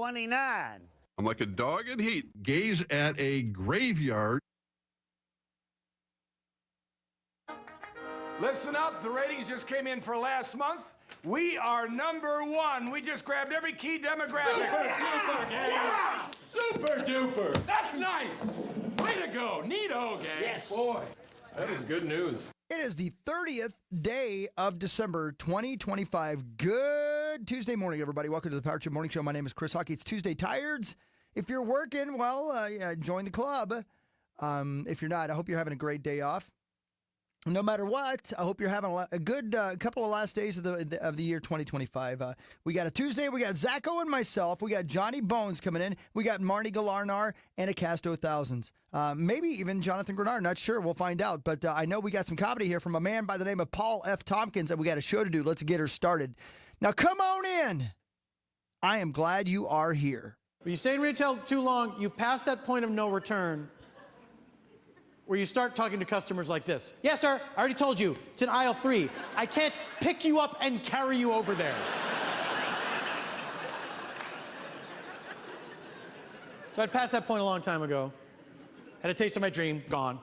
29. I'm like a dog in heat. Gaze at a graveyard. Listen up, the ratings just came in for last month. We are #1. We just grabbed every key demographic. Super duper, gang. Yeah! Super duper. That's nice. Way to go. Neato, gang. Yes. Boy, that is good news. It is the 30th day of December, 2025. Good Tuesday morning, everybody. Welcome to the Power Trip Morning Show. My name is Chris Hockey. It's Tuesday Tireds. If you're working, well, join the club. If you're not, I hope you're having a great day off. No matter what, I hope you're having a good couple of last days of the year 2025. We got a Tuesday. We got Zacho and myself. We got Johnny Bones coming in. We got Marnie Galarnar and a cast of thousands. Maybe even Jonathan Grenard. Not sure. We'll find out. But I know we got some comedy here from a man by the name of Paul F. Tompkins, and we got a show to do. Let's get her started. Now, come on in. I am glad you are here. When you stay in retail too long, you pass that point of no return where you start talking to customers like this. Yes, sir, I already told you, it's in aisle 3. I can't pick you up and carry you over there. So I'd passed that point a long time ago. Had a taste of my dream, gone.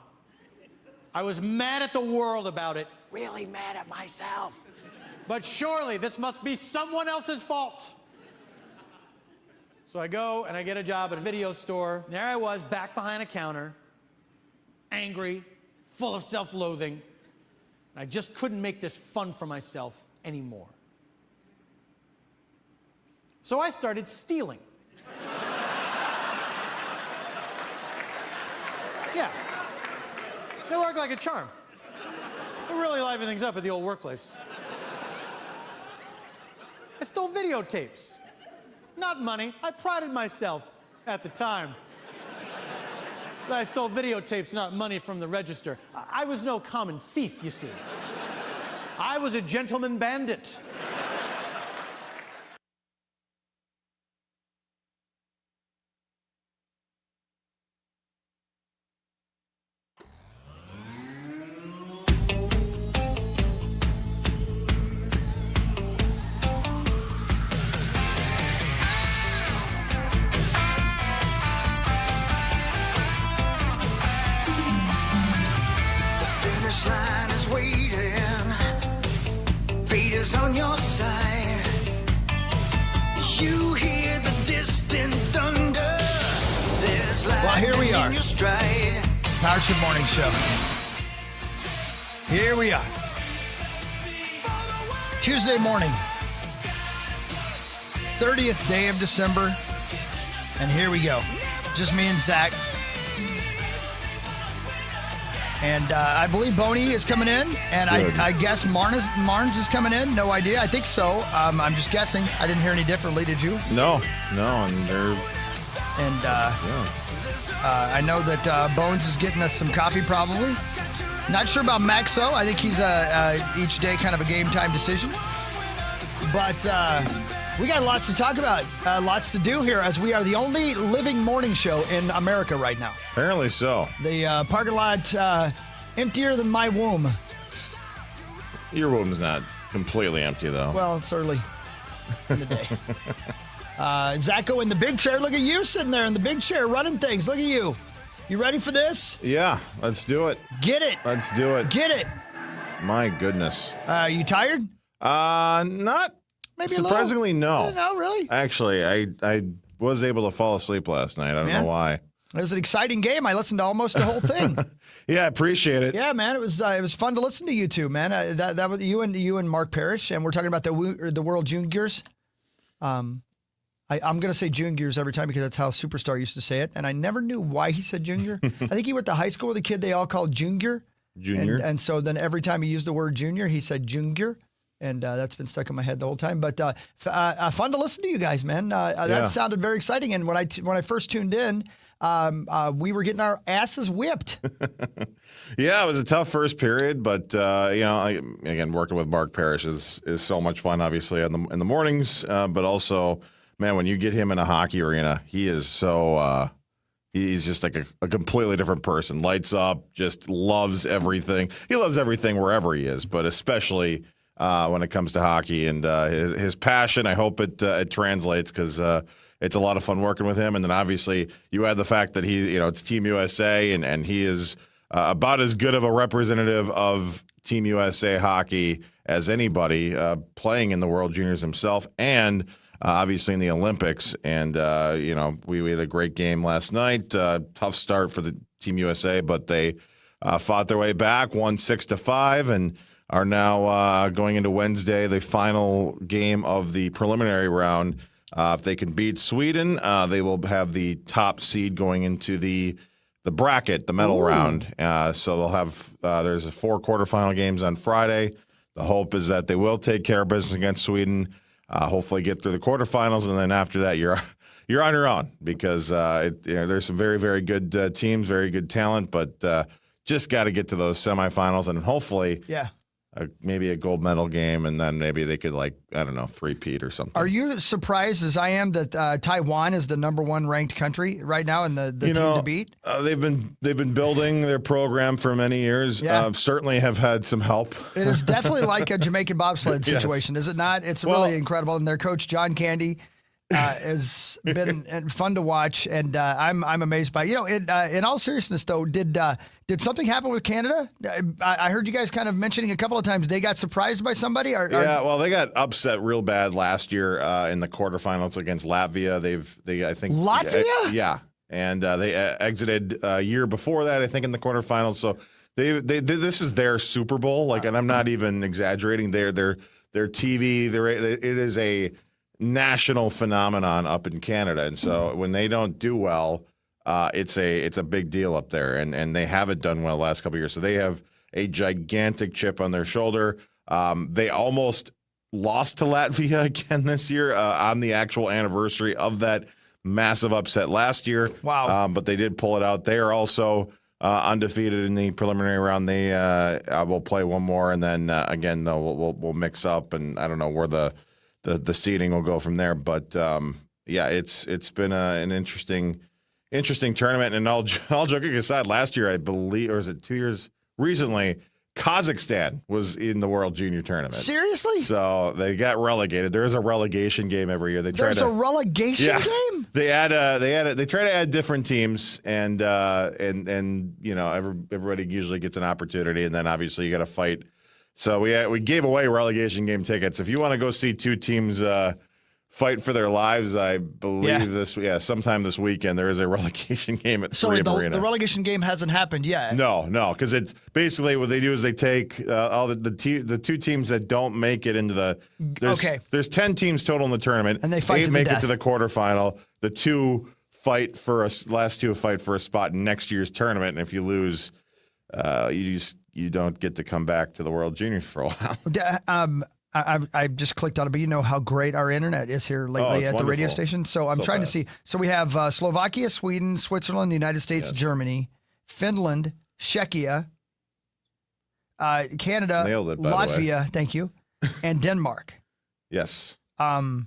I was mad at the world about it, really mad at myself. But surely this must be someone else's fault. So I go and I get a job at a video store. There I was, back behind a counter, angry, full of self-loathing. I just couldn't make this fun for myself anymore. So I started stealing. Yeah. They work like a charm. They really liven things up at the old workplace. I stole videotapes. Not money. I prided myself at the time that I stole videotapes, not money from the register. I was no common thief, you see. I was a gentleman bandit. On your side, you hear the distant thunder. There's well, here we are. In your stride. Power Trip Morning Show. Here we are. Tuesday morning, 30th day of December, and here we go. Just me and Zach. And I believe Boney is coming in, and I guess Marnes is coming in. No idea. I think so. I'm just guessing. I didn't hear any differently. Did you? No. And they're... And I know that Bones is getting us some coffee probably. Not sure about Maxo. I think he's each day kind of a game time decision. But we got lots to talk about, lots to do here, as we are the only living morning show in America right now. Apparently so. The parking lot emptier than my womb. Your womb's not completely empty, though. Well, it's early in the day. Zacho in the big chair. Look at you sitting there in the big chair running things. Look at you. You ready for this? Yeah, let's do it. Get it. Let's do it. Get it. My goodness. You tired? Not maybe surprisingly, no. No, really? Actually, I was able to fall asleep last night. I don't know why. It was an exciting game. I listened to almost the whole thing. Yeah, I appreciate it. Yeah, man, it was fun to listen to you two, man. That was you and Mark Parrish, and we're talking about the World Juniors. I'm going to say juniors every time because that's how Superstar used to say it, and I never knew why he said junior. I think he went to high school with a kid they all called Junior. Junior. And so then every time he used the word junior, he said junior. And that's been stuck in my head the whole time. But fun to listen to you guys, man. That sounded very exciting. And when I first tuned in, we were getting our asses whipped. Yeah, it was a tough first period, but again, working with Mark Parrish is so much fun. Obviously in the mornings, but also, man, when you get him in a hockey arena, he is so. He's just like a completely different person. Lights up, just loves everything. He loves everything wherever he is, but especially. When it comes to hockey and his passion, I hope it translates because it's a lot of fun working with him. And then obviously you add the fact that it's Team USA, and he is about as good of a representative of Team USA hockey as anybody, playing in the World Juniors himself, and obviously in the Olympics. And we had a great game last night. Tough start for the Team USA, but they fought their way back, won 6-5, and are now going into Wednesday, the final game of the preliminary round. If they can beat Sweden, they will have the top seed going into the bracket, the medal round. So they'll have there's 4 quarterfinal games on Friday. The hope is that they will take care of business against Sweden, hopefully get through the quarterfinals, and then after that you're on your own, because there's some very, very good teams, very good talent, but just got to get to those semifinals, and hopefully maybe a gold medal game, and then maybe they could, three-peat or something. Are you surprised, as I am, that Taiwan is the number 1 ranked country right now in the team to beat? They've been building their program for many years. Yeah. Certainly have had some help. It is definitely like a Jamaican bobsled situation, is it not? It's really incredible, and their coach John Candy has been fun to watch, and I'm amazed by it. In all seriousness, though, did something happen with Canada? I heard you guys kind of mentioning a couple of times they got surprised by somebody. They got upset real bad last year in the quarterfinals against Latvia. I think Latvia? Yeah, and they exited a year before that, I think, in the quarterfinals. So this is their Super Bowl. And I'm not even exaggerating. Their TV. It is a national phenomenon up in Canada, and so when they don't do well, it's a big deal up there, and they haven't done well the last couple of years. So they have a gigantic chip on their shoulder. They almost lost to Latvia again this year on the actual anniversary of that massive upset last year. Wow! But they did pull it out. They are also undefeated in the preliminary round. They will play one more, and then again, we'll mix up, and I don't know where the seeding will go from there, but it's been an interesting tournament. And all joking aside, last year I believe, or is it 2 years recently, Kazakhstan was in the World Junior Tournament. Seriously? So they got relegated. There is a relegation game every year. There's a relegation game? They try to add different teams, and everybody usually gets an opportunity, and then obviously you got to fight. So we gave away relegation game tickets. If you want to go see 2 teams fight for their lives, I believe sometime this weekend there is a relegation game at 3 Arena. The relegation game hasn't happened yet. No, because it's basically what they do is they take all the 2 teams that don't make it into the. There's 10 teams total in the tournament, and they fight 8 make it to the quarterfinal. The 2 fight for last 2 fight for a spot in next year's tournament, and if you lose, you don't get to come back to the World Juniors for a while. I just clicked on it, but you know how great our internet is here lately at the radio station. So I'm trying to see. So we have Slovakia, Sweden, Switzerland, the United States, Germany, Finland, Czechia, Canada, Latvia, thank you, and Denmark. Yes. Has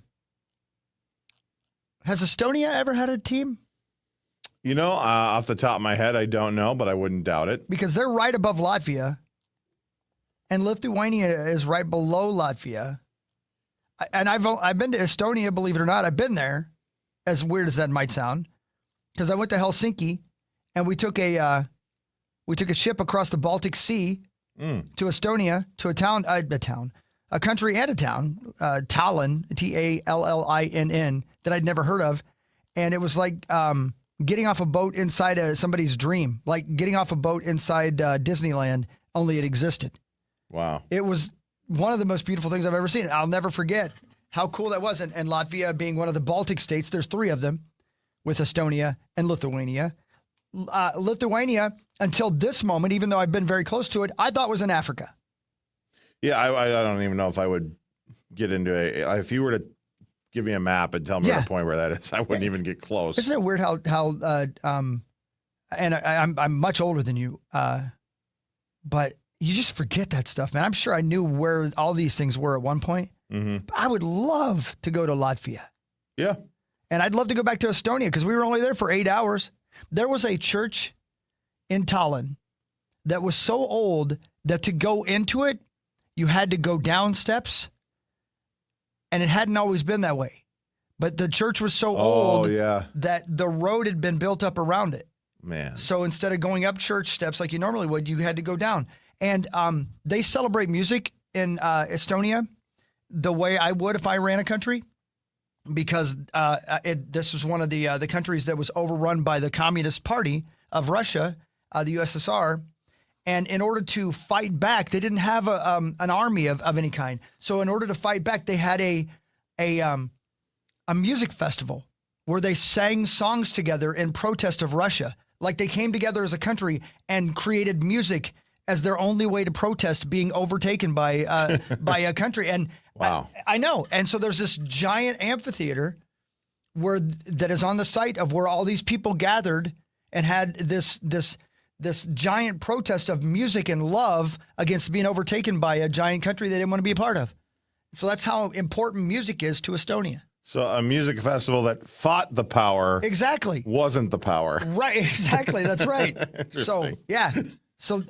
Estonia ever had a team? Off the top of my head, I don't know, but I wouldn't doubt it. Because they're right above Latvia, and Lithuania is right below Latvia. And I've been to Estonia, believe it or not. I've been there, as weird as that might sound, because I went to Helsinki, and we took a ship across the Baltic Sea to Estonia, to a country and a town, Tallinn, Tallinn, that I'd never heard of, and it was like getting off a boat inside somebody's dream, like getting off a boat inside Disneyland, only it existed. Wow. It was one of the most beautiful things I've ever seen. I'll never forget how cool that was. And Latvia being one of the Baltic states, there's 3 of them, with Estonia and Lithuania. Lithuania, until this moment, even though I've been very close to it, I thought was in Africa. Yeah, I don't even know if I would get into if you were to give me a map and tell me the point where that is, I wouldn't even get close. Isn't it weird how and I'm much older than you, but you just forget that stuff, man. I'm sure I knew where all these things were at one point. Mm-hmm. But I would love to go to Latvia. Yeah. And I'd love to go back to Estonia because we were only there for 8 hours. There was a church in Tallinn that was so old that to go into it, you had to go down steps. And it hadn't always been that way. but the church was so Oh, old yeah. that the road had been built up around it. Man. So instead of going up church steps like you normally would, you had to go down. And they celebrate music in Estonia the way I would if I ran a country, because this was one of the countries that was overrun by the Communist Party of Russia, the USSR. And in order to fight back, they didn't have an army of any kind. So in order to fight back, they had a music festival where they sang songs together in protest of Russia. Like they came together as a country and created music as their only way to protest being overtaken by a country. And Wow. I know. And so there's this giant amphitheater that is on the site of where all these people gathered and had this giant protest of music and love against being overtaken by a giant country they didn't want to be a part of. So that's how important music is to Estonia. So a music festival that fought the power Exactly. wasn't the power. Right. Exactly. That's right. So, yeah. So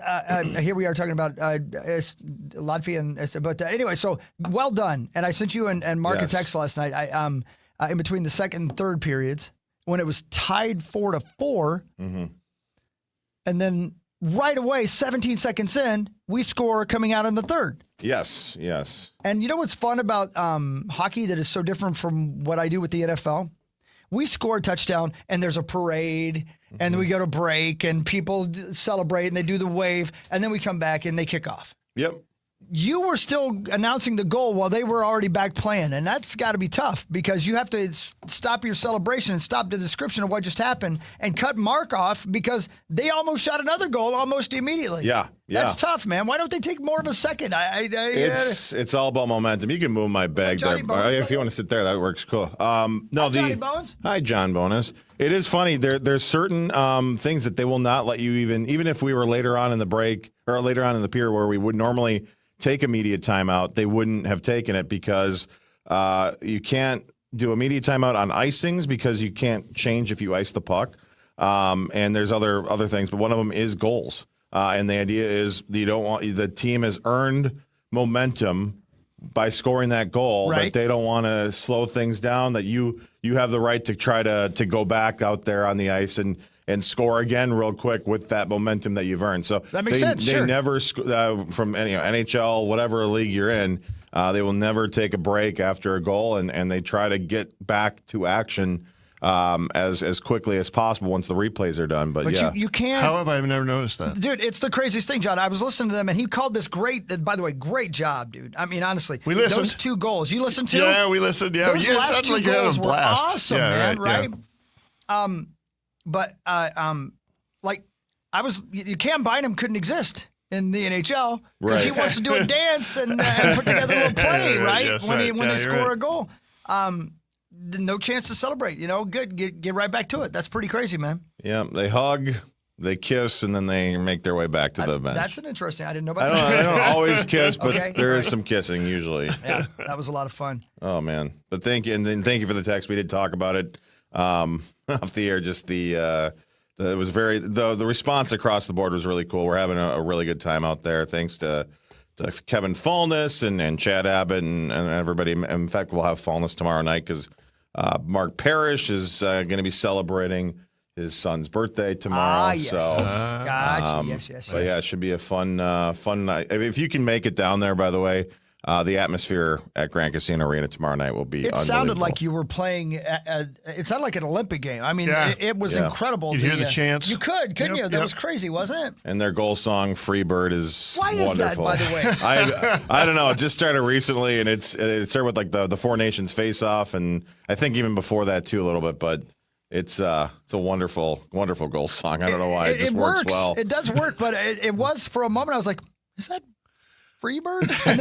here we are talking about Latvia and but anyway, so well done. And I sent you and Mark a text last night. I in between the second and third periods when it was tied 4-4, Mm-hmm. and then right away, 17 seconds in, we score coming out in the third. Yes, yes. And you know what's fun about hockey that is so different from what I do with the NFL? We score a touchdown, and there's a parade, and then we go to break, and people celebrate, and they do the wave, and then we come back, and they kick off. Yep. You were still announcing the goal while they were already back playing, and that's got to be tough because you have to stop your celebration and stop the description of what just happened and cut Mark off because they almost shot another goal almost immediately. Yeah. That's tough, man. Why don't they take more of a second? It's all about momentum. You can move my bag Johnny there. Bones? If you want to sit there, that works cool. No, Johnny Bones? Hi, John Bonus. It is funny. There's certain things that they will not let you even if we were later on in the break or later on in the period where we would normally take immediate timeout, they wouldn't have taken it because you can't do immediate timeout on icings because you can't change if you ice the puck. And there's other things, but one of them is goals. And the idea is the team has earned momentum by scoring that goal, right. that they don't want to slow things down, that you have the right to try to go back out there on the ice and score again real quick with that momentum that you've earned. So that makes sense. They sure. never from any NHL, whatever league you're in, they will never take a break after a goal, and they try to get back to action as quickly as possible once the replays are done. But yeah, you can't. How have I never noticed that? Dude, it's the craziest thing, John. I was listening to them, and he called this great. By the way, great job, dude. I mean, honestly, We listened. Those 2 goals. You listened to? Yeah, we listened. Yeah, Those you last sounded 2 like you had goals a were blast. awesome, Yeah, man. right, Right? But like you combine them couldn't exist in the NHL because he Right. wants to do a dance and put together a little play, right? Yes, when right. they Yeah, score you're right. a goal. No chance to celebrate. Good. Get right back to it. That's pretty crazy, man. Yeah, they hug, they kiss, and then they make their way back to the bench. That's an interesting. I didn't know I about don't, that. I don't always kiss, but Okay, there is right. some kissing usually. Yeah, that was a lot of fun. Oh man! But thank you, and then thank you for the text. We did talk about it off the air. Just it was the response across the board was really cool. We're having a really good time out there. Thanks to Kevin Fallness and Chad Abbott and everybody. In fact, we'll have Fallness tomorrow night because Mark Parrish is going to be celebrating his son's birthday tomorrow. Yes. So, Gotcha. Yes. but yeah, it should be a fun night. If you can make it down there, by the way, the atmosphere at Grand Casino Arena tomorrow night will be It sounded unbelievable. like you were playing. It sounded like an Olympic game. I mean, Yeah. it was incredible. You'd hear the chants. You couldn't Yep, you? That yep. was crazy, wasn't it? And their goal song, "Freebird," is Why is that, wonderful. by the way? I don't know. It just started recently, and it started with like the Four Nations face-off, and I think even before that too a little bit. But it's a wonderful goal song. I don't know why it just works well. It does work, but it was for a moment. I was like, "Is that Freebird?" And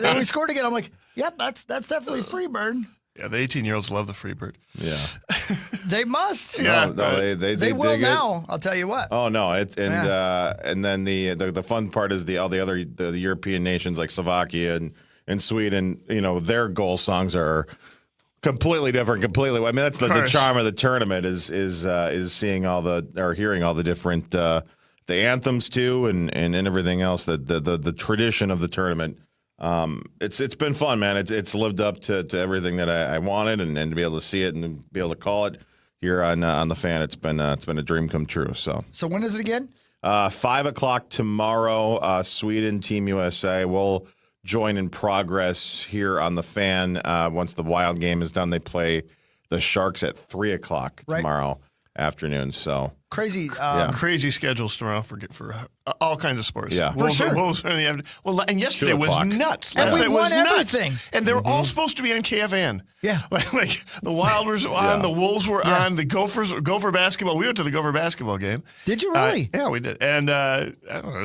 then we scored again. I'm like, "Yep, that's definitely Freebird." Yeah, the 18-year-olds love the Freebird. Yeah. They must. Yeah. No, they They will dig it. now. I'll tell you what. Oh no! Yeah. And then the fun part is all the other European nations like Slovakia and Sweden. Their goal songs are completely different. I mean, that's the charm of the tournament is seeing hearing all the different the anthems too and everything else. The tradition of the tournament It's been fun, man. It's lived up to everything that I wanted, and to be able to see it and be able to call it here on the Fan, it's been a dream come true. So when is it again? 5:00 tomorrow. Sweden, Team USA will join in progress here on the Fan. Once the Wild game is done, they play the Sharks at 3:00 tomorrow afternoon. So crazy, crazy schedules tomorrow for all kinds of sports. Yeah, for sure. And yesterday was nuts. And we won nuts. everything. And they were all supposed to be on KFAN. Yeah, like the Wild were on, the Wolves were on, the Gopher basketball. We went to the Gopher basketball game. Did you really? Yeah, we did. And I don't know.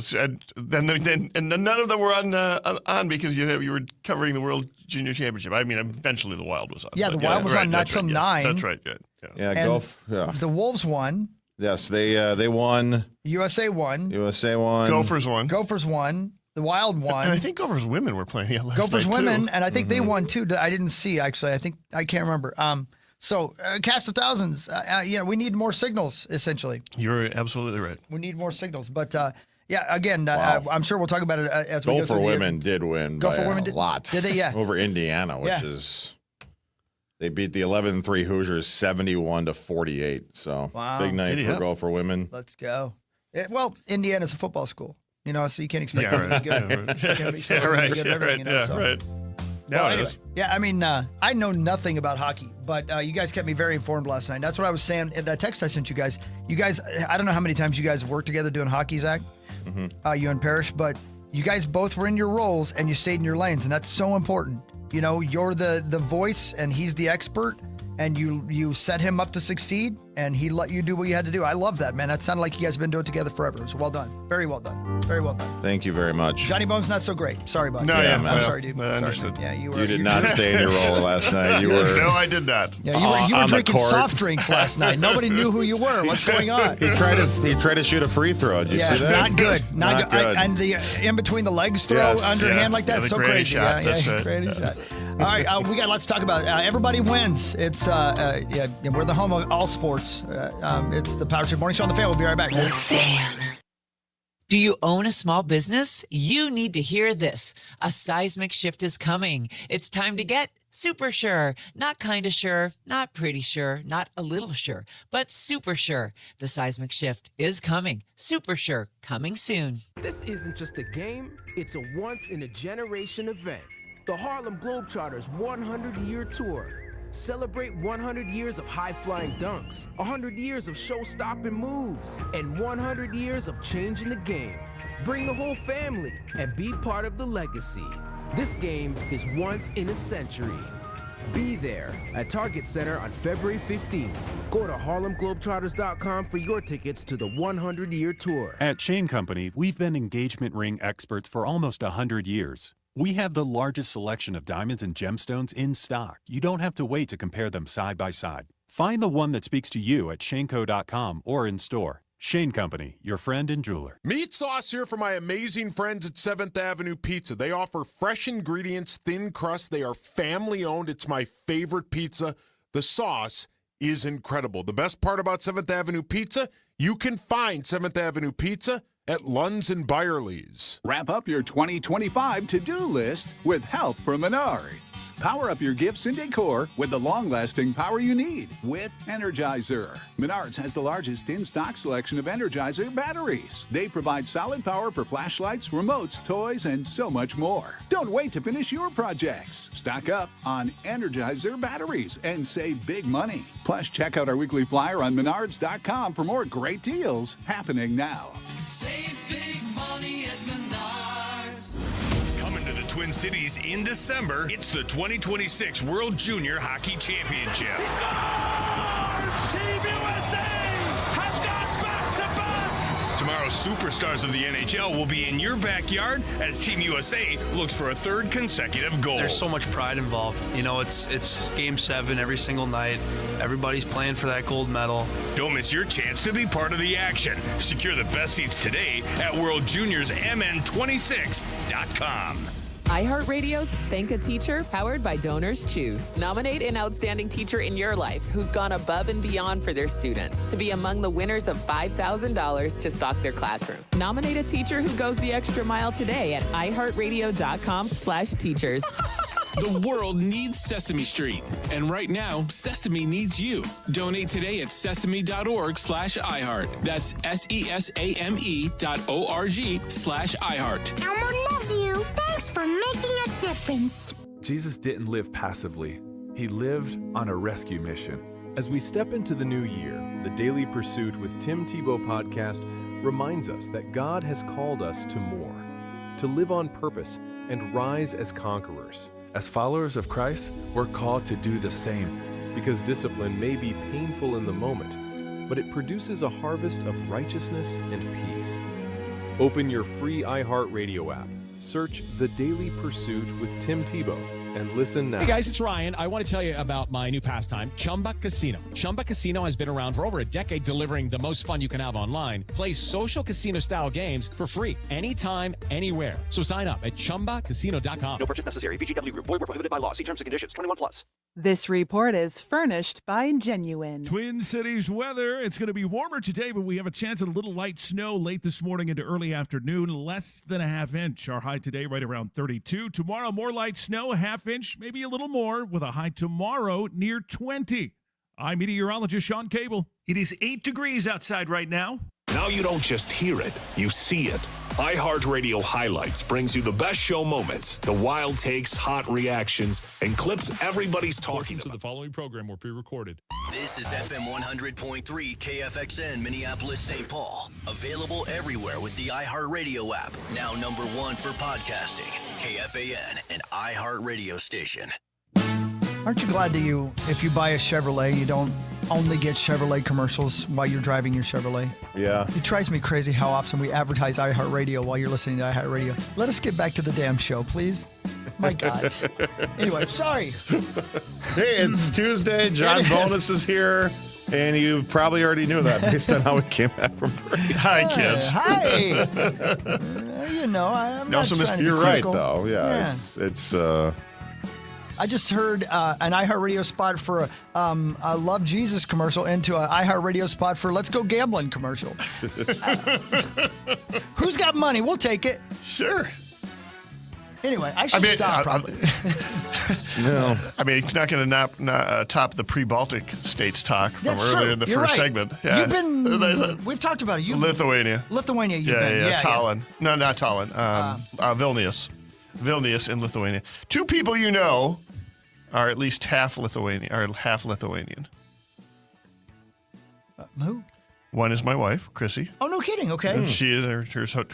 Then none of them were on because you were covering the World Junior Championship. I mean, eventually the Wild was on. Yeah, the Wild was on not till 9. That's right. Good. Yeah, The Wolves won. Yes, they won. USA won. Gophers won. The Wild won. And I think Gophers women were playing last Gophers night women, too. and I think they won too. I didn't see actually. I can't remember. So cast of thousands. We need more signals. Essentially, You're absolutely right. we need more signals. But again, I'm sure we'll talk about it as we go through Gopher the women did win Gopher by women a lot. Did they? Yeah. Over Indiana, which is they beat the 11-3 Hoosiers 71-48. So big night for Gopher women. Let's go. Indiana's a football school, so you can't expect them to be good. Right. I mean, I know nothing about hockey, but you guys kept me very informed last night. That's what I was saying in that text I sent you guys. You guys, I don't know how many times you guys worked together doing hockey, Zach, you and Parrish, but you guys both were in your roles and you stayed in your lanes, and that's so important. You're the voice and he's the expert, and you set him up to succeed, and he let you do what you had to do. I love that, man. That sounded like you guys have been doing it together forever. So well done. Very well done. Very well done. Thank you very much. Johnny Bone's not so great. Sorry, bud. I'm sorry, dude. I understood. Yeah, you did not stay in your role last night. You were. No, I did not. Yeah, you were drinking soft drinks last night. Nobody knew who you were. What's going on? He tried to shoot a free throw. Did you see that? Not good. Not good. And the in between the legs throw underhand like that, so crazy. Shot. Crazy shot. All right, we got lots to talk about. Everybody wins. It's we're the home of all sports. It's the Power Trip Morning Show on the Fan. We'll be right back. The Fan. Do you own a small business? You need to hear this. A seismic shift is coming. It's time to get super sure. Not kind of sure, not pretty sure, not a little sure, but super sure. The seismic shift is coming. Super sure, coming soon. This isn't just a game, it's a once-in-a-generation event. The Harlem Globetrotters 100-year tour. Celebrate 100 years of high-flying dunks, 100 years of show-stopping moves, and 100 years of changing the game. Bring the whole family and be part of the legacy. This game is once in a century. Be there at Target Center on February 15th. Go to HarlemGlobetrotters.com for your tickets to the 100-year tour. At Shane Company, we've been engagement ring experts for almost 100 years. We have the largest selection of diamonds and gemstones in stock. You don't have to wait to compare them side by side. Find the one that speaks to you at shaneco.com or in store. Shane Company, your friend and jeweler. Meat Sauce here for my amazing friends at 7th Avenue Pizza. They offer fresh ingredients, thin crust. They are family owned. It's my favorite pizza. The sauce is incredible. The best part about 7th Avenue Pizza, you can find 7th Avenue Pizza at Lund's and Byerly's. Wrap up your 2025 to-do list with help from Menards. Power up your gifts and decor with the long-lasting power you need with Energizer. Menards has the largest in-stock selection of Energizer batteries. They provide solid power for flashlights, remotes, toys, and so much more. Don't wait to finish your projects. Stock up on Energizer batteries and save big money. Plus, check out our weekly flyer on Menards.com for more great deals happening now. Save big money at Menards. Coming to the Twin Cities in December, it's the 2026 World Junior Hockey Championship. He scores! Team USA has gone back-to-back! Tomorrow's superstars of the NHL will be in your backyard as Team USA looks for a third consecutive goal. There's so much pride involved. It's Game 7 every single night. Everybody's playing for that gold medal. Don't miss your chance to be part of the action. Secure the best seats today at worldjuniorsmn26.com. iHeartRadio's Thank a Teacher, powered by Donors Choose. Nominate an outstanding teacher in your life who's gone above and beyond for their students to be among the winners of $5,000 to stock their classroom. Nominate a teacher who goes the extra mile today at iHeartRadio.com/teachers. The world needs Sesame Street. And right now, Sesame needs you. Donate today at sesame.org/iHeart. That's SESAME.org/iHeart. Elmo loves you. Thanks for making a difference. Jesus didn't live passively. He lived on a rescue mission. As we step into the new year, the Daily Pursuit with Tim Tebow podcast reminds us that God has called us to more, to live on purpose and rise as conquerors. As followers of Christ, we're called to do the same, because discipline may be painful in the moment, but it produces a harvest of righteousness and peace. Open your free iHeartRadio app, search The Daily Pursuit with Tim Tebow, and listen now. Hey guys, it's Ryan. I want to tell you about my new pastime, Chumba Casino. Chumba Casino has been around for over a decade, delivering the most fun you can have online. Play social casino-style games for free anytime, anywhere. So sign up at ChumbaCasino.com. No purchase necessary. VGW Group. Void where prohibited by law. See terms and conditions. 21+. This report is furnished by Genuine. Twin Cities weather. It's going to be warmer today, but we have a chance of a little light snow late this morning into early afternoon. Less than a half inch. Our high today right around 32. Tomorrow, more light snow, a half inch, maybe a little more, with a high tomorrow near 20. I'm meteorologist Sean Cable. It is 8 degrees outside right now. Now you don't just hear it, you see it. iHeartRadio Highlights brings you the best show moments, the wild takes, hot reactions, and clips everybody's talking about. The following program will be recorded. This is FM 100.3 KFXN Minneapolis, St. Paul. Available everywhere with the iHeartRadio app. Now #1 for podcasting. KFAN, an iHeartRadio station. Aren't you glad that if you buy a Chevrolet, you don't only get Chevrolet commercials while you're driving your Chevrolet? Yeah. It drives me crazy how often we advertise iHeartRadio while you're listening to iHeartRadio. Let us get back to the damn show, please. My God. Anyway, sorry. Hey, it's Tuesday. John Bonus is here. And you probably already knew that based on how we came back from break. Hi, kids. Hi. I'm not trying to You're right, crinkle. though. Yeah. It's I just heard an iHeartRadio spot for a Love Jesus commercial into an iHeartRadio spot for Let's Go Gambling commercial. Who's got money? We'll take it. Sure. Anyway, I should stop probably. No. I mean, it's not going to top the pre-Baltic states talk from That's earlier true. in the You're first right. segment. Yeah. We've talked about it. Lithuania. Lithuania, you've been. Yeah, Tallinn. No, not Tallinn. Vilnius. Vilnius in Lithuania. Two people you know are at least half Lithuanian. Who? One is my wife, Chrissy. Oh, no kidding. Okay. She is her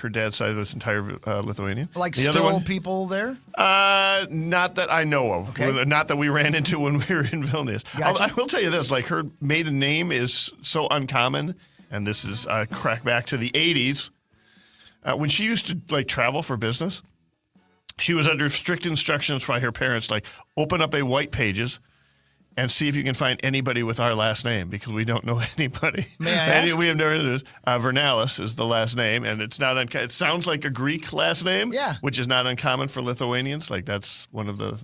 dad's side of this entire Lithuania. Like the still other one, people there? Not that I know of. Okay. Not that we ran into when we were in Vilnius. Gotcha. I will tell you this: like her maiden name is so uncommon, and this is crack back to the '80s when she used to like travel for business. She was under strict instructions by her parents, like open up a white pages and see if you can find anybody with our last name because we don't know anybody. May I ask? We have never introduced. Vernalis is the last name, and it's not. It sounds like a Greek last name, which is not uncommon for Lithuanians. Like that's one of the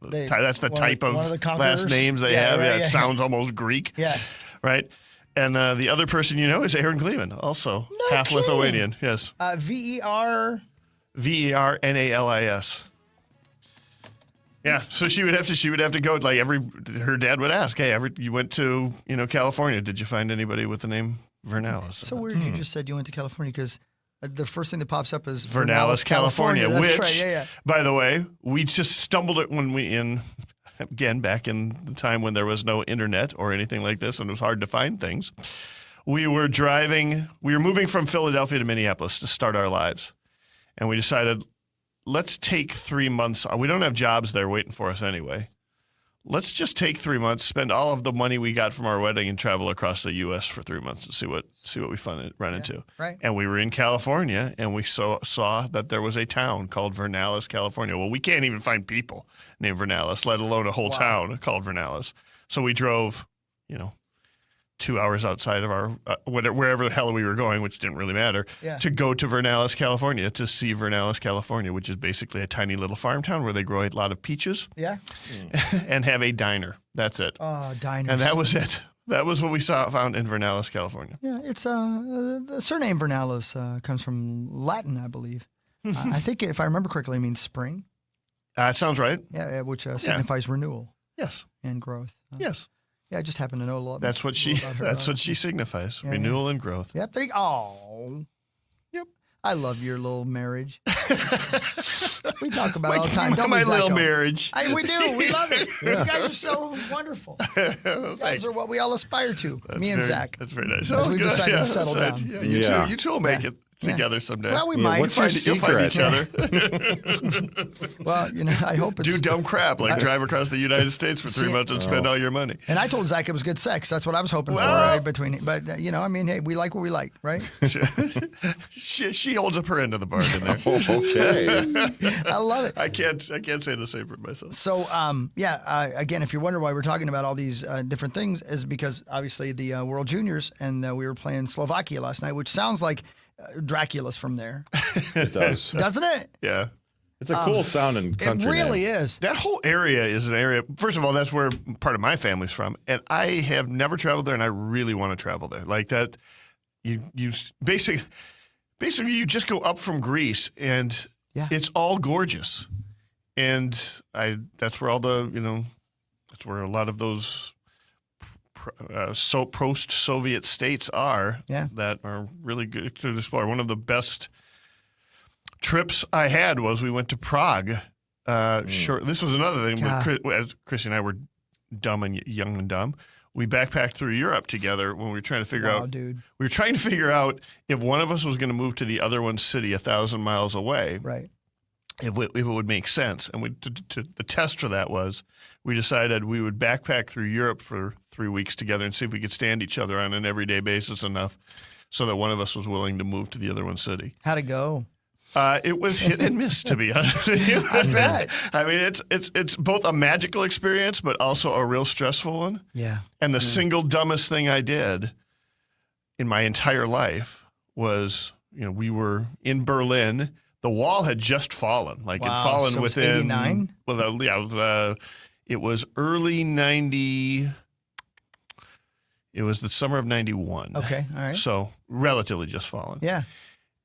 that's the type of last names they have. Right, it sounds almost Greek. Yeah. Right. And the other person you know is Aaron Gleeman, also half Lithuanian. Yes. VER. VERNALIS. Yeah, so she would have to go like her dad would ask, hey, you went to California, did you find anybody with the name Vernalis? So weird you just said you went to California because the first thing that pops up is Vernalis, California. That's which, right, by the way, we just stumbled it when back in the time when there was no internet or anything like this and it was hard to find things. We were moving from Philadelphia to Minneapolis to start our lives. And we decided, let's take 3 months. We don't have jobs there waiting for us anyway. Let's just take 3 months, spend all of the money we got from our wedding, and travel across the U.S. for 3 months and see what we run into. Right. And we were in California, and we saw that there was a town called Vernalis, California. Well, we can't even find people named Vernalis, let alone a whole town called Vernalis. So we drove, 2 hours outside of our wherever the hell we were going, which didn't really matter, to go to Vernalis, California, to see Vernalis, California, which is basically a tiny little farm town where they grow a lot of peaches. Yeah. And have a diner. That's it. Oh, diners. And that was it. That was what we found in Vernalis, California. Yeah, it's the surname Vernalis comes from Latin, I believe. I think, if I remember correctly, it means spring. Sounds right. Yeah, which signifies renewal. Yes. And growth. Yes. Yeah, I just happen to know a lot. That's what she. That's what she signifies. Renewal and growth. Yep. Yep. I love your little marriage. We talk about it all the time. Don't my we, little Zacko? marriage. We do. We love it. You guys are so wonderful. You guys are what we all aspire to. Me and Zach. That's very nice. As we've decided to settle down. Yeah, you two will make it together someday. Well, we might. What's your You'll find each other. Well, I hope it's... Do dumb crap like drive across the United States for 3 months and spend all your money. And I told Zach it was good sex. That's what I was hoping for, right? But, hey, we like what we like, right? she holds up her end of the bargain there. Okay. I love it. I can't say the same for myself. So, again, if you wonder why we're talking about all these different things, is because obviously the World Juniors, and we were playing Slovakia last night, which sounds like Dracula's from there. It does. Doesn't it? Yeah. It's a cool sounding country. It really name. is. That whole area is an area, first of all, that's where part of my family's from. And I have never traveled there, and I really want to travel there. Like that, you basically you just go up from Greece, and it's all gorgeous. And that's where that's where a lot of those post-Soviet states are that are really good to explore. One of the best trips I had was we went to Prague. This was another thing. As Chrissy and I were young and dumb. We backpacked through Europe together when we were trying to figure out. Dude. We were trying to figure out if one of us was going to move to the other one's city 1,000 miles away. Right. If it would make sense. And the test for that was we decided we would backpack through Europe for 3 weeks together and see if we could stand each other on an everyday basis enough so that one of us was willing to move to the other one's city. How'd it go? It was hit and miss, to be honest with you. I bet. I mean, it's both a magical experience, but also a real stressful one. Yeah. And the single dumbest thing I did in my entire life was, we were in Berlin. The wall had just fallen. It fallen so within 89? Well, it was early 90. It was the summer of 91. Okay, all right. So relatively just fallen. Yeah.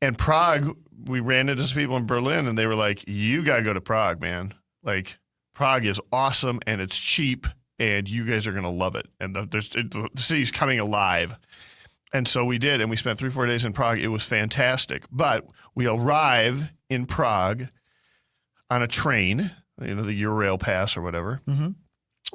And Prague, we ran into some people in Berlin, and they were like, "You got to go to Prague, man. Like, Prague is awesome, and it's cheap, and you guys are going to love it. And the city's coming alive." And so we did, and we spent 3-4 days in Prague. It was fantastic. But we arrive in Prague on a train, the Eurail Pass or whatever. Mm-hmm.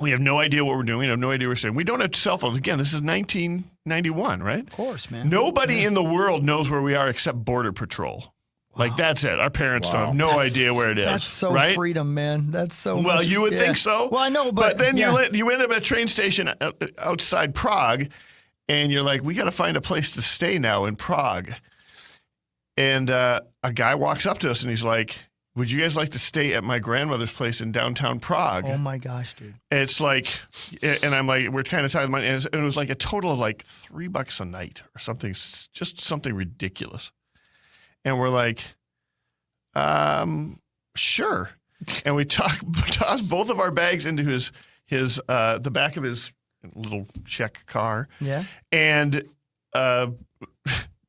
We have no idea what we're doing. We have no idea what we're saying. We don't have cell phones. Again, this is 1991, right? Of course, man. Nobody in the world knows where we are except Border Patrol. Wow. That's it. Our parents don't have no idea where it is. That's so right? freedom, man. That's so well, much, you would think so. Well, I know, but then you end up at a train station outside Prague, and you're like, we got to find a place to stay now in Prague. And a guy walks up to us, and he's like, would you guys like to stay at my grandmother's place in downtown Prague? Oh, my gosh, dude. It's like, and I'm like, we're kind of tired of money. And it was like a total of like $3 a night or something, just something ridiculous. And we're like, sure. And we tossed both of our bags into his the back of his little Czech car. Yeah. And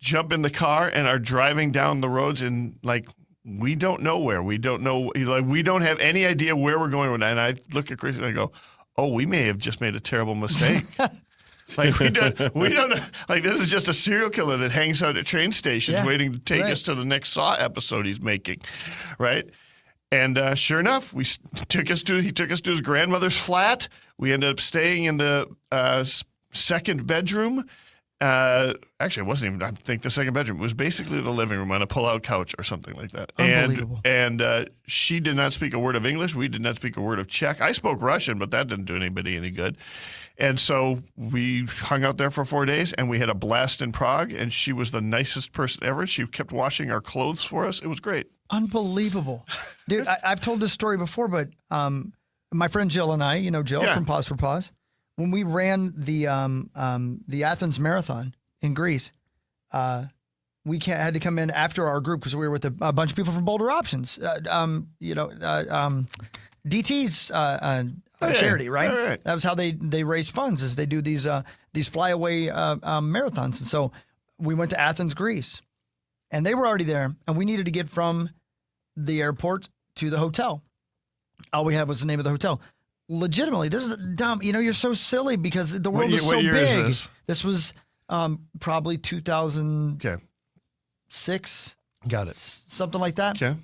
jump in the car and are driving down the roads and we don't know where. We don't know. We don't have any idea where we're going with that. And I look at Chris and I go, oh, we may have just made a terrible mistake. we don't know. This is just a serial killer that hangs out at train stations waiting to take us to the next Saw episode he's making, right? And sure enough, he took us to his grandmother's flat. We ended up staying in the second bedroom. Actually, it wasn't even, I think, the second bedroom. It was basically the living room on a pull-out couch or something like that. Unbelievable. And she did not speak a word of English. We did not speak a word of Czech. I spoke Russian, but that didn't do anybody any good. And so we hung out there for 4 days, and we had a blast in Prague, and she was the nicest person ever. She kept washing our clothes for us. It was great. Unbelievable. Dude, I've told this story before, but my friend Jill and I, Jill from Pause for Pause, when we ran the Athens Marathon in Greece, we had to come in after our group because we were with a bunch of people from Boulder Options. DT's charity, right? Right. That was how they raise funds. Is they do these flyaway marathons, and so we went to Athens, Greece, and they were already there, and we needed to get from the airport to the hotel. All we had was the name of the hotel. Legitimately, this is dumb. You're so silly because the world is so big. Is this was probably 2006. Got it. Something like that. Okay.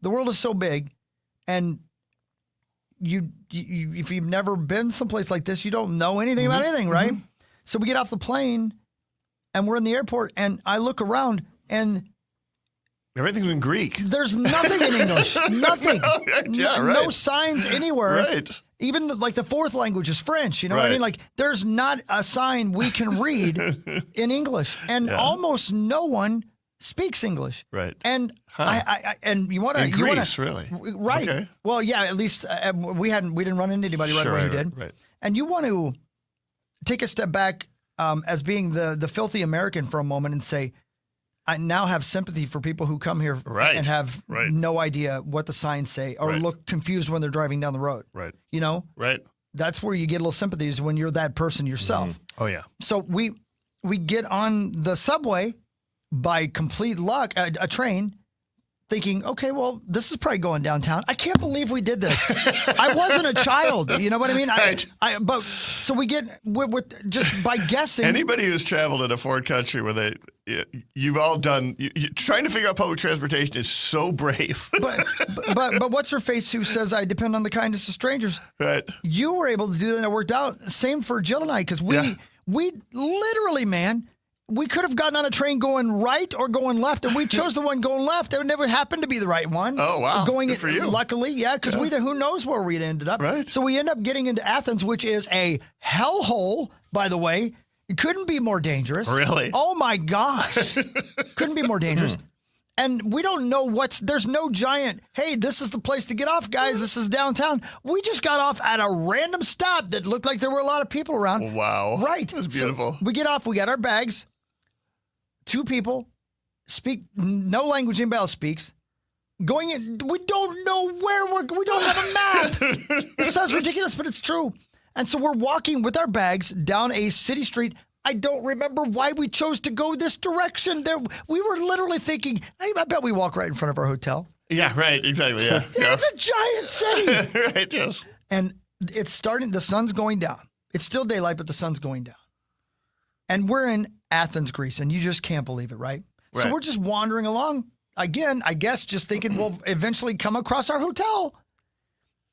The world is so big, and you if you've never been someplace like this, you don't know anything about anything, right? So we get off the plane, and we're in the airport, and I look around, and everything's in Greek. There's nothing in English. Nothing. No signs anywhere. Right. Even the fourth language is French. You know what I Right. mean? Like, there's not a sign we can read in English, and almost no one speaks English. Right. And and you want to In Greece, really? Right. Okay. Well, yeah. At least we didn't run into anybody right away who did. Right. And you want to take a step back as being the filthy American for a moment and say, I now have sympathy for people who come here and have no idea what the signs say or look confused when they're driving down the road. Right. Right. That's where you get a little sympathy is when you're that person yourself. Oh, yeah. So we get on the subway by complete luck, a train, thinking, okay, well, this is probably going downtown. I can't believe we did this. I wasn't a child. You know what I mean? But so we get with just by guessing. Anybody who's traveled in a foreign country where you've all done, trying to figure out public transportation is so brave. But what's her face who says, I depend on the kindness of strangers? Right. You were able to do that and it worked out. Same for Jill and I, because we literally, man, we could have gotten on a train going right or going left, and we chose the one going left. It never happened to be the right one. Oh, wow. Good for you. Luckily, yeah, because who knows where we'd ended up. Right. So we end up getting into Athens, which is a hellhole, by the way. It couldn't be more dangerous. Really? Oh, my gosh. Couldn't be more dangerous. And we don't know there's no giant, hey, this is the place to get off, guys. This is downtown. We just got off at a random stop that looked like there were a lot of people around. Wow. Right. That was beautiful. So we get off, we got our bags. Two people speak no language anybody else speaks. Going in, we don't know where we don't have a map. It sounds ridiculous, but it's true. And so we're walking with our bags down a city street. I don't remember why we chose to go this direction. We were literally thinking, hey, I bet we walk right in front of our hotel. Yeah, right. Exactly. Yeah. It's a giant city. Right. Yes. And it's starting, the sun's going down. It's still daylight, but the sun's going down. And we're in Athens, Greece, and you just can't believe it, right? So we're just wandering along. Again, I guess just thinking we'll eventually come across our hotel.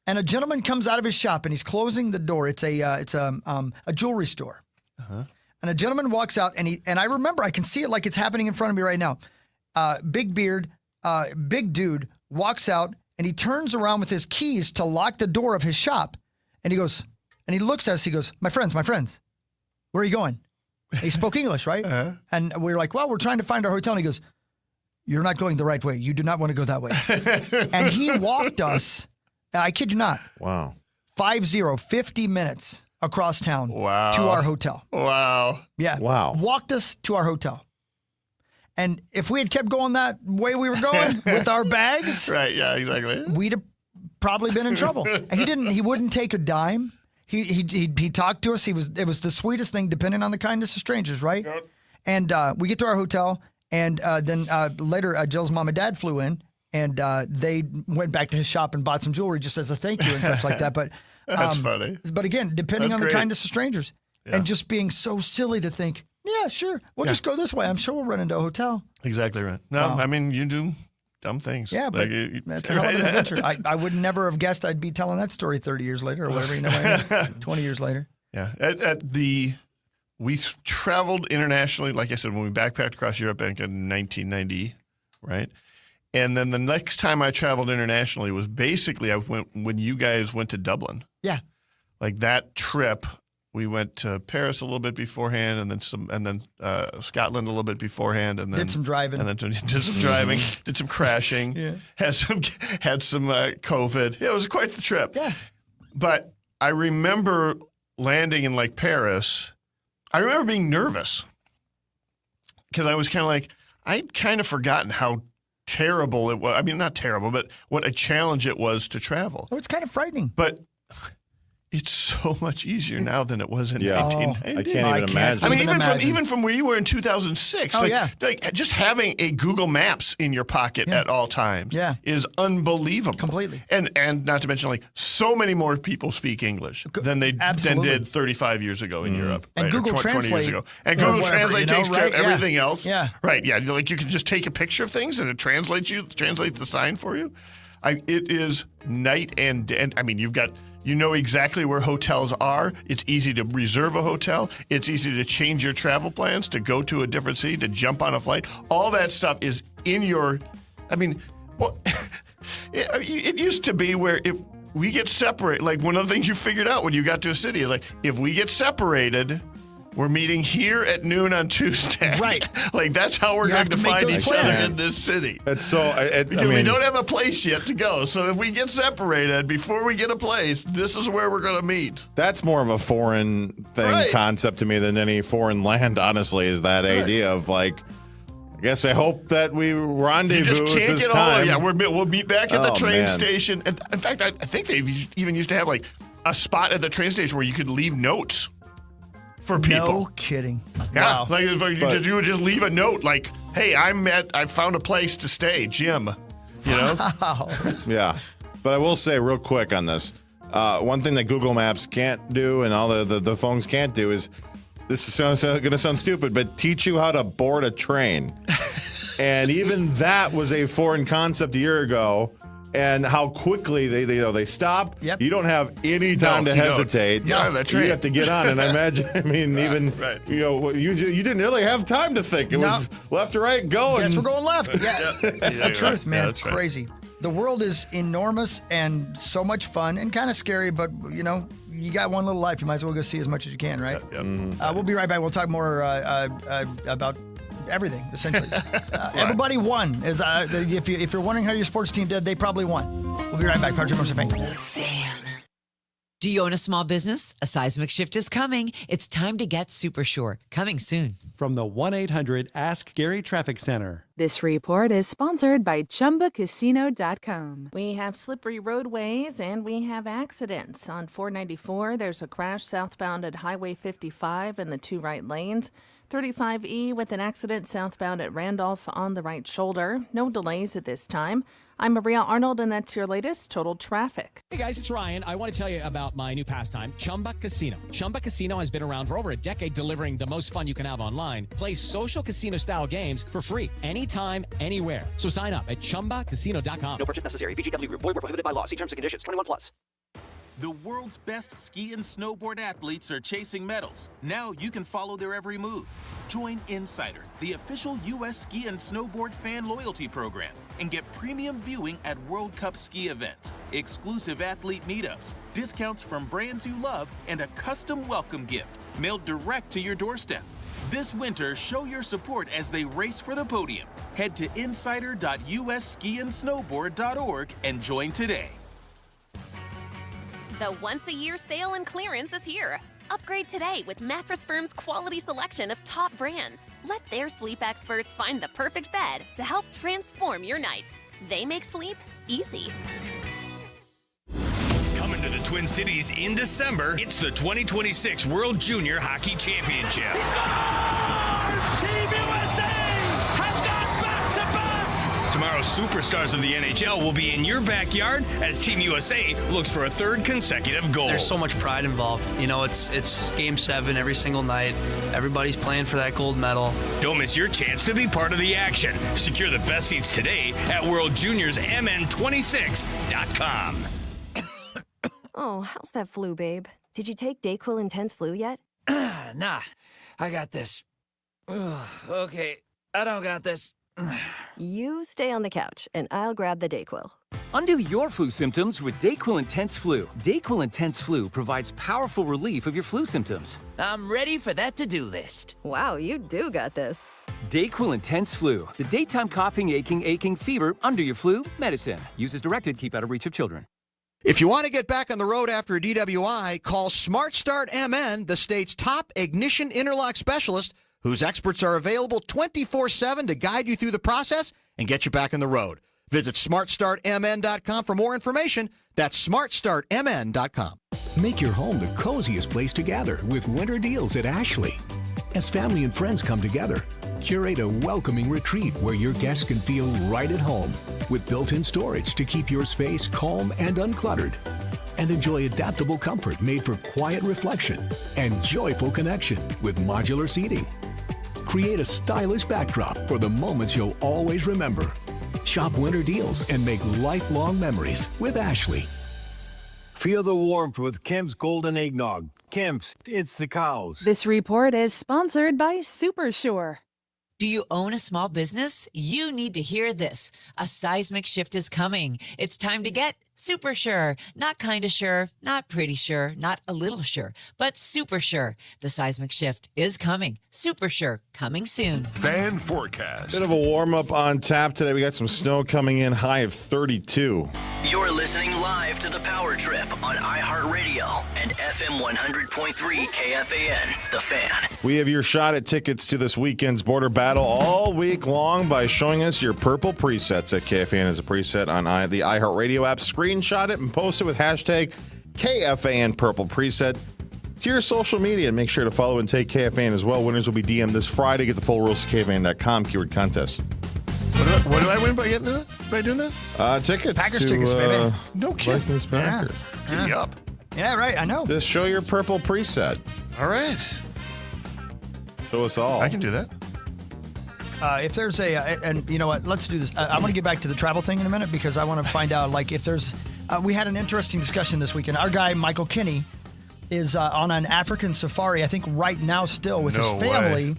And a gentleman comes out of his shop and he's closing the door. It's a jewelry store. Uh-huh. And a gentleman walks out and I remember, I can see it like it's happening in front of me right now. Big beard, big dude walks out and he turns around with his keys to lock the door of his shop. And he goes, and he looks at us, he goes, my friends, where are you going? He spoke English, right? Uh-huh. And we were like, well, we're trying to find our hotel. And he goes, you're not going the right way. You do not want to go that way. And he walked us, I kid you not. Wow. 50 minutes across town to our hotel. Wow. Yeah. Wow. Walked us to our hotel. And if we had kept going that way we were going with our bags. Right. Yeah, exactly. We'd have probably been in trouble. He wouldn't take a dime. He talked to us. It was the sweetest thing, depending on the kindness of strangers, right? Yep. And we get to our hotel, and then later Jill's mom and dad flew in, and they went back to his shop and bought some jewelry just as a thank you and such like that. But that's funny. But again, depending on the kindness of strangers, and just being so silly to think, yeah, sure, we'll just go this way. I'm sure we'll run into a hotel. Exactly right. No, I mean, you do dumb things. Yeah, but that's a hell of an adventure. I would never have guessed I'd be telling that story 30 years later or whatever, 20 years later. Yeah. We traveled internationally, like I said, when we backpacked across Europe back in 1990, right? And then the next time I traveled internationally was basically when you guys went to Dublin. Yeah. Like that trip, we went to Paris a little bit beforehand, and then Scotland a little bit beforehand, and then did some driving, and then did some driving, did some crashing, had some COVID. It was quite the trip. Yeah. But I remember landing in like Paris, I remember being nervous because I was kind of like, I'd kind of forgotten how terrible it was. I mean, not terrible, but what a challenge it was to travel. Oh, it's kind of frightening. But it's so much easier now than it was in 1990. I can't even imagine. I mean, even from where you were in 2006. Oh, like just having a Google Maps in your pocket at all times is unbelievable. Completely. And not to mention, like, so many more people speak English than did 35 years ago in Europe. And right? Google 20 years Translate. ago. And Google Translate takes care of everything else. Yeah. Right, yeah. Like, you can just take a picture of things and it translates the sign for you. It is night and day. I mean, you know exactly where hotels are. It's easy to reserve a hotel. It's easy to change your travel plans, to go to a different city, to jump on a flight. All that stuff is in your, I mean, well, it used to be where if we get separated, like one of the things you figured out when you got to a city is like, if we get separated, we're meeting here at noon on Tuesday. Right. Like, that's how we're going to find each other in this city. It's so... Because we don't have a place yet to go. So if we get separated, before we get a place, this is where we're going to meet. That's more of a foreign thing concept to me than any foreign land, honestly, is that idea of, like, I guess I hope that we rendezvous you just can't this get time. Yeah, we'll meet back at the train station. And in fact, I think they even used to have, like, a spot at the train station where you could leave notes for people. No kidding. Yeah, Wow. like you would just leave a note like, "Hey, I found a place to stay, Jim." You know? Wow. Yeah, but I will say real quick on this, one thing that Google Maps can't do and all the phones can't do is, this is going to sound stupid, but teach you how to board a train. And even that was a foreign concept a year ago. And how quickly they stop. Yep. You don't have any time to hesitate. Yeah, that's right. You have to get on. And I imagine, you didn't really have time to think. It was left to right, go. Guess we're going left. Yeah, that's the truth, man. Yeah, that's right. Crazy. The world is enormous and so much fun and kind of scary, but, you got one little life. You might as well go see as much as you can, right? Yeah. We'll be right back. We'll talk more about everything, essentially. Everybody won. If you're wondering how your sports team did, they probably won. We'll be right back. Power Trip Fan. Do you own a small business? A seismic shift is coming. It's time to get super sure. Coming soon. From the 1-800-ASK Gary Traffic Center. This report is sponsored by ChumbaCasino.com. We have slippery roadways and we have accidents. On 494, there's a crash southbound at Highway 55 in the two right lanes. 35E with an accident southbound at Randolph on the right shoulder. No delays at this time. I'm Maria Arnold, and that's your latest Total Traffic. Hey guys, it's Ryan. I want to tell you about my new pastime, Chumba Casino. Chumba Casino has been around for over a decade, delivering the most fun you can have online. Play social casino-style games for free anytime, anywhere. So sign up at ChumbaCasino.com. No purchase necessary. VGW Group. Void where prohibited by law. See terms and conditions. 21+. The world's best ski and snowboard athletes are chasing medals. Now you can follow their every move. Join Insider, the official U.S. ski and snowboard fan loyalty program, and get premium viewing at World Cup ski events, exclusive athlete meetups, discounts from brands you love, and a custom welcome gift mailed direct to your doorstep. This winter, show your support as they race for the podium. Head to insider.usskiandsnowboard.org and join today. The once-a-year sale and clearance is here. Upgrade today with Mattress Firm's quality selection of top brands. Let their sleep experts find the perfect bed to help transform your nights. They make sleep easy. Coming to the Twin Cities in December, it's the 2026 World Junior Hockey Championship. Team USA has gone back-to-back! Tomorrow's superstars of the NHL will be in your backyard as Team USA looks for a third consecutive goal. There's so much pride involved. It's Game 7 every single night. Everybody's playing for that gold medal. Don't miss your chance to be part of the action. Secure the best seats today at WorldJuniorsMN26.com. Oh, how's that flu, babe? Did you take DayQuil Intense Flu yet? Nah, I got this. Ugh, okay, I don't got this. You stay on the couch, and I'll grab the DayQuil. Undo your flu symptoms with DayQuil Intense Flu. DayQuil Intense Flu provides powerful relief of your flu symptoms. I'm ready for that to-do list. Wow, you do got this. DayQuil Intense Flu. The daytime coughing, aching, fever, under your flu medicine. Use as directed. Keep out of reach of children. If you want to get back on the road after a DWI, call Smart Start MN, the state's top ignition interlock specialist, whose experts are available 24/7 to guide you through the process and get you back on the road. Visit smartstartmn.com for more information. That's smartstartmn.com. Make your home the coziest place to gather with winter deals at Ashley. As family and friends come together, curate a welcoming retreat where your guests can feel right at home with built-in storage to keep your space calm and uncluttered. And enjoy adaptable comfort made for quiet reflection and joyful connection with modular seating. Create a stylish backdrop for the moments you'll always remember. Shop winter deals and make lifelong memories with Ashley. Feel the warmth with Kemp's Golden Eggnog. Kemp's, it's the cows. This report is sponsored by Supersure. Do you own a small business? You need to hear this. A seismic shift is coming. It's time to get super sure. Not kind of sure, not pretty sure, not a little sure, but super sure. The seismic shift is coming. Super sure, coming soon. Fan forecast. Bit of a warm-up on tap today. We got some snow coming in, high of 32. You're listening live to The Power Trip on iHeartRadio and FM 100.3 KFAN, The Fan. We have your shot at tickets to this weekend's border battle all week long by showing us your purple presets at KFAN as a preset on the iHeartRadio app. Screenshot it and post it with hashtag KFAN Purple Preset to your social media. And make sure to follow and take KFAN as well. Winners will be DM'd this Friday. Get the full rules to KFAN.com, keyword contest. What do I win by getting by doing that? Tickets. Packers to, tickets, baby. No kidding. Vikings Packers. Yeah. Giddy up. Yeah, right. I know. Just show your purple preset. All right. Show us all. I can do that. If there's and you know what, let's do this. I want to get back to the travel thing in a minute because I want to find out, like, if there's, we had an interesting discussion this weekend. Our guy, Michael Kinney, is on an African safari, I think right now still with his family,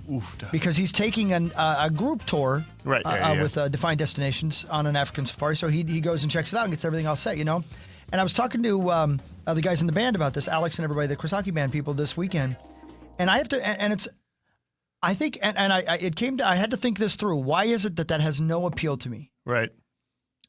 because he's taking a group tour with Defined Destinations on an African safari. So he goes and checks it out and gets everything all set, you know. And I was talking to the guys in the band about this, Alex and everybody, the Chris Hockey Band people this weekend. And I have to, and it's, I think, it came to, I had to think this through. Why is it that has no appeal to me? Right.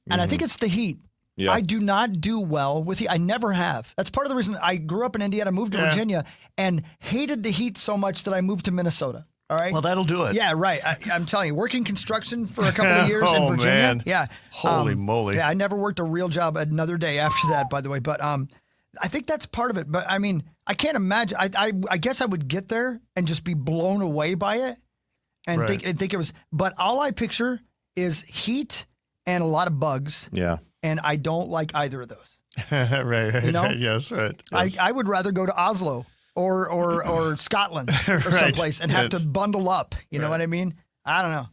And I think it's the heat. Yeah. I do not do well with heat. I never have. That's part of the reason I grew up in Indiana, moved to Virginia, and hated the heat so much that I moved to Minnesota. All right. Well, that'll do it. Yeah, right. I'm telling you, working construction for a couple of years in Virginia. Man. Yeah. Holy moly. Yeah, I never worked a real job another day after that, by the way. But I think that's part of it. But I mean, I can't imagine. I guess I would get there and just be blown away by it and think it was. But all I picture is heat and a lot of bugs. Yeah. And I don't like either of those. right. You know? Yes, right. Yes. I would rather go to Oslo or Scotland or someplace and have to bundle up. You know what I mean? I don't know.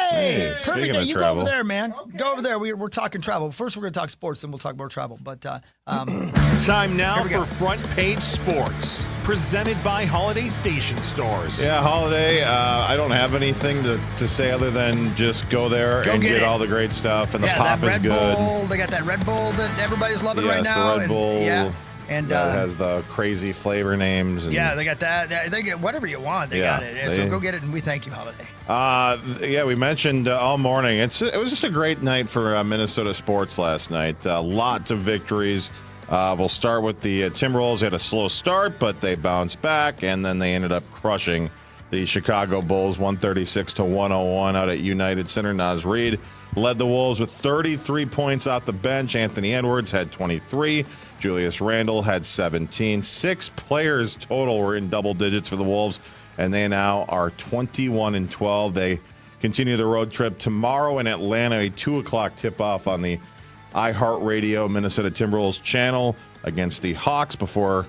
Hey, perfect day. You go over there, man. Go over there. We're talking travel. First, we're going to talk sports, then we'll talk more travel. But time now for Front Page Sports, presented by Holiday Station Stores. Yeah, Holiday. I don't have anything to say other than just go there and get all the great stuff. And the pop is good. Bull, they got that Red Bull that everybody's loving right now. The Red Bull. Yeah. And that has the crazy flavor names. And, they got that. They get whatever you want. They got it. So go get it, and we thank you, Holiday. We mentioned all morning. It was just a great night for Minnesota sports last night. Lots of victories. We'll start with the Timberwolves. They had a slow start, but they bounced back, and then they ended up crushing the Chicago Bulls 136-101 out at United Center. Naz Reid led the Wolves with 33 points off the bench. Anthony Edwards had 23. Julius Randle had 17. 6 players total were in double digits for the Wolves, and they now are 21-12. They continue the road trip tomorrow in Atlanta, a 2 o'clock tip-off on the iHeartRadio Minnesota Timberwolves channel against the Hawks before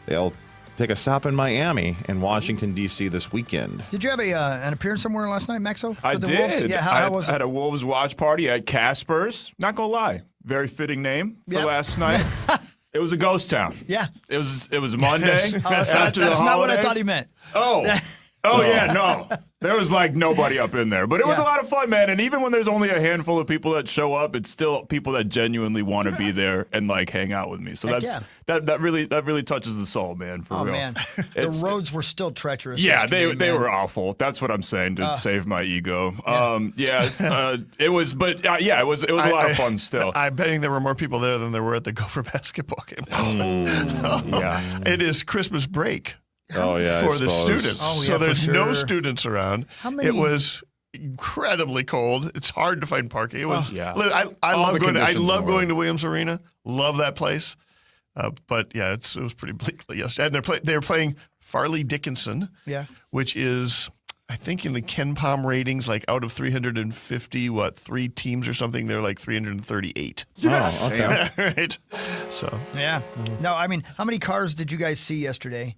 they'll take a stop in Miami and Washington, D.C. this weekend. Did you have an appearance somewhere last night, Maxo? I did. Wolves? Yeah, how was it? I had a Wolves watch party at Casper's. Not going to lie. Very fitting name for last night. It was a ghost town. Yeah. It was Monday after the holidays. That's not what I thought he meant. Oh. Yeah, no. There was like nobody up in there, but it was a lot of fun, man. And even when there's only a handful of people that show up, it's still people that genuinely want to be there and like hang out with me. So that really touches the soul, man. For real. Man, the roads were still treacherous. Yeah, yesterday, they were awful. That's what I'm saying to save my ego. It was, but it was a lot of fun still. I'm betting there were more people there than there were at the Gopher basketball game. It is Christmas break. Oh yeah, for the students. Oh, so yeah, there's for no sure. students around. How many? It was incredibly cold. It's hard to find parking. It was. I All the love going. I conditions love in the going world. to Williams Arena. Love that place. But yeah, it was pretty bleak yesterday. And they were playing Farley Dickinson. Yeah. Which is, I think, in the Ken Palm ratings, like out of 350, 3 teams or something, they're like 338. Oh, okay. Right. So. Yeah. No, I mean, how many cars did you guys see yesterday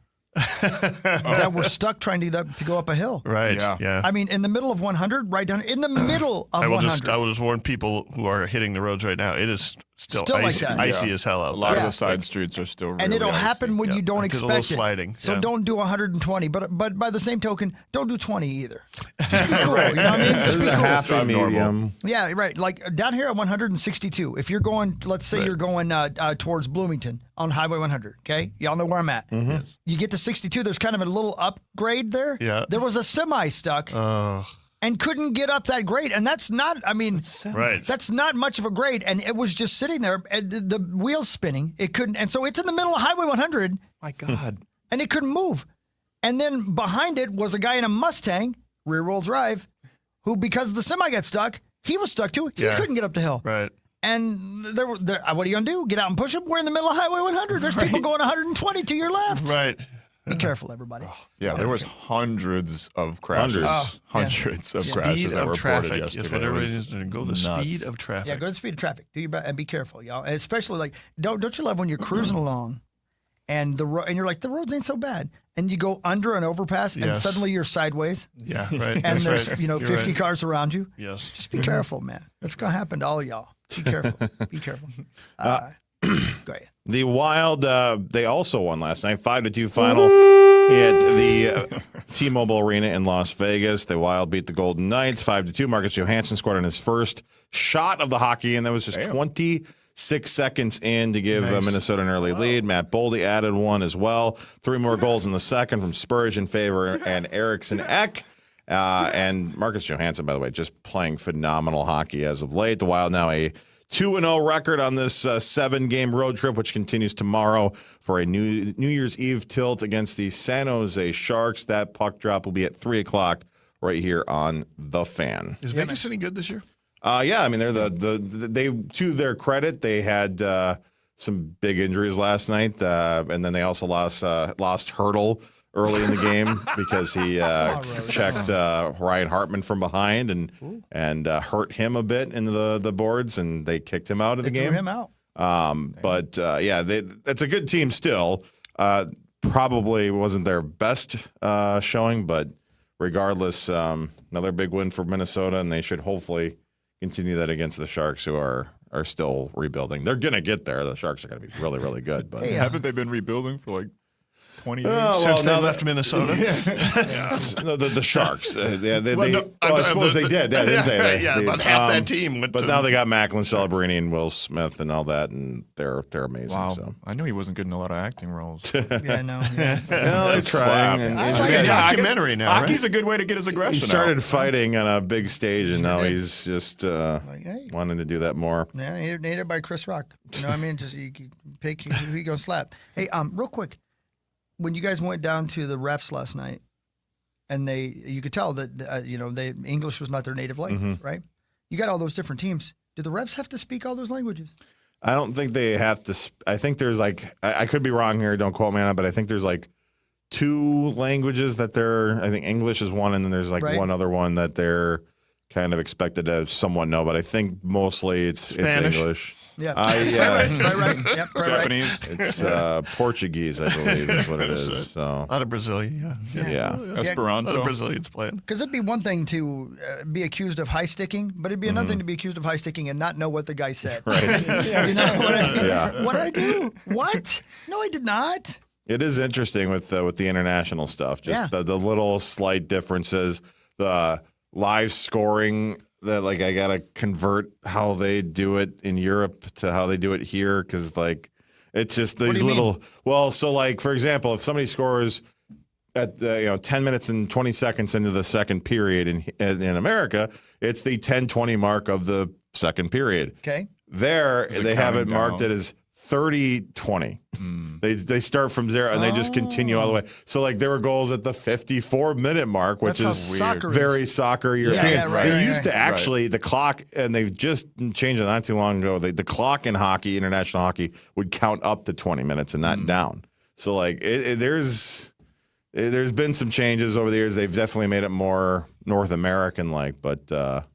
that were stuck trying to go up a hill? Right. Yeah. I mean, in the middle of 100, right down in the middle of 100. I will just warn people who are hitting the roads right now. It is still like icy, that. as hell out A lot there. of the side streets are still really And it'll icy. happen when you don't It's a little expect it. sliding. So Yeah. don't do 120. But by the same token, don't do 20 either. Just be cool. You know what I mean? Just be There's a cool. happy medium. Yeah, right. Like down here at 162, if you're going, let's say you're going towards Bloomington on Highway 100, okay? Y'all know where I'm at. Mm-hmm. You get to 62, there's kind of a little upgrade there. Yeah. There was a semi stuck and couldn't get up that grade. And that's not, I mean, Right. that's not much of a grade. And it was just sitting there, and the wheels spinning. It couldn't, and so it's in the middle of Highway 100. My God. And it couldn't move. And then behind it was a guy in a Mustang, rear-wheel drive, who, because the semi got stuck, he was stuck too. He couldn't get up the hill. Right. And what are you going to do? Get out and push him? We're in the middle of Highway 100. There's people going 120 to your left. Right. Be careful, everybody. Yeah, there was hundreds of crashes. Hundreds of crashes Speed that were of reported traffic yesterday. is what everybody needs to go. The nuts. speed of traffic. Yeah, go to the speed of traffic. Do your best and be careful, y'all. And especially like, don't you love when you're cruising along and and you're like, the roads ain't so bad. And you go under an overpass and Yes. suddenly you're sideways. Yeah, right. And That's there's, right. 50 You're right. cars around you. Yes. Just be careful, man. That's going to happen to all y'all. Be careful. Be careful. Go ahead. The Wild, they also won last night, 5-2 final at the T-Mobile Arena in Las Vegas. The Wild beat the Golden Knights 5-2. Marcus Johansson scored on his first shot of the hockey, and that was just 26 seconds in to give Minnesota an early lead. Matt Boldy added one as well. 3 more goals in the second from Spurgeon, Favor, and Eriksson Ek. And Marcus Johansson, by the way, just playing phenomenal hockey as of late. The Wild now a 2-0 record on this 7-game road trip, which continues tomorrow for a New Year's Eve tilt against the San Jose Sharks. That puck drop will be at 3 o'clock right here on The Fan. Is Vegas any good this year? Yeah, I mean, they're they to their credit, they had some big injuries last night, and then they also lost Hurdle early in the game because he checked Ryan Hartman from behind and hurt him a bit into the boards, and they kicked him out of the game. Threw him out. But that's a good team still. Probably wasn't their best showing, but regardless, another big win for Minnesota, and they should hopefully continue that against the Sharks, who are still rebuilding. They're going to get there. The Sharks are going to be really, really good. But haven't they been rebuilding for like 20 years? Since they left Minnesota? No, the Sharks. I suppose they did. Yeah, didn't they? about half that team went But to- now they got Macklin, Celebrini, and Will Smith and all that, and they're amazing. Wow. So. I knew he wasn't good in a lot of acting roles. Yeah, I know. Yeah. Well, they're trying. And It's like a documentary now, right? Hockey's a good way to get his he aggression started out. fighting on a big stage, and now he's just wanting to do that more. Yeah, hated by Chris Rock. You know what I mean? Just you pick who you gonna slap. Hey, real quick, when you guys went down to the refs last night, and you could tell that English was not their native language, right? You got all those different teams. Do the refs have to speak all those languages? I don't think they have to. I think there's I could be wrong here. Don't quote me on it, but I think there's 2 languages that they're. I think English is one, and then there's Right. one other one that they're kind of expected to somewhat know. But I think mostly it's English. Yeah. Right. Yep, right. Japanese. It's Portuguese, I believe, is what it is. So A lot of Brazilian, yeah. Esperanto. A lot of Brazilians playing. Because it'd be one thing to be accused of high sticking, but it'd be another thing to be accused of high sticking and not know what the guy said. Right. You know what I mean? Yeah. What did I do? What? No, I did not. it is interesting with the international stuff. Just the little slight differences. the live scoring that like I gotta convert how they do it in Europe to how they do it here because like it's just these little. Well, so like for example, if somebody scores at 10 minutes and 20 seconds into the second period in America, it's the 10-20 mark of the second period. Okay. There they have it marked as 30-20. They start from 0 and they just continue all the way. So like there were goals at the 54-minute mark, which is weird. Very soccer European. Yeah, right, they used to actually the clock, and they've just changed it not too long ago. The clock in hockey, international hockey, would count up to 20 minutes and not down. So like there's been some changes over the years. They've definitely made it more North American like, but.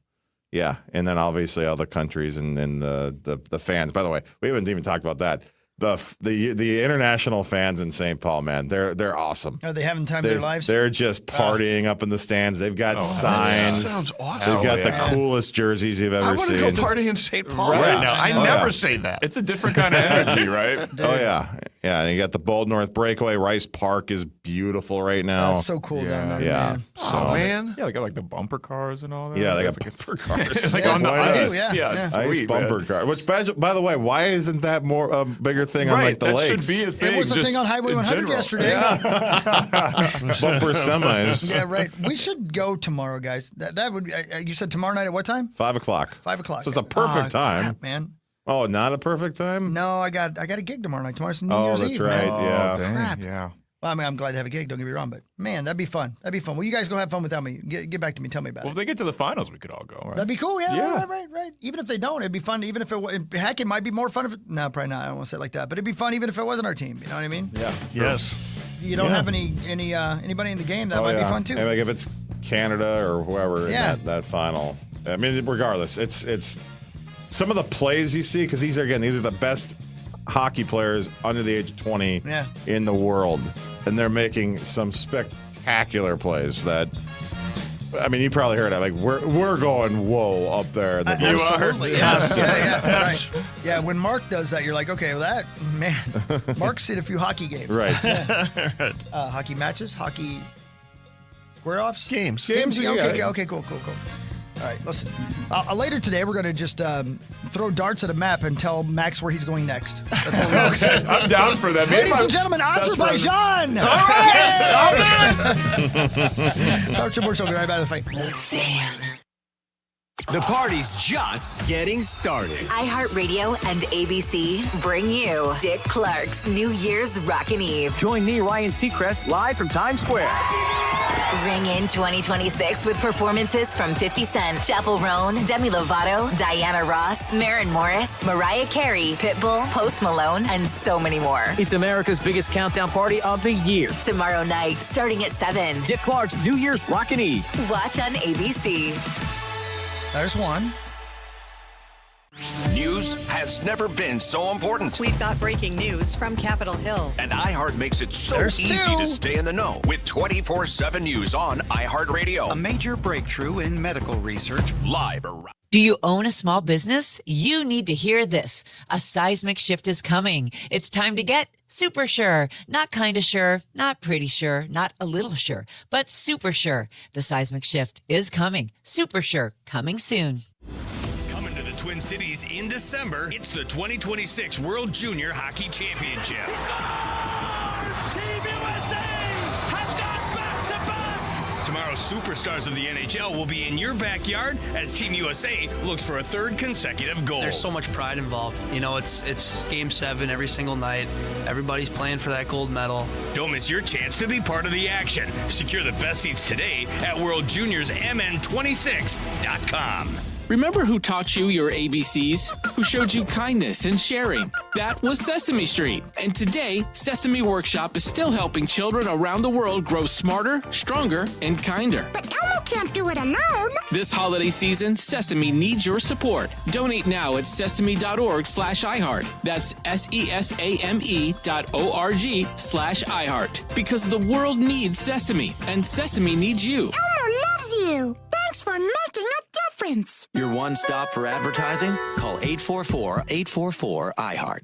Yeah, and then obviously other countries and the fans. By the way, we haven't even talked about that. The international fans in St. Paul, man, they're awesome. Are they having time of their lives? They're just partying up in the stands. They've got signs. That sounds awesome. They've got the coolest jerseys you've ever seen. I want to go party in St. Paul right now. I never say that. It's a different kind of energy, right? Oh, yeah. Yeah, and you got the Bold North Breakaway. Rice Park is beautiful right now. That's so cool down there, yeah. man. So, Yeah, they got like the bumper cars and all that. Yeah, they got bumper cars. Like on the ice. Ice It's sweet, bumper car. Which, by the way, why isn't that more a bigger thing on like the lakes? Should be a thing. It was a thing on Highway 100 yesterday. Bumper semis. Yeah, right. We should go tomorrow, guys. That would. You said tomorrow night at what time? 5 o'clock. 5 o'clock. So it's a perfect time, crap, man. Oh, not a perfect time? No, I got a gig tomorrow night. Tomorrow's New Year's Eve. That's right. Man. Yeah. Dang, Crap. yeah. Well, I mean, I'm glad to have a gig. Don't get me wrong, but man, that'd be fun. That'd be fun. Well, you guys go have fun without me. Get back to me. Tell me about Well, it. if they get to the finals, we could all go, right? That'd be cool. Yeah. Yeah. Right. Even if they don't, it'd be fun. Even if heck, it might be more fun if no, probably not. I don't want to say it like that, but it'd be fun even if it wasn't our team. You know what I mean? Yeah. Yes. You don't have anybody in the game that might be fun too. And like if it's Canada or whoever Yeah. in that final. I mean, regardless, it's some of the plays you see because these are the best hockey players under the age of 20 in the world, and they're making some spectacular plays that. I mean, you probably heard it. Like we're going whoa up there. Absolutely, right. Yeah, when Mark does that, you're like, okay, well, that man, Mark's seen a few hockey games, right? Hockey matches, hockey square offs, games. Yeah, okay, cool. All right, listen. Later today, we're going to just throw darts at a map and tell Max where he's going next. That's what we're going to I'm down for that. Ladies and gentlemen, Azerbaijan! All right! Darts and more, so we'll be right back to the fight. The party's just getting started. iHeartRadio and ABC bring you Dick Clark's New Year's Rockin' Eve. Join me, Ryan Seacrest, live from Times Square. Ring in 2026 with performances from 50 Cent, Chappell Roan, Demi Lovato, Diana Ross, Maren Morris, Mariah Carey, Pitbull, Post Malone, and so many more. It's America's biggest countdown party of the year. Tomorrow night, starting at 7. Dick Clark's New Year's Rockin' Eve. Watch on ABC. There's one. News has never been so important. We've got breaking news from Capitol Hill. And iHeart makes it so There's easy two. to stay in the know with 24/7 news on iHeartRadio. A major breakthrough in medical research. Live around. Do you own a small business? You need to hear this. A seismic shift is coming. It's time to get super sure. Not kind of sure, not pretty sure, not a little sure, but super sure. The seismic shift is coming. Super sure, coming soon. Coming to the Twin Cities in December, it's the 2026 World Junior Hockey Championship. Team USA has gone back-to-back. Tomorrow's superstars of the NHL will be in your backyard as Team USA looks for a third consecutive goal. There's so much pride involved. You know, it's Game 7 every single night. Everybody's playing for that gold medal. Don't miss your chance to be part of the action. Secure the best seats today at WorldJuniors.MN26.com. Remember who taught you your ABCs? Who showed you kindness and sharing? That was Sesame Street. And today, Sesame Workshop is still helping children around the world grow smarter, stronger, and kinder. But Elmo can't do it alone. This holiday season, Sesame needs your support. Donate now at sesame.org/iHeart. That's SESAME.org/iHeart. Because the world needs Sesame, and Sesame needs you. Elmo loves you. Thanks for making a difference. difference. Your one stop for advertising? Call 844-844-iHeart.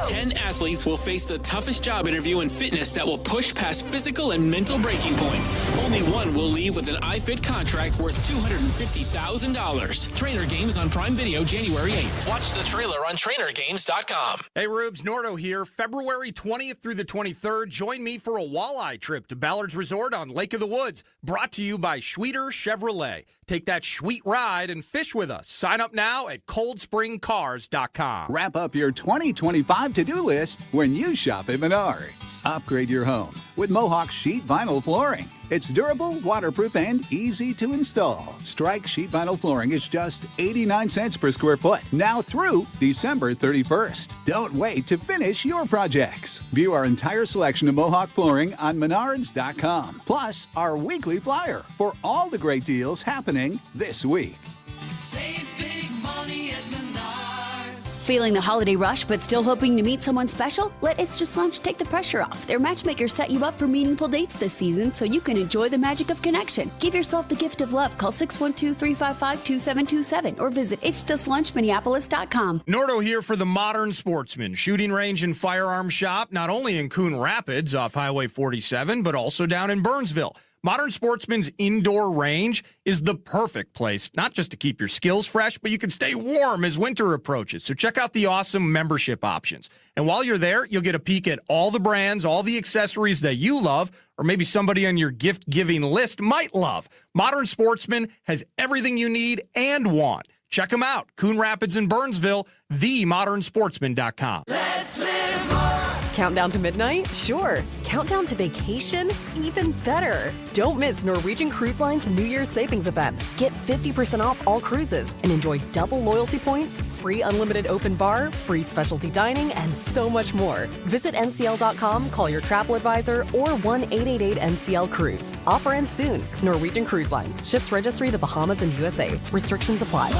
10 athletes will face the toughest job interview in fitness that will push past physical and mental breaking points. Only one will leave with an iFit contract worth $250,000. Trainer Games on Prime Video January 8th. Watch the trailer on trainergames.com. Hey, Rubes, Nordo here. February 20th through the 23rd, join me for a walleye trip to Ballard's Resort on Lake of the Woods, brought to you by Schweeter Chevrolet. Take that sweet ride and fish with us. Sign up now at coldspringcars.com. Wrap up your 2025 to-do list when you shop at Menards. Upgrade your home with Mohawk sheet vinyl flooring. It's durable, waterproof, and easy to install. Strike sheet vinyl flooring is just 89 cents per square foot, now through December 31st. Don't wait to finish your projects. View our entire selection of Mohawk flooring on menards.com. Plus, our weekly flyer for all the great deals happening this week. Save big money at Menards. Feeling the holiday rush but still hoping to meet someone special? Let It's Just Lunch take the pressure off. Their matchmaker set you up for meaningful dates this season so you can enjoy the magic of connection. Give yourself the gift of love. Call 612-355-2727 or visit itsjustlunchminneapolis.com. Nordo here for the Modern Sportsman, shooting range and firearm shop, not only in Coon Rapids off Highway 47, but also down in Burnsville. Modern Sportsman's indoor range is the perfect place, not just to keep your skills fresh, but you can stay warm as winter approaches. So check out the awesome membership options. And while you're there, you'll get a peek at all the brands, all the accessories that you love, or maybe somebody on your gift-giving list might love. Modern Sportsman has everything you need and want. Check them out. Coon Rapids and Burnsville, themodernsportsman.com. Let's live more. Countdown to midnight? Sure. Countdown to vacation? Even better. Don't miss Norwegian Cruise Line's New Year's savings event. Get 50% off all cruises and enjoy double loyalty points, free unlimited open bar, free specialty dining, and so much more. Visit ncl.com, call your travel advisor, or 1-888-NCL-CRUISE. Offer ends soon. Norwegian Cruise Line. Ships registry the Bahamas and USA. Restrictions apply.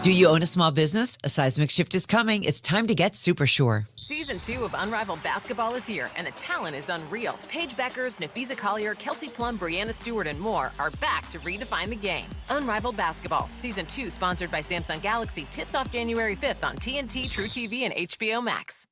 Do you own a small business? A seismic shift is coming. It's time to get super sure. Season 2 of Unrivaled Basketball is here, and the talent is unreal. Paige Beckers, Nafisa Collier, Kelsey Plum, Brianna Stewart, and more are back to redefine the game. Unrivaled Basketball, Season 2, sponsored by Samsung Galaxy, tips off January 5th on TNT, True TV, and HBO Max.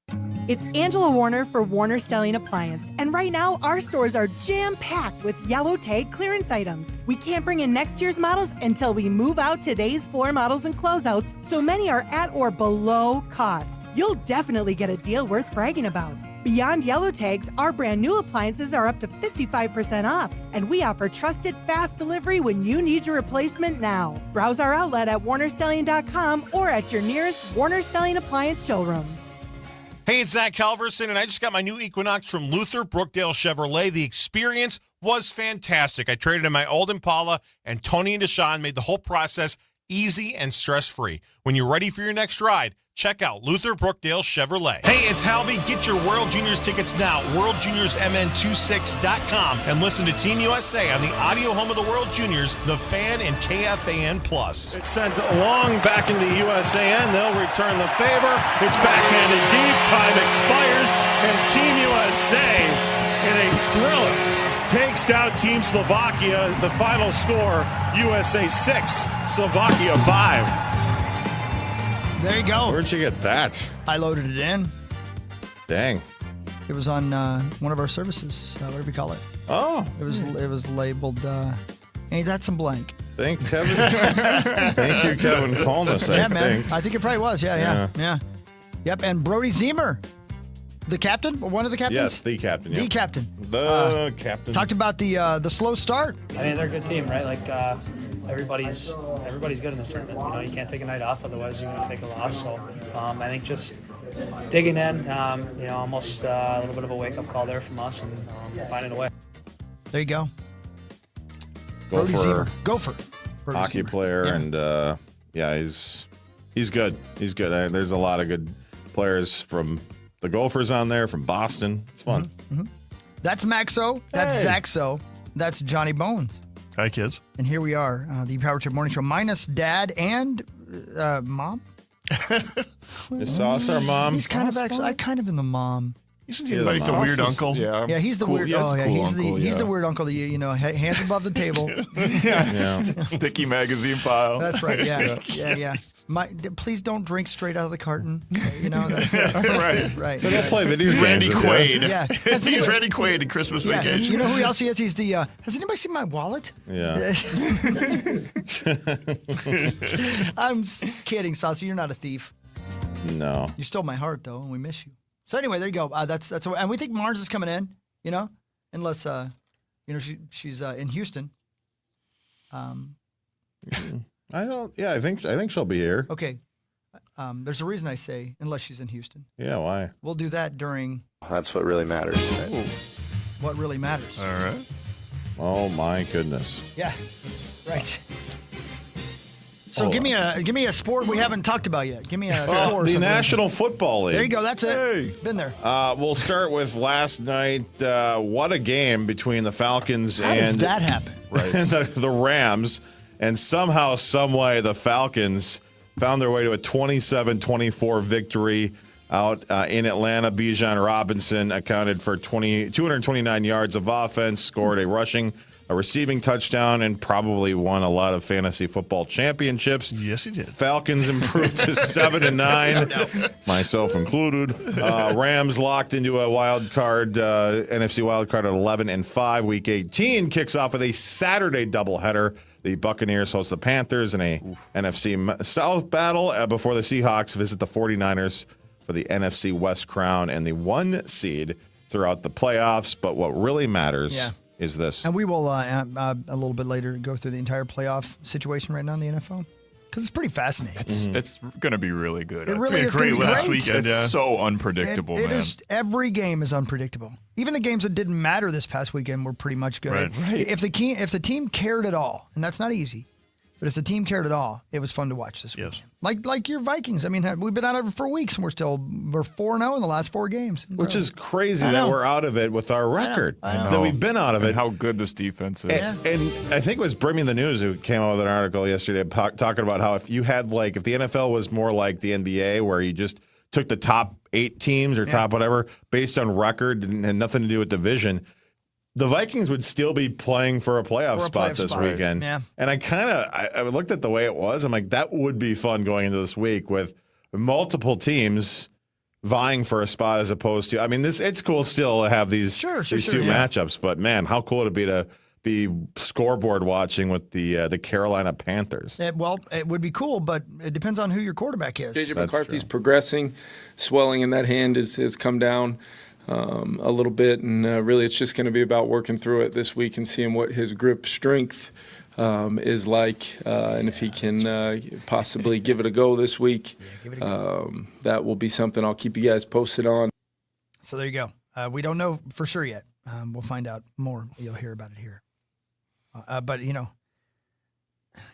It's Angela Warner for Warner Stelling Appliance, and right now our stores are jam-packed with yellow tag clearance items. We can't bring in next year's models until we move out today's floor models and closeouts, so many are at or below cost. You'll definitely get a deal worth bragging about. Beyond yellow tags, our brand new appliances are up to 55% off, and we offer trusted fast delivery when you need your replacement now. Browse our outlet at warnerstelling.com or at your nearest Warner Stelling Appliance showroom. Hey, it's Zach Calverson, and I just got my new Equinox from Luther Brookdale Chevrolet. The experience was fantastic. I traded in my old Impala, and Tony and Deshaun made the whole process easy and stress-free. When you're ready for your next ride, check out Luther Brookdale Chevrolet. Hey, it's Halvey. Get your World Juniors tickets now, worldjuniors.mn26.com, and listen to Team USA on the audio home of the World Juniors, The Fan and KFAN+. It's sent long back into USAN. They'll return the favor. It's backhanded deep. Time expires, and Team USA, in a thriller, takes down Team Slovakia. The final score, USA 6, Slovakia 5. There you go. Where'd you get that? I loaded it in. Dang. It was on one of our services. What do we call it? Oh. It was labeled, ain't that some blank? Thank Kevin. Thank you, Kevin, for calling us, Yeah, I man. think. I think it probably was. Yeah. Yep, and Brody Zemer, the captain, one of the captains? Yes, the captain. The yep. captain. The captain. Talked about the slow start. I mean, they're a good team, right? Like, everybody's good in this tournament. You know, you can't take a night off, otherwise you're going to take a loss. So I think just digging in, almost a little bit of a wake-up call there from us, and finding a way. There you go. Brody Zemer. Gopher. Brody Hockey Zemer. player, Yeah. and he's good. He's good. There's a lot of good players from the Gophers on there, from Boston. It's fun. Mm-hmm. That's Maxo. That's Zaxo. That's Johnny Bones. Hi, kids. And here we are, the Power Trip Morning Show, minus Dad and Mom. Is Sauce our mom? He's kind of actually. I kind of am the mom. He's like the weird uncle. Yeah, he's the cool. weird. Yeah, Oh, yeah, cool he's uncle, he's the weird uncle that hands above the table. yeah. Sticky magazine pile. That's right. Yeah. Please don't drink straight out of the carton. That's right. But they'll play video He's Randy games, Quaid. Yeah. He's Randy Quaid in Christmas Vacation. You know who else he is? He's the. Has anybody seen my wallet? Yeah. I'm kidding, Saucy. You're not a thief. No. You stole my heart, though, and we miss you. So anyway, there you go. And we think Mars is coming in. Unless she's in Houston. I think she'll be here. Okay. There's a reason I say unless she's in Houston. Yeah, why? We'll do that during That's what really matters. Right? What really matters. All right. Oh my goodness. Yeah. Right. So give me a sport we haven't talked about yet. Give me a score. The National Football League. There you go. That's it. Hey. Been there. We'll start with last night. What a game between the Falcons How and does that happen? and the Rams. And somehow, someway, the Falcons found their way to a 27-24 victory out in Atlanta. Bijan Robinson accounted for 229 yards of offense, scored a receiving touchdown, and probably won a lot of fantasy football championships. Yes, he did. Falcons improved to 7-9, myself included. Rams locked into a wild card, NFC wild card at 11-5. Week 18 kicks off with a Saturday doubleheader. The Buccaneers host the Panthers in a NFC South battle before the Seahawks visit the 49ers for the NFC West crown and the 1 seed throughout the playoffs. But what really matters is this. And we will, a little bit later, go through the entire playoff situation right now in the NFL. Because it's pretty fascinating. It's going to be really good. It really is great going to be last great. weekend. It's so unpredictable, It man. is. Every game is unpredictable. Even the games that didn't matter this past weekend were pretty much good. Right. If the team cared at all, and that's not easy, but if the team cared at all, it was fun to watch this weekend. Like your Vikings. I mean, we've been out of it for weeks, and we're 4-0 in the last 4 games. Which is crazy that we're out of it with our record. I know. That we've been out of it. And how good this defense is. And I think it was Bring Me the News who came out with an article yesterday talking about how if the NFL was more like the NBA where you just took the top 8 teams or top whatever based on record and had nothing to do with division, the Vikings would still be playing for a playoff spot this weekend. Yeah. And I looked at the way it was. I'm like, that would be fun going into this week with multiple teams vying for a spot as opposed to, it's cool still to have these two matchups, but man, how cool would it be to be scoreboard watching with the Carolina Panthers? It would be cool, but it depends on who your quarterback is. JJ McCarthy's progressing. Swelling in that hand has come down a little bit, and really it's just going to be about working through it this week and seeing what his grip strength is like, and if he can possibly give it a go this week. That will be something I'll keep you guys posted on. So there you go. We don't know for sure yet. We'll find out more. You'll hear about it here. But,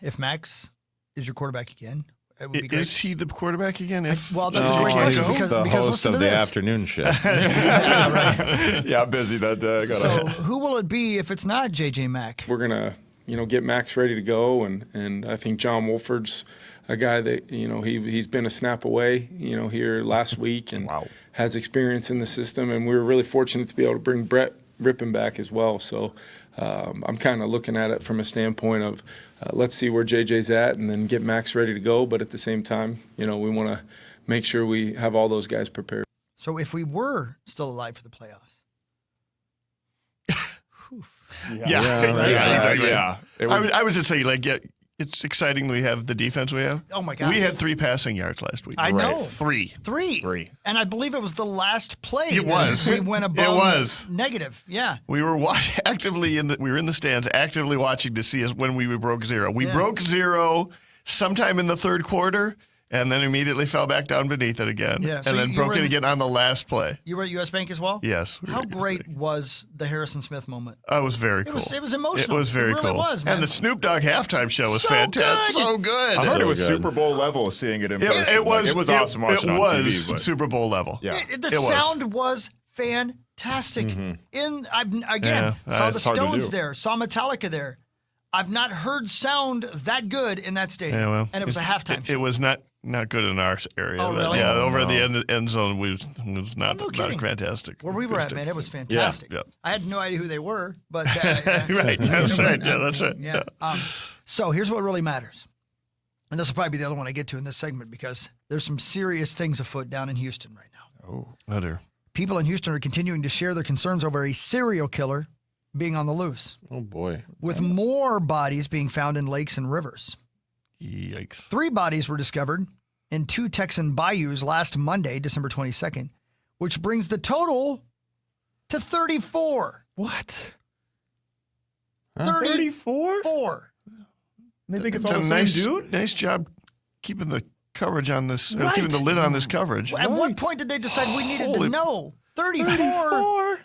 if Max is your quarterback again, it would be great. Is he the quarterback again? That's a great question. He's the host of the afternoon show. Yeah, busy that day. So who will it be if it's not J.J. Mack? We're going to, get Max ready to go, and I think John Wolford's a guy that, he's been a snap away, here last week and has experience in the system, and we were really fortunate to be able to bring Brett Rippon back as well. So I'm kind of looking at it from a standpoint of let's see where JJ's at and then get Max ready to go. But at the same time, we want to make sure we have all those guys prepared. So if we were still alive for the playoffs. Exactly. I was just saying, it's exciting we have the defense we have. Oh, my God. We had 3 passing yards last week. I know. 3. And I believe it was the last play. It was. We went above it was. negative. Yeah. We were we were in the stands actively watching to see us when we broke 0. We broke 0 sometime in the third quarter and then immediately fell back down beneath it again. Yeah. And then broke it again on the last play. You were at US Bank as well? Yes. How great was the Harrison Smith moment? It was very cool. It was emotional. It was very really cool. Was, man. And the Snoop Dogg halftime show was fantastic. So good. I heard it was Super Bowl level seeing it in person. It was awesome watching it on TV. It was Super Bowl level. Yeah. The sound was fantastic. Again, saw the Stones there, saw Metallica there. I've not heard sound that good in that stadium. Yeah, well, and it was a halftime show. It was not Not good in our area. Oh, really? Yeah, over in the end zone was not kidding. fantastic. Where we were at, man, it was fantastic. Yeah. I had no idea who they were, but right. That's right. Yeah, that's right. Yeah. So here's what really matters, and this will probably be the other one I get to in this segment because there's some serious things afoot down in Houston right now. Oh, dear. People in Houston are continuing to share their concerns over a serial killer being on the loose. Oh, boy. With more bodies being found in lakes and rivers. Yikes. 3 bodies were discovered in 2 Texan bayous last Monday, December 22nd, which brings the total to 34. What? 34? They think it's all the same dude? Nice job keeping the coverage on this, Right. keeping the lid on this coverage. At what point did they decide we needed to know? 34?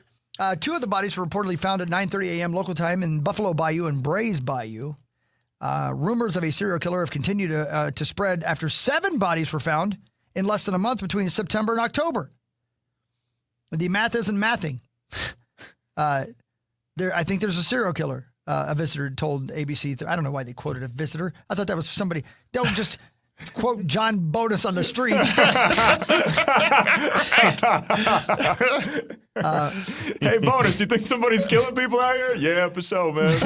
2 of the bodies were reportedly found at 9:30 a.m. local time in Buffalo Bayou and Braze Bayou. Rumors of a serial killer have continued to spread after 7 bodies were found in less than a month between September and October. The math isn't mathing. I think there's a serial killer, a visitor told ABC. I don't know why they quoted a visitor. I thought that was somebody. Don't just quote John Bonus on the street. Hey, Bonus, you think somebody's killing people out here? Yeah, for sure, man.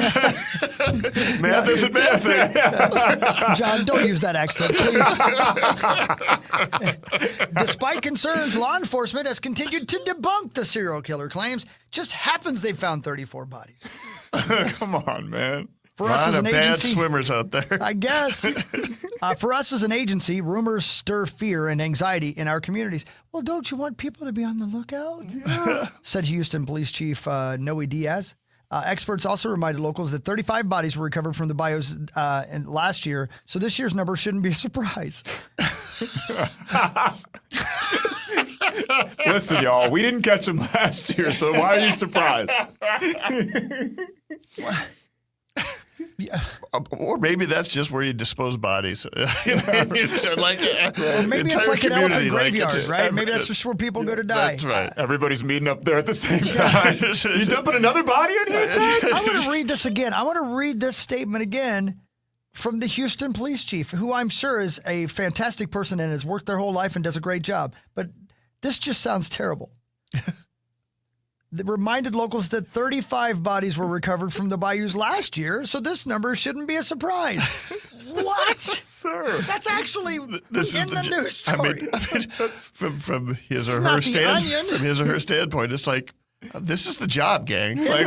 Math isn't mathing. John, don't use that accent, please. Despite concerns, law enforcement has continued to debunk the serial killer claims. Just happens they found 34 bodies. Come on, man. For us as an bad agency, swimmers out there. I guess. For us as an agency, rumors stir fear and anxiety in our communities. Well, don't you want people to be on the lookout? Yeah. Said Houston Police Chief Noe Diaz. Experts also reminded locals that 35 bodies were recovered from the bayous last year, so this year's number shouldn't be a surprise. Listen, y'all, we didn't catch him last year, so why are you surprised? Or maybe that's just where you dispose bodies. Or maybe it's like an elephant graveyard, right? Maybe that's just where people go to die. That's right. Everybody's meeting up there at the same time. You dumping another body in here, Ted? I want to read this again. I want to read this statement again from the Houston Police Chief, who I'm sure is a fantastic person and has worked their whole life and does a great job. But this just sounds terrible. They reminded locals that 35 bodies were recovered from the bayous last year, so this number shouldn't be a surprise. What? Sir. That's actually This in the news story. I mean, that's from his It's or not her the Onion. from his or her standpoint, it's like this is the job, gang. Like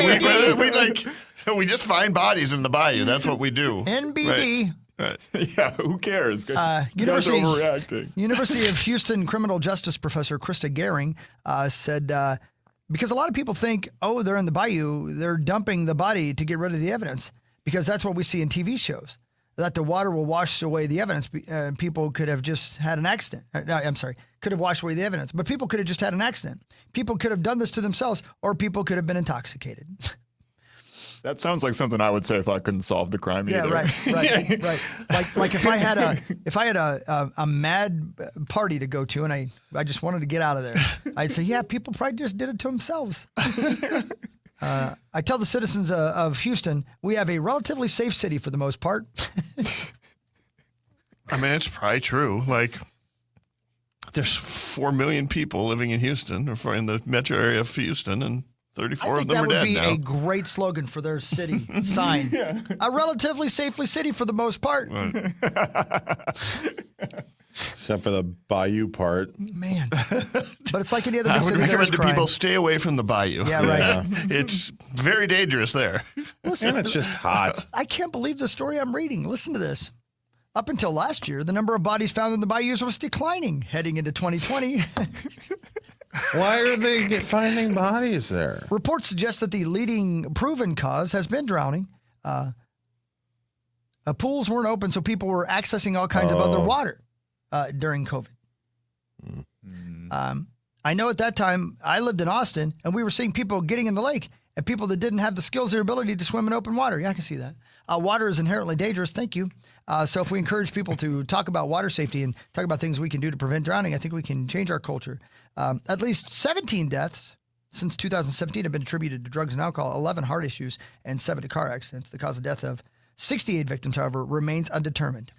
we just find bodies in the bayou. That's what we do. NBD. Right. Yeah, who cares? You guys are University overreacting. University of Houston criminal justice professor Krista Gehring said, because a lot of people think, oh, they're in the bayou, they're dumping the body to get rid of the evidence, because that's what we see in TV shows, that the water will wash away the evidence. People could have just had an accident. Could have washed away the evidence, but people could have just had an accident. People could have done this to themselves, or people could have been intoxicated. That sounds like something I would say if I couldn't solve the crime either. Yeah, right. Like if I had a mad party to go to and I just wanted to get out of there, I'd say, yeah, people probably just did it to themselves. I tell the citizens of Houston, we have a relatively safe city for the most part. I mean, it's probably true. Like, there's 4 million people living in Houston, or in the metro area of Houston, and 34 of them are dead now. That would be a great slogan for their city sign. Yeah. A relatively safely city for the most part. Right. Except for the bayou part. Man. But it's like any other I big would city, recommend there's to crime. people stay away from the bayou. Yeah, right. Yeah. It's very dangerous there. Listen, And it's just hot. I can't believe the story I'm reading. Listen to this. Up until last year, the number of bodies found in the bayous was declining heading into 2020. Why are they finding bodies there? Reports suggest that the leading proven cause has been drowning. Pools weren't open, so people were accessing all kinds of other water during COVID. I know at that time, I lived in Austin, and we were seeing people getting in the lake, and people that didn't have the skills or ability to swim in open water. Yeah, I can see that. Water is inherently dangerous. Thank you. So if we encourage people to talk about water safety and talk about things we can do to prevent drowning, I think we can change our culture. At least 17 deaths since 2017 have been attributed to drugs and alcohol, 11 heart issues, and 7 to car accidents. The cause of death of 68 victims, however, remains undetermined.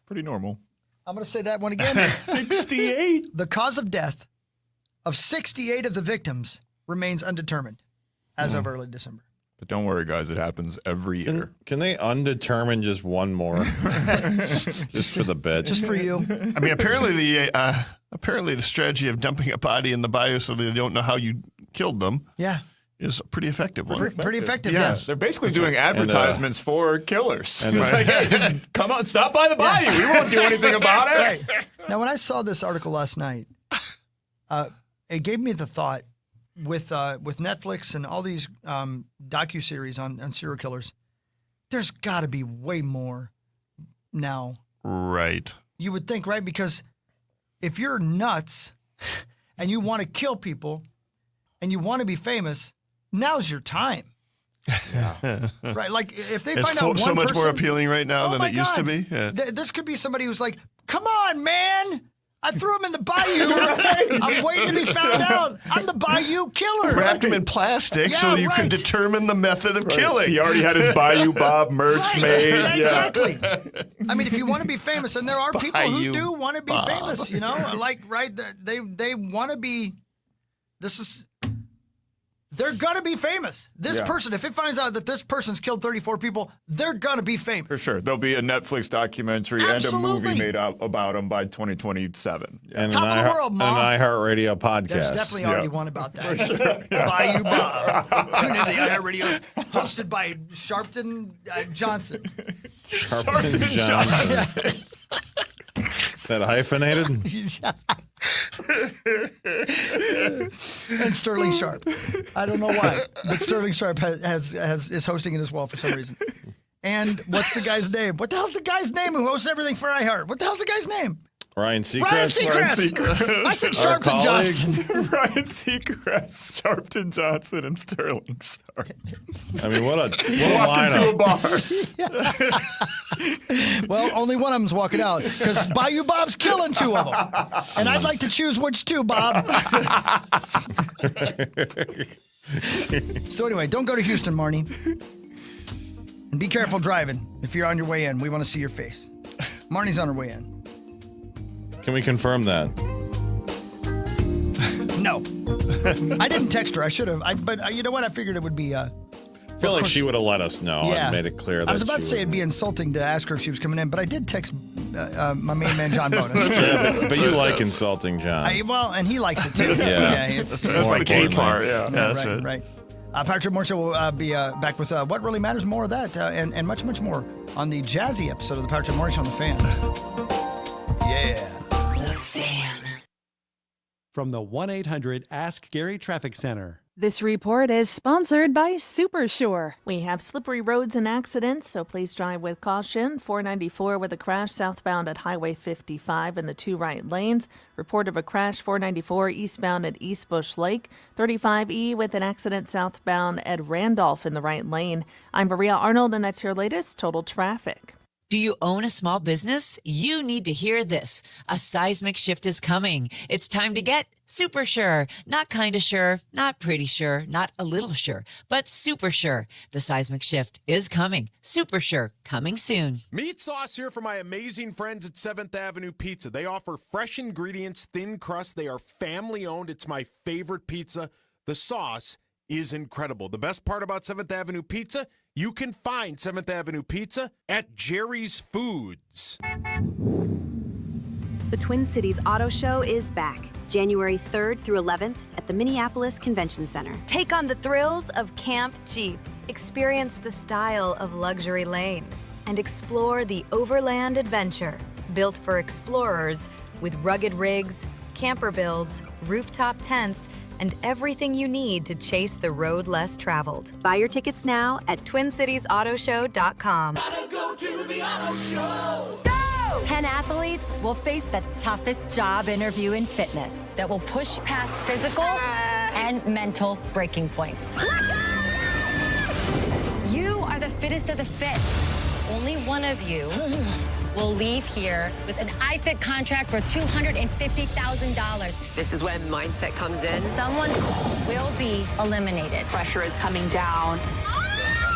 Pretty normal. I'm going to say that one again. 68. The cause of death of 68 of the victims remains undetermined as of early December. But don't worry, guys. It happens every year. Can they undetermine just one more? Just for the bit. Just for you. I mean, apparently the strategy of dumping a body in the bayou so they don't know how you killed them. Yeah. Is a pretty effective one. Pretty effective, yeah. They're basically doing advertisements for killers. and, It's like, hey, just come out, stop by the bayou. We won't do anything about it. Right. Now, when I saw this article last night, it gave me the thought with Netflix and all these docuseries on serial killers, there's got to be way more now. Right. You would think, right? Because if you're nuts and you want to kill people and you want to be famous, now's your time. Yeah. Right? Like if they It's find out one so much person, more appealing right now than my it used to God. be. Yeah. This could be somebody who's like, come on, man. I threw him in the bayou. I'm waiting to be found out. I'm the bayou killer. Wrapped him in plastic so you could determine the method of killing. He already had his Bayou Bob merch made. Yeah, Yeah. exactly. I mean, if you want to be famous, and there are people who Bayou do want to be Bob. famous, you know, like, right, they want to be, they're going to be famous. This person, if it finds out that this person's killed 34 people, they're going to be famous. For sure. There'll be a Netflix documentary and a movie made up about him by 2027. Yeah. And Top of the world, Mom. An iHeartRadio podcast. There's definitely already one about that. For sure. Yeah. Bayou Bob. Tune into the iHeartRadio, hosted by Sharpton Johnson. Sharpton Johnson. Is that hyphenated? And Sterling Sharp. I don't know why, but Sterling Sharp is hosting it as well for some reason. And what's the guy's name? What the hell's the guy's name who hosts everything for iHeart? What the hell's the guy's name? Ryan Seacrest. Ryan Seacrest. I said Sharpton Johnson. Ryan Seacrest, Sharpton Johnson, and Sterling Sharp. I mean, what a Walk into a lineup. bar. Well, only one of them's walking out because Bayou Bob's killing two of them. And I'd like to choose which two, Bob. So anyway, don't go to Houston, Marnie. And be careful driving if you're on your way in. We want to see your face. Marnie's on her way in. Can we confirm that? No. I didn't text her. I should have. But you know what? I figured it would be... I feel like she would have let us know and made it clear that I was about to say it'd be insulting to ask her if she was coming in, but I did text my main man, John Bonus. Yeah, but you like insulting John. And he likes it too. Yeah. It's That's the key part, yeah. That's right, it. right. Power Trip Morning Show will be back with What Really Matters, more of that, and much, much more on the jazzy episode of the Power Trip Morning Show on The Fan. Yeah. The Fan. From the 1-800-ASK-GARY Traffic Center. This report is sponsored by Supersure. We have slippery roads and accidents, so please drive with caution. 494 with a crash southbound at Highway 55 in the two right lanes. Report of a crash 494 eastbound at East Bush Lake. 35E with an accident southbound at Randolph in the right lane. I'm Maria Arnold, and that's your latest total traffic. Do you own a small business? You need to hear this. A seismic shift is coming. It's time to get super sure. Not kind of sure, not pretty sure, not a little sure, but super sure. The seismic shift is coming. Super sure, coming soon. Meat Sauce here for my amazing friends at 7th Avenue Pizza. They offer fresh ingredients, thin crust. They are family owned. It's my favorite pizza. The sauce is incredible. The best part about 7th Avenue Pizza, you can find 7th Avenue Pizza at Jerry's Foods. The Twin Cities Auto Show is back, January 3rd through 11th at the Minneapolis Convention Center. Take on the thrills of Camp Jeep, experience the style of Luxury Lane, and explore the overland adventure built for explorers with rugged rigs, camper builds, rooftop tents, and everything you need to chase the road less traveled. Buy your tickets now at TwinCitiesAutoShow.com. Gotta go to the auto show! 10 athletes will face the toughest job interview in fitness that will push past physical and mental breaking points. You are the fittest of the fit. Only one of you will leave here with an iFit contract for $250,000. This is when mindset comes in. Someone will be eliminated. Pressure is coming down.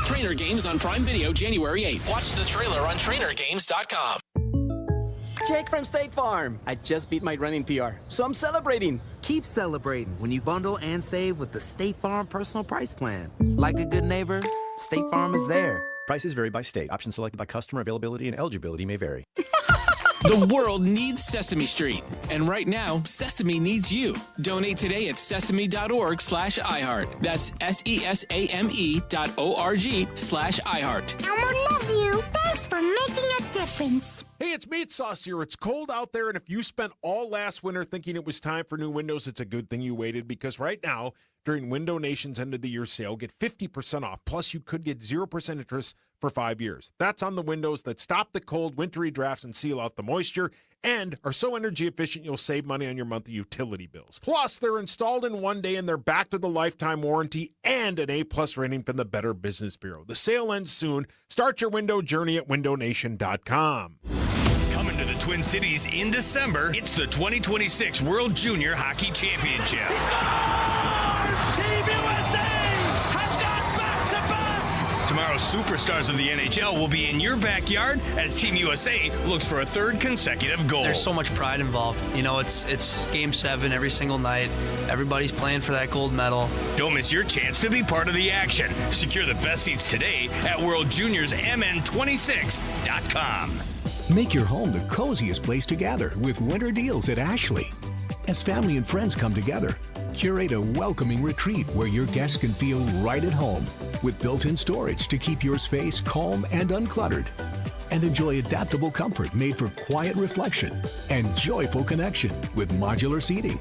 Trainer Games on Prime Video January 8th. Watch the trailer on trainergames.com. Jake from State Farm. I just beat my running PR, so I'm celebrating. Keep celebrating when you bundle and save with the State Farm Personal Price Plan. Like a good neighbor, State Farm is there. Prices vary by state. Options selected by customer. Availability and eligibility may vary. The world needs Sesame Street. And right now, Sesame needs you. Donate today at sesame.org/iHeart. That's SESAME.org/iHeart. Elmo loves you. Thanks for making a difference. Hey, it's Meat Sauce here. It's cold out there, and if you spent all last winter thinking it was time for new windows, it's a good thing you waited, because right now, during Window Nation's end-of-the-year sale, get 50% off, plus you could get 0% interest for 5 years. That's on the windows that stop the cold, wintry drafts and seal out the moisture, and are so energy efficient you'll save money on your monthly utility bills. Plus, they're installed in 1 day, and they're backed with a lifetime warranty and an A+ rating from the Better Business Bureau. The sale ends soon. Start your window journey at windownation.com. Coming to the Twin Cities in December, it's the 2026 World Junior Hockey Championship. Team USA has gone back-to-back! Tomorrow's superstars of the NHL will be in your backyard as Team USA looks for a third consecutive goal. There's so much pride involved. You know, it's Game 7 every single night. Everybody's playing for that gold medal. Don't miss your chance to be part of the action. Secure the best seats today at WorldJuniors.MN26.com. Make your home the coziest place to gather with winter deals at Ashley. As family and friends come together, curate a welcoming retreat where your guests can feel right at home with built-in storage to keep your space calm and uncluttered. And enjoy adaptable comfort made for quiet reflection and joyful connection with modular seating.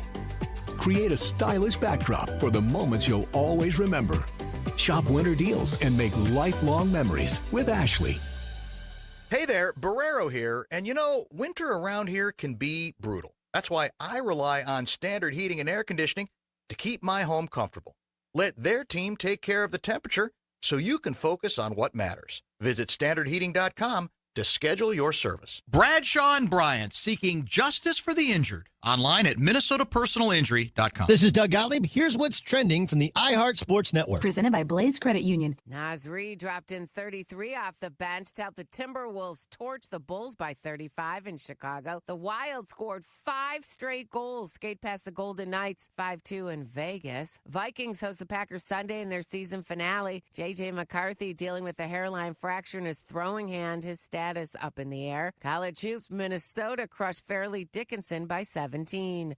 Create a stylish backdrop for the moments you'll always remember. Shop winter deals and make lifelong memories with Ashley. Hey there, Barrero here, and you know, winter around here can be brutal. That's why I rely on Standard Heating and Air Conditioning to keep my home comfortable. Let their team take care of the temperature so you can focus on what matters. Visit standardheating.com to schedule your service. Bradshaw and Bryant, seeking justice for the injured. Online at minnesotapersonalinjury.com. This is Doug Gottlieb. Here's what's trending from the iHeart Sports Network. Presented by Blaze Credit Union. Nasri dropped in 33 off the bench to help the Timberwolves torch the Bulls by 35 in Chicago. The Wild scored 5 straight goals, skate past the Golden Knights 5-2 in Vegas. Vikings host the Packers Sunday in their season finale. J.J. McCarthy dealing with a hairline fracture in his throwing hand, his status up in the air. College hoops, Minnesota crushed Fairleigh Dickinson by 17.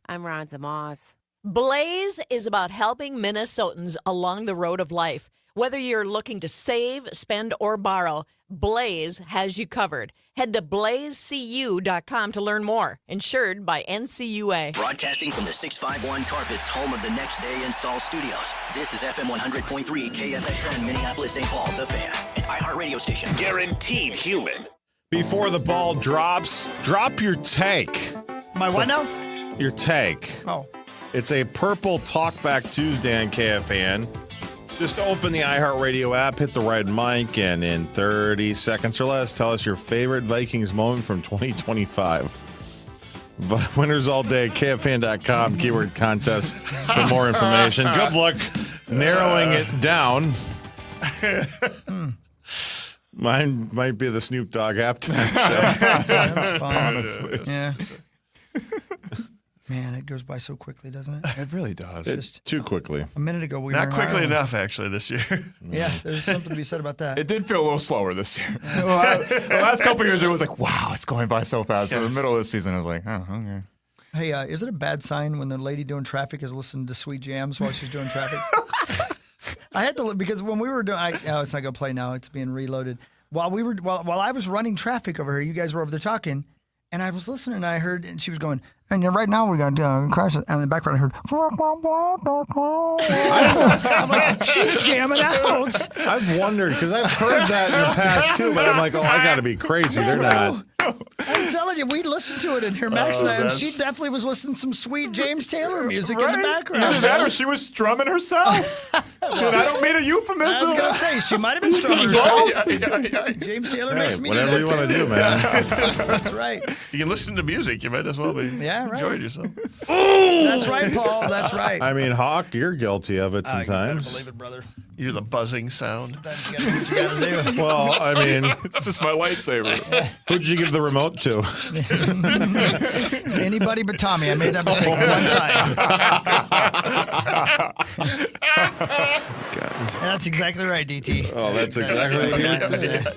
I'm Ronza Moss. Blaze is about helping Minnesotans along the road of life. Whether you're looking to save, spend, or borrow, Blaze has you covered. Head to blazecu.com to learn more. Insured by NCUA. Broadcasting from the 651 Carpets, home of the Next Day Install Studios. This is FM 100.3 KFAN, Minneapolis, St. Paul, The Fan, an iHeartRadio station. Guaranteed human. Before the ball drops, drop your take. My what now? Your take. Oh. It's a purple Talkback Tuesday on KFAN. Just open the iHeartRadio app, hit the right mic, and in 30 seconds or less, tell us your favorite Vikings moment from 2025. Winners all day, KFAN.com, keyword contest for more information. Good luck narrowing it down. Mine might be the Snoop Dogg halftime show. That's fun. Honestly. Yeah. Man, it goes by so quickly, doesn't it? It really does. It's too quickly. A minute ago, we Not were quickly enough, actually, this year. Yeah, there's something to be said about that. It did feel a little slower this year. The last couple of years, it was like, wow, it's going by so fast. So in the middle of the season, I was like, oh, okay. Hey, is it a bad sign when the lady doing traffic is listening to sweet jams while she's doing traffic? I had to, because when we were doing, it's not going to play now. It's being reloaded. While I was running traffic over here, you guys were over there talking, and I was listening, and I heard, and she was going, and right now we got crash, and in the background I heard, I'm like, she's jamming out. I've wondered, because I've heard that in the past too, but I'm like, oh, I got to be crazy. They're not. I'm telling you, we listened to it in here, Max and I, and she definitely was listening to some sweet James Taylor music in the background. Either that or she was strumming herself. And I don't mean a euphemism. I was going to say, she might have been strumming herself. James Taylor makes me whatever you want to do, man. That's right. You can listen to music. You might as well be enjoying yourself. That's right, Paul. That's right. I mean, Hawk, you're guilty of it You sometimes. better believe it, brother. You're the buzzing sound. Sometimes you got to do what you got to do. Well, I mean, it's just my lightsaber. Who'd you give the remote out too. Anybody but Tommy. I made that mistake one time. That's exactly right, DT. Oh, that's exactly what you said.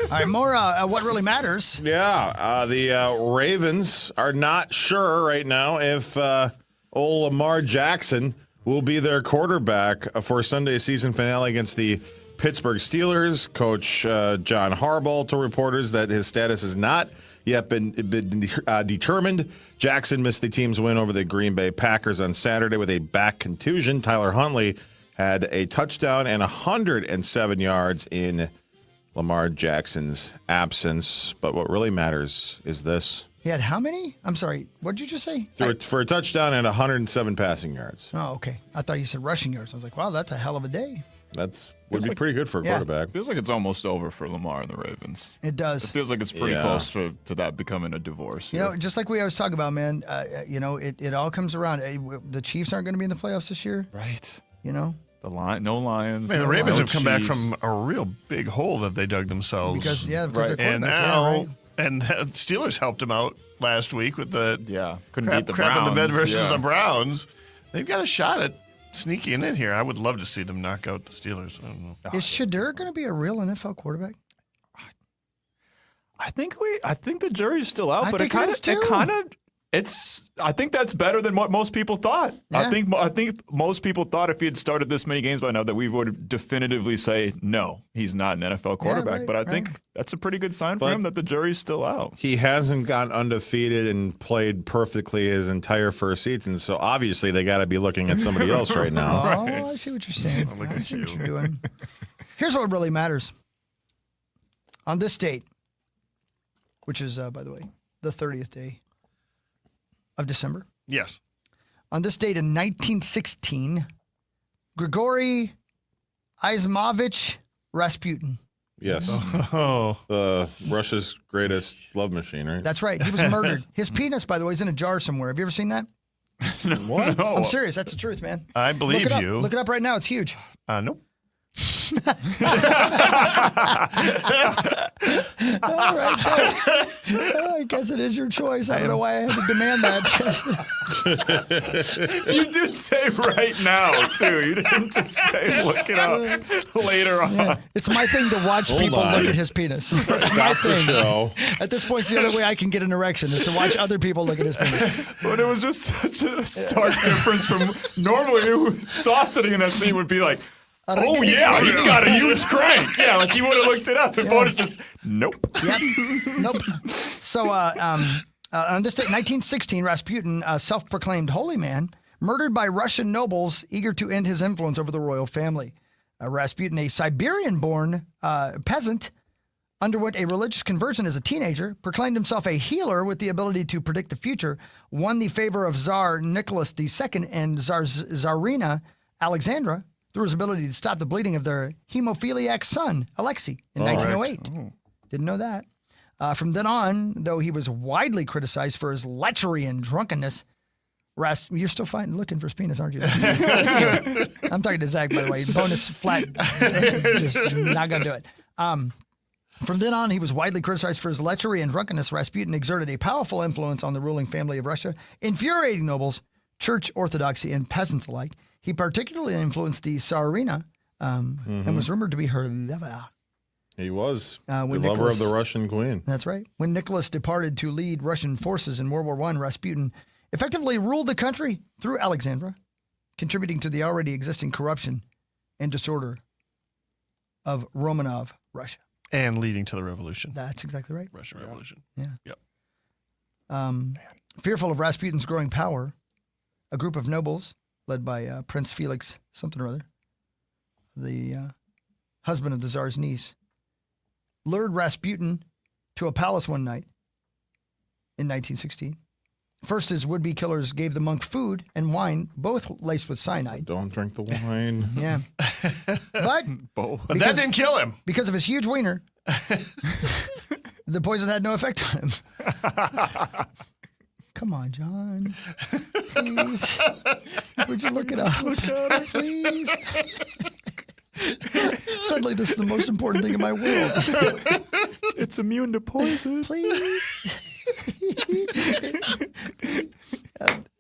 All right, more what really matters. Yeah, the Ravens are not sure right now if old Lamar Jackson will be their quarterback for Sunday's season finale against the Pittsburgh Steelers. Coach John Harbaugh told reporters that his status has not yet been determined. Jackson missed the team's win over the Green Bay Packers on Saturday with a back contusion. Tyler Huntley had a touchdown and 107 yards in Lamar Jackson's absence. But what really matters is this. He had how many? I'm sorry. What did you just say? For a touchdown and 107 passing yards. Oh, okay. I thought you said rushing yards. I was like, wow, that's a hell of a day. Would be pretty good for a quarterback. Feels like it's almost over for Lamar and the Ravens. It does. It feels like it's pretty close to that becoming a divorce. You know, just like we always talk about, man, it all comes around. The Chiefs aren't going to be in the playoffs this year. Right. You know? No Lions. I mean, the Ravens have come back from a real big hole that they dug themselves. Because their quarterback. And now, and the Steelers helped him out last week with the couldn't beat the crap in the bed Browns. versus the Browns. They've got a shot at sneaking in here. I would love to see them knock out the Steelers. I don't know. Is Shadur going to be a real NFL quarterback? I think the jury's still out, I but think I think that's better than what most people thought. Yeah. I think most people thought if he had started this many games by now that we would definitively say no, he's not an NFL quarterback. right, but I think that's a pretty good sign for him that the jury's still out. He hasn't gone undefeated and played perfectly his entire first season, so obviously they got to be looking at somebody else right now. Oh, I see what you're saying. I see what you're doing. Here's what really matters. On this date, which is, by the way, the 30th day of December. Yes. On this date in 1916, Grigory Izimovich Rasputin. Yes. Russia's greatest love machine, right? That's right. He was murdered. His penis, by the way, is in a jar somewhere. Have you ever seen that? What? No. I'm serious. That's the truth, man. I believe Look it up. you. Look it up right now. It's huge. Nope. All right, good. I guess it is your choice. I don't know why I had to demand that. You did say right now, too. You didn't just say look it up later on. Yeah. It's my thing to watch people look at his penis. It's my thing. Show. At this point, it's the only way I can get an erection is to watch other people look at his penis. But it was just such a stark difference from normally who saw sitting in that scene would be like, oh, yeah, he's got a huge crank. Yeah, like he would have looked it up. And Bonus just, nope. Yep. Nope. So on this date, 1916, Rasputin, a self-proclaimed holy man, murdered by Russian nobles eager to end his influence over the royal family. Rasputin, a Siberian-born peasant, underwent a religious conversion as a teenager, proclaimed himself a healer with the ability to predict the future, won the favor of Tsar Nicholas II and Tsarina Alexandra through his ability to stop the bleeding of their hemophiliac son, Alexei, in 1908. Oh. Didn't know that. From then on, though he was widely criticized for his lechery and drunkenness, you're still looking for his penis, aren't you? I'm talking to Zach, by the way. Bonus flat, just not going to do it. From then on, he was widely criticized for his lechery and drunkenness. Rasputin exerted a powerful influence on the ruling family of Russia, infuriating nobles, church orthodoxy, and peasants alike. He particularly influenced the Tsarina and was rumored to be her lover. He was the when lover Nicholas- of the Russian queen. That's right. When Nicholas departed to lead Russian forces in World War I, Rasputin effectively ruled the country through Alexandra, contributing to the already existing corruption and disorder of Romanov Russia. And leading to the revolution. That's exactly right. Russian Revolution. Yeah. Yep. Fearful of Rasputin's growing power, a group of nobles led by Prince Felix something or other, the husband of the Tsar's niece, lured Rasputin to a palace one night in 1916. First, his would-be killers gave the monk food and wine, both laced with cyanide. Don't drink the wine. Yeah. But that didn't kill him. Because of his huge wiener, the poison had no effect on him. Come on, John. Please. Would you look it up? Please. Suddenly, this is the most important thing in my world. it's immune to poison. Please.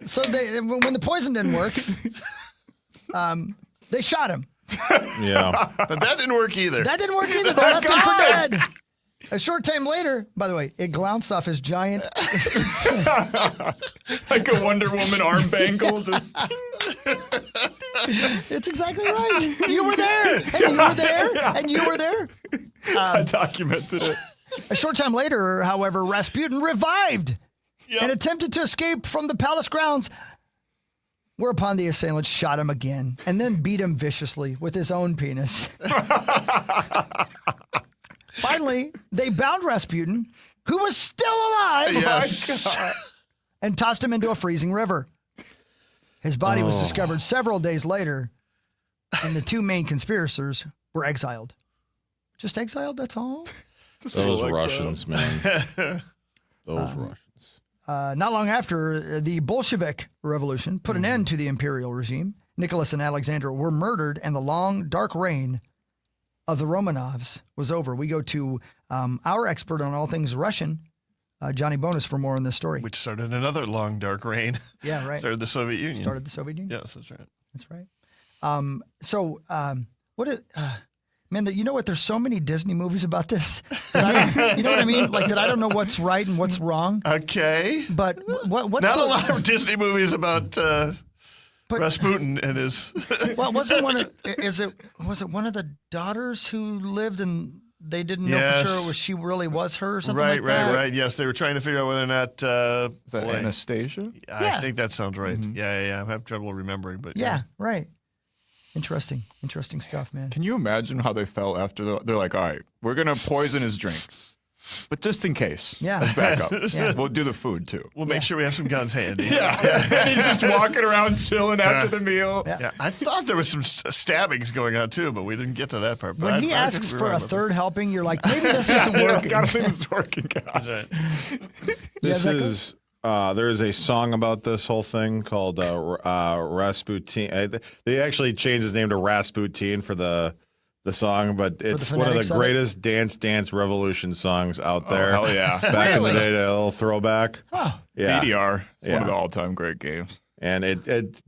So when the poison didn't work, they shot him. Yeah. But that didn't work either. That didn't work either. They left him for dead. A short time later, by the way, it glaunced off his giant. Like a Wonder Woman arm bangle, just. It's exactly right. You were there, and you were there, and you were there. I documented it. A short time later, however, Rasputin revived and attempted to escape from the palace grounds, whereupon the assailants shot him again and then beat him viciously with his own penis. Finally, they bound Rasputin, who was still alive, Yes. and tossed him into a freezing river. His body was discovered several days later, and the two main conspirators were exiled. Just exiled, that's all? Those Russians, man. Those Russians. Not long after the Bolshevik Revolution put an end to the imperial regime, Nicholas and Alexandra were murdered, and the long, dark reign of the Romanovs was over. We go to our expert on all things Russian, Johnny Bonus, for more on this story. Which started another long, dark reign. Yeah, right. Started the Soviet Union. Started the Soviet Union? Yes, that's right. That's right. Man, you know what? There's so many Disney movies about this. You know what I mean? Like that I don't know what's right and what's wrong. Okay. But what's not a lot of Disney movies about Rasputin and his. Well, wasn't one of was it one of the daughters who lived and they didn't know for sure she really was her or something like that? Right. Yes, they were trying to figure out whether or not. Is that Anastasia? I think that sounds right. Mm-hmm. Yeah. I'm having trouble remembering, but yeah, right. Interesting stuff, man. Can you imagine how they felt after they're like, all right, we're going to poison his drink. But just in case, as backup, we'll do the food too. We'll make sure we have some guns handy. He's just walking around chilling after the meal. Yeah, I thought there was some stabbings going on too, but we didn't get to that part. But when he asks for a third helping, you're like, maybe this isn't working. I don't think this is working, guys. This is. There is a song about this whole thing called Rasputin. They actually changed his name to Rasputin for the song, but it's one of the greatest dance revolution songs out there. Oh, hell yeah. Back in the day, a little throwback. Oh. Yeah. DDR. It's one of the all-time great games. And it's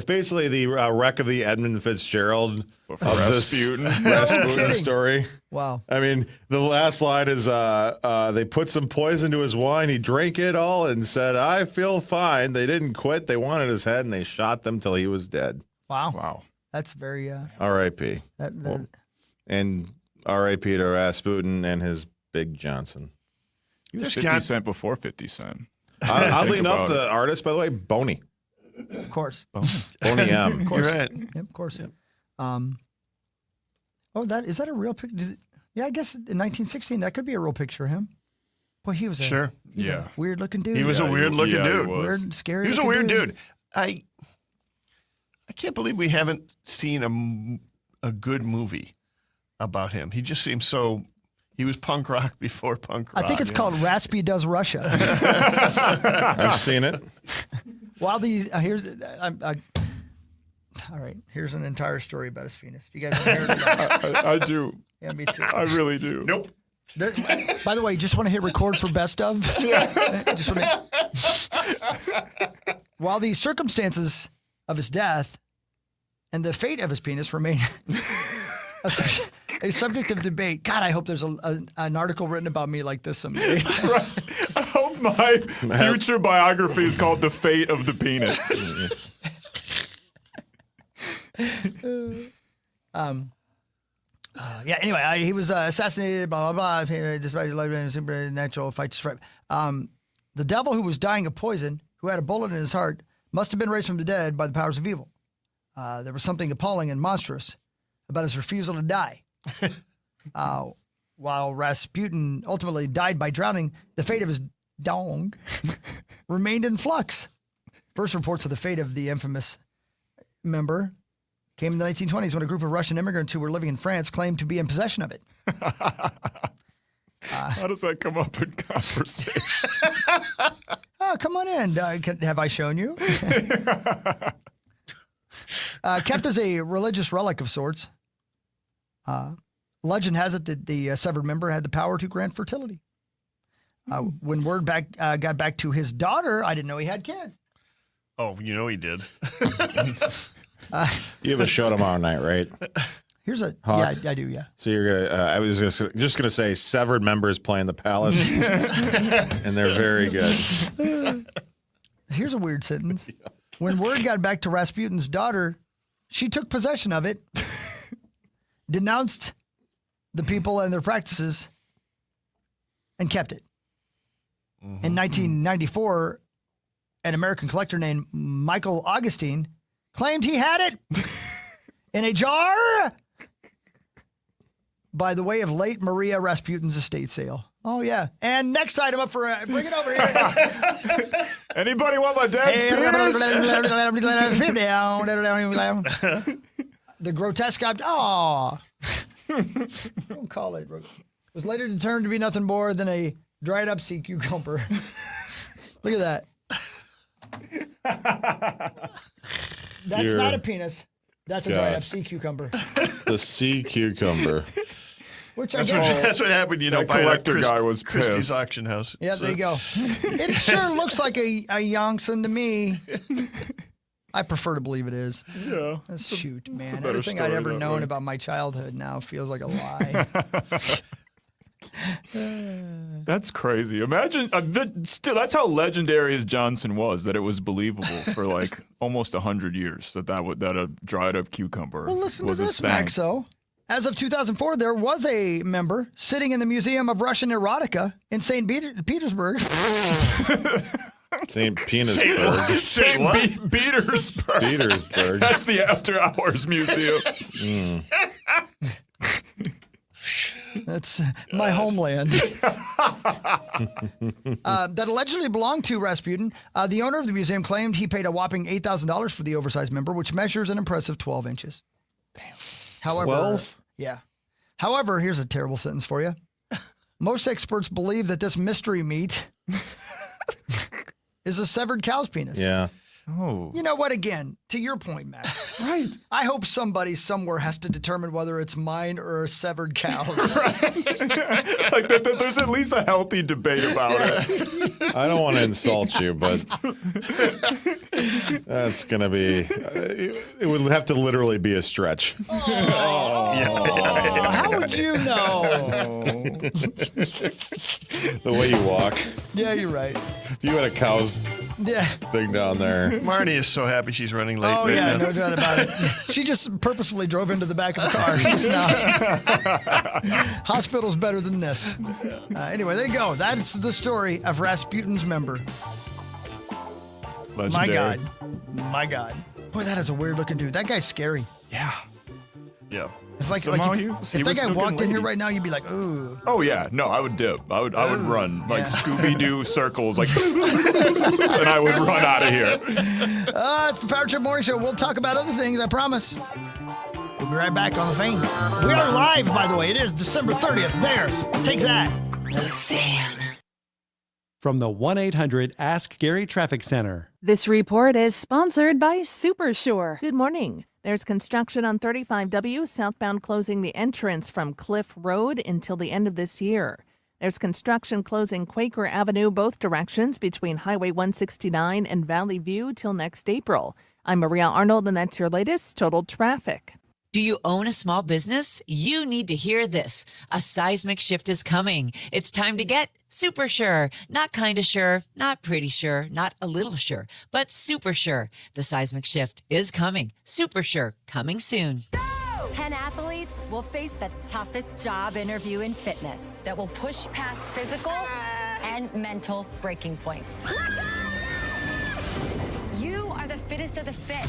basically the wreck of the Edmund Fitzgerald of Rasputin. This Rasputin story. Wow. I mean, the last line is they put some poison to his wine. He drank it all and said, I feel fine. They didn't quit. They wanted his head, and they shot them till he was dead. Wow. That's very... R.I.P. And R.I.P. to Rasputin and his Big Johnson. He was 50 Cent before 50 Cent. Oddly enough, the artist, by the way, Boney. Of course. Boney M. Of course. You're right. Yep, of course. Yep. Is that a real picture? Yeah, I guess in 1916, that could be a real picture of him. Boy, he was a weird-looking dude. He was a weird-looking dude. Weird, scary. He was a weird dude. I can't believe we haven't seen a good movie about him. He just seems so. He was punk rock before punk rock. I think it's called Raspy Does Russia. I've seen it. While these all right, here's an entire story about his penis. Do you guys want to hear it? I do. Yeah, me too. I really do. Nope. By the way, just want to hit record for best of. Just want to. While the circumstances of his death and the fate of his penis remain a subject of debate. God, I hope there's an article written about me like this someday. Right. I hope my future biography is called The Fate of the Penis. Anyway, he was assassinated, blah, blah, blah. Despite supernatural fights. The devil who was dying of poison, who had a bullet in his heart, must have been raised from the dead by the powers of evil. There was something appalling and monstrous about his refusal to die. While Rasputin ultimately died by drowning, the fate of his dong remained in flux. First reports of the fate of the infamous member came in the 1920s when a group of Russian immigrants who were living in France claimed to be in possession of it. How does that come up in conversation? Come on in. Have I shown you? Kept as a religious relic of sorts. Legend has it that the severed member had the power to grant fertility. When word got back to his daughter, I didn't know he had kids. Oh, you know he did. You have a show tomorrow night, right? Here's a Hawk? Yeah, I do. Yeah. So you're gonna. I was just gonna say severed members playing the Palace, and they're very good. Here's a weird sentence. When word got back to Rasputin's daughter, she took possession of it, denounced the people and their practices, and kept it. In 1994, an American collector named Michael Augustine claimed he had it in a jar by the way of late Maria Rasputin's estate sale. Oh, yeah. And next item up for bring it over here. Anybody want my dad's penis? The grotesque object. Oh, don't call it. Was later determined to be nothing more than a dried up sea cucumber. Look at that. That's not a penis. That's a dried up sea cucucber. The sea cucumber. Which I guess That's what happened, you know, That by collector guy was Christie's pissed. auction house. Yeah, there you go. It sure looks like a Youngson to me. I prefer to believe it is. Yeah. Shoot, man. better Everything I'd story ever that known way. about my childhood now feels like a lie. That's crazy. Imagine, still, that's how legendary as Johnson was, that it was believable for like almost 100 years that a dried up cucumber Well, listen to was his this, thing. Maxo. As of 2004, there was a member sitting in the Museum of Russian Erotica in St. Petersburg. St. Petersburg. St. Petersburg. Petersburg. That's the after hours museum. That's my homeland. That allegedly belonged to Rasputin. The owner of the museum claimed he paid a whopping $8,000 for the oversized member, which measures an impressive 12 inches. Damn. However, 12? Yeah. However, here's a terrible sentence for you. Most experts believe that this mystery meat is a severed cow's penis. Yeah. Oh. You know what? Again, to your point, Max. Right. I hope somebody somewhere has to determine whether it's mine or a severed cow's. Like there's at least a healthy debate about it. I don't want to insult you, but that's going to be, it would have to literally be a stretch. How would you know? The way you walk. Yeah, you're right. If you had a cow's thing down there. Marnie is so happy she's running late. Oh, right yeah, now. no doubt about it. She just purposefully drove into the back of the car just now. Hospital's better than this. Anyway, there you go. That's the story of Rasputin's member. Legendary. My God. Boy, that is a weird looking dude. That guy's scary. Yeah. Yeah. If Somehow he if was that guy still walked getting in here ladies. right now, you'd be like, ooh. Oh yeah, no, I would dip. I would run like yeah. Scooby-Doo circles, like, and I would run out of here. It's the Power Trip Morning Show. We'll talk about other things, I promise. We'll be right back on the Fan. We are live, by the way. It is December 30th. There. Take that. The Fan. From the 1-800-ASK Gary Traffic Center. This report is sponsored by Supersure. Good morning. There's construction on 35W southbound closing the entrance from Cliff Road until the end of this year. There's construction closing Quaker Avenue both directions between Highway 169 and Valley View till next April. I'm Maria Arnold, and that's your latest total traffic. Do you own a small business? You need to hear this. A seismic shift is coming. It's time to get super sure. Not kind of sure, not pretty sure, not a little sure, but super sure. The seismic shift is coming. Super sure, coming soon. 10 athletes will face the toughest job interview in fitness that will push past physical and mental breaking points. You are the fittest of the fit.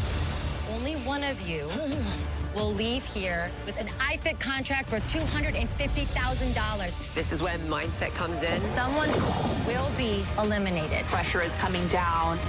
Only one of you will leave here with an iFit contract for $250,000. This is when mindset comes in. Someone will be eliminated. Pressure is coming down.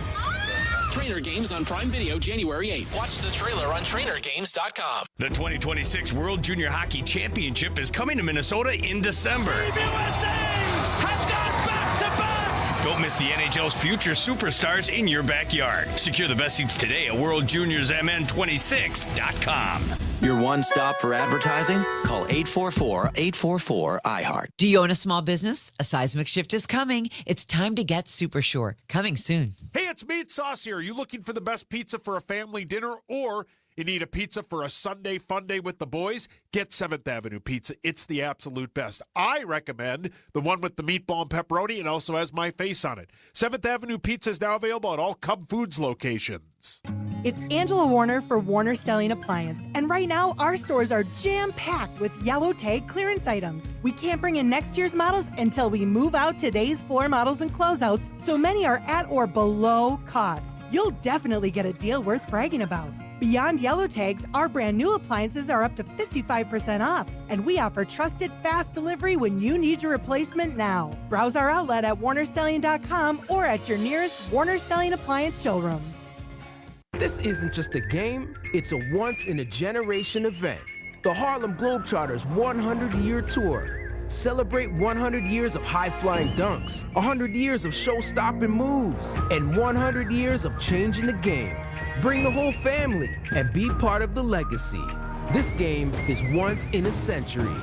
Trainer Games on Prime Video January 8th. Watch the trailer on trainergames.com. The 2026 World Junior Hockey Championship is coming to Minnesota in December. Team USA has gone back-to-back. Go Don't miss the NHL's future superstars in your backyard. Secure the best seats today at WorldJuniors.MN26.com. Your one stop for advertising? Call 844-844-iHeart. Do you own a small business? A seismic shift is coming. It's time to get Super Sure. Coming soon. Hey, it's Meat Sauce here. Are you looking for the best pizza for a family dinner, or you need a pizza for a Sunday fun day with the boys? Get 7th Avenue Pizza. It's the absolute best. I recommend the one with the meatball and pepperoni and also has my face on it. 7th Avenue Pizza is now available at all Cub Foods locations. It's Angela Warner for Warner Stelling Appliance, and right now our stores are jam-packed with yellow tag clearance items. We can't bring in next year's models until we move out today's floor models and closeouts, so many are at or below cost. You'll definitely get a deal worth bragging about. Beyond yellow tags, our brand new appliances are up to 55% off, and we offer trusted fast delivery when you need your replacement now. Browse our outlet at warnerstelling.com or at your nearest Warner Stelling Appliance showroom. This isn't just a game, it's a once-in-a-generation event. The Harlem Globetrotters 100-year tour. Celebrate 100 years of high-flying dunks, 100 years of show-stopping moves, and 100 years of changing the game. Bring the whole family and be part of the legacy. This game is once in a century.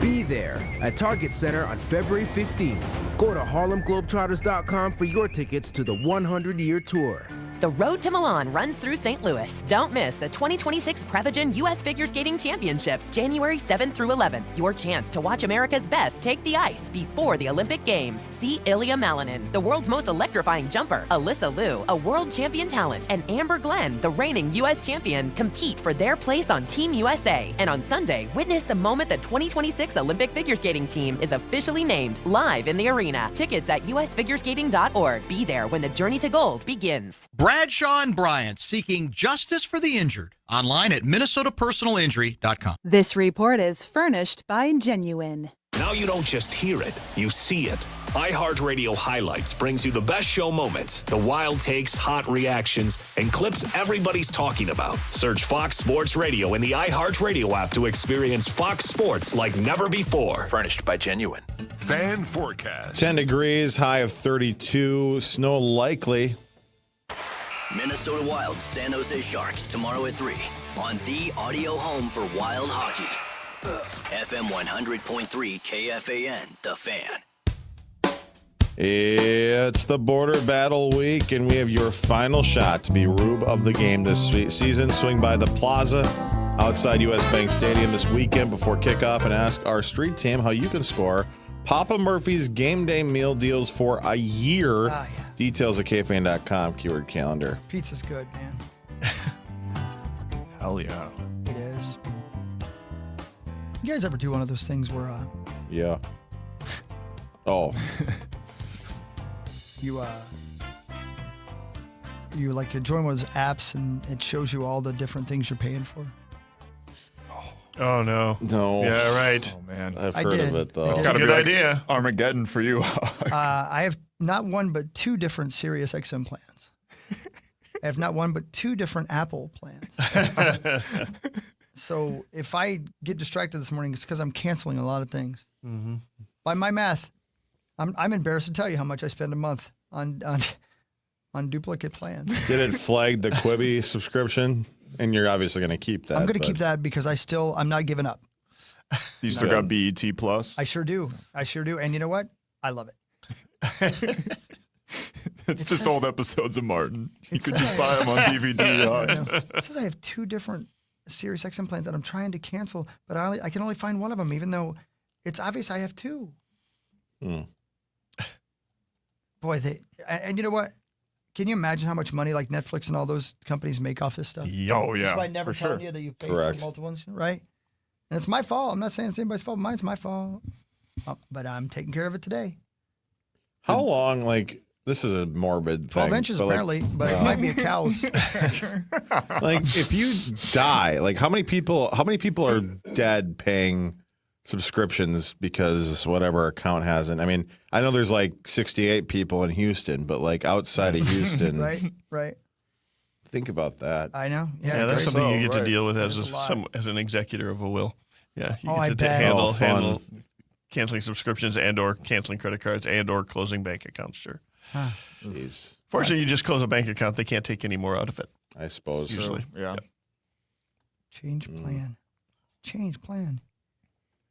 Be there at Target Center on February 15th. Go to HarlemGlobetrotters.com for your tickets to the 100-year tour. The road to Milan runs through St. Louis. Don't miss the 2026 Prevagen U.S. Figure Skating Championships, January 7th through 11th. Your chance to watch America's best take the ice before the Olympic Games. See Ilya Malinin, the world's most electrifying jumper, Alyssa Liu, a world champion talent, and Amber Glenn, the reigning U.S. champion, compete for their place on Team USA. And on Sunday, witness the moment the 2026 Olympic figure skating team is officially named live in the arena. Tickets at usfigureskating.org. Be there when the journey to gold begins. Bradshaw and Bryant, seeking justice for the injured. Online at minnesotapersonalinjury.com. This report is furnished by Genuine. Now you don't just hear it, you see it. iHeartRadio Highlights brings you the best show moments, the wild takes, hot reactions, and clips everybody's talking about. Search Fox Sports Radio in the iHeartRadio app to experience Fox Sports like never before. Furnished by Genuine. Fan forecast. 10 degrees, high of 32, snow likely. Minnesota Wild, San Jose Sharks, tomorrow at 3 on the audio home for Wild Hockey. FM 100.3 KFAN, The Fan. It's the border battle week, and we have your final shot to be Rube of the game this season. Swing by the Plaza outside U.S. Bank Stadium this weekend before kickoff and ask our street team how you can score Papa Murphy's game day meal deals for a year. Yeah. Details at KFAN.com, keyword calendar. Pizza's good, man. Hell yeah. It is. You guys ever do one of those things where Yeah. Oh. you like join one of those apps and it shows you all the different things you're paying for? Oh, no. No. Yeah, right. Oh, man. I've I heard did. of it, though. It's a got to good be like idea. Armageddon for you. I have not one but two different Sirius XM plans. I have not one but two different Apple plans. So if I get distracted this morning, it's because I'm canceling a lot of things. Mm-hmm. By my math, I'm embarrassed to tell you how much I spend a month on duplicate plans. Did it flag the Quibi subscription? And you're obviously going to keep that. I'm going to keep that because I'm not giving up. You still got BET Plus? I sure do. And you know what? I love it. It's just old episodes of Martin. You could just buy them on DVD. It says I have two different Sirius XM plans that I'm trying to cancel, but I can only find one of them, even though it's obvious I have two. Boy, and you know what? Can you imagine how much money like Netflix and all those companies make off this stuff? Oh, yeah. That's why I never for telling sure. you that you pay Correct. for multiple ones, right? And it's my fault. I'm not saying it's anybody's fault. Mine's my fault. But I'm taking care of it today. How long, this is a morbid 12 thing. inches but, apparently, but it might be a cow's. If you die, how many people are dead paying subscriptions because whatever account hasn't? I mean, I know there's 68 people in Houston, but outside of Houston. Right. Think about that. I know. Yeah, that's something you get to deal with That's as an executor of a will. Yeah, you I get to bet. handle canceling subscriptions and or canceling credit cards and or closing bank accounts. Sure. Jeez. Fortunately, you just close a bank account. They can't take any more out of it. I suppose. Usually. Yeah. Change plan. Change plan.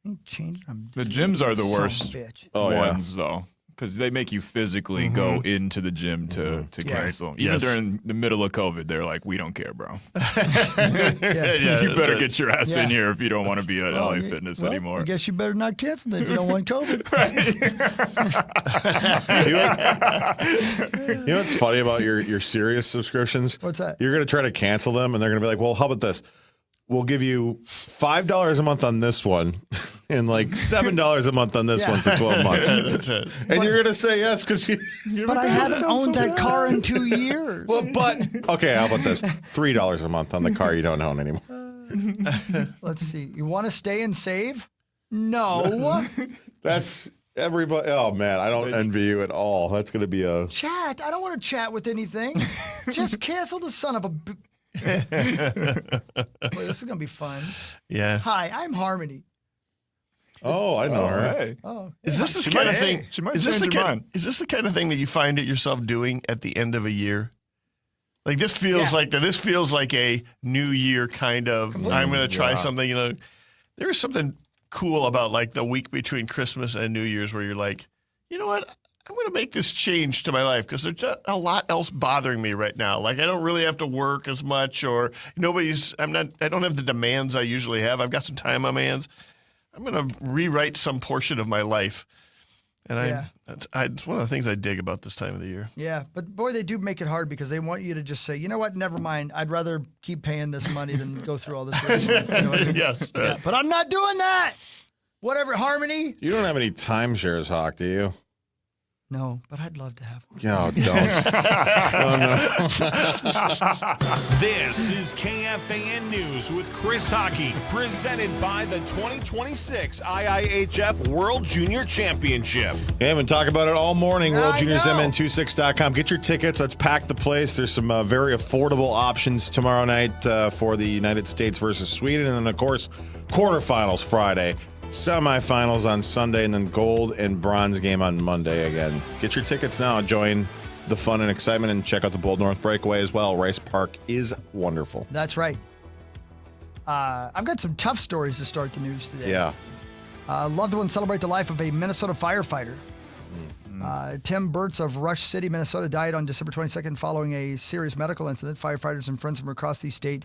Ain't changing. The gyms are the Son of a worst bitch. ones, though, because they make you physically go into the gym to cancel. Even during the middle of COVID, they're like, "We don't care, bro. You better get your ass in here if you don't want to be at LA Fitness anymore." I guess you better not cancel it if you don't want COVID. You know what's funny about your Sirius subscriptions? What's that? You're going to try to cancel them, and they're going to be like, well, how about this? We'll give you $5 a month on this one and like $7 a month on this one for 12 months. And you're going to say yes because you But I haven't owned that car in 2 years. Well, okay, how about this? $3 a month on the car you don't own anymore. Let's see. You want to stay and save? No. That's everybody. Oh, man, I don't envy you at all. That's going to be a... Chat. I don't want to chat with anything. Just cancel the son of a... Boy, this is going to be fun. Yeah. Hi, I'm Harmony. Oh, I know her. Hey. Oh, Is this the kind of thing? She might Is this change the her kind? mind. Is this the kind of thing that you find it yourself doing at the end of a year? Like this feels like this feels like a New Year kind of. I'm going to try something. You know, there is something cool about like the week between Christmas and New Year's where you're like, you know what? I'm going to make this change to my life because there's just a lot else bothering me right now. Like I don't really have to work as much, or I don't have the demands I usually have. I've got some time on my hands. I'm going to rewrite some portion of my life. And it's one of the things I dig about this time of the year. Yeah, but boy, they do make it hard because they want you to just say, you know what, never mind. I'd rather keep paying this money than go through all this. You know what I mean? Yes. Yeah, but I'm not doing that. Whatever, Harmony. You don't have any timeshares, Hawk, do you? No, but I'd love to have one. No, don't. This is KFAN News with Chris Hockey, presented by the 2026 IIHF World Junior Championship. Yeah, I've been talking about it all morning. WorldJuniorsMN26.com. Get your tickets. Let's pack the place. There's some very affordable options tomorrow night for the United States versus Sweden. And then, of course, quarterfinals Friday. Semifinals on Sunday, and then gold and bronze game on Monday again. Get your tickets now. Join the fun and excitement and check out the Bold North Breakaway as well. Rice Park is wonderful. That's right. I've got some tough stories to start the news today. Yeah. Loved ones celebrate the life of a Minnesota firefighter. Tim Burtz of Rush City, Minnesota, died on December 22nd following a serious medical incident. Firefighters and friends from across the state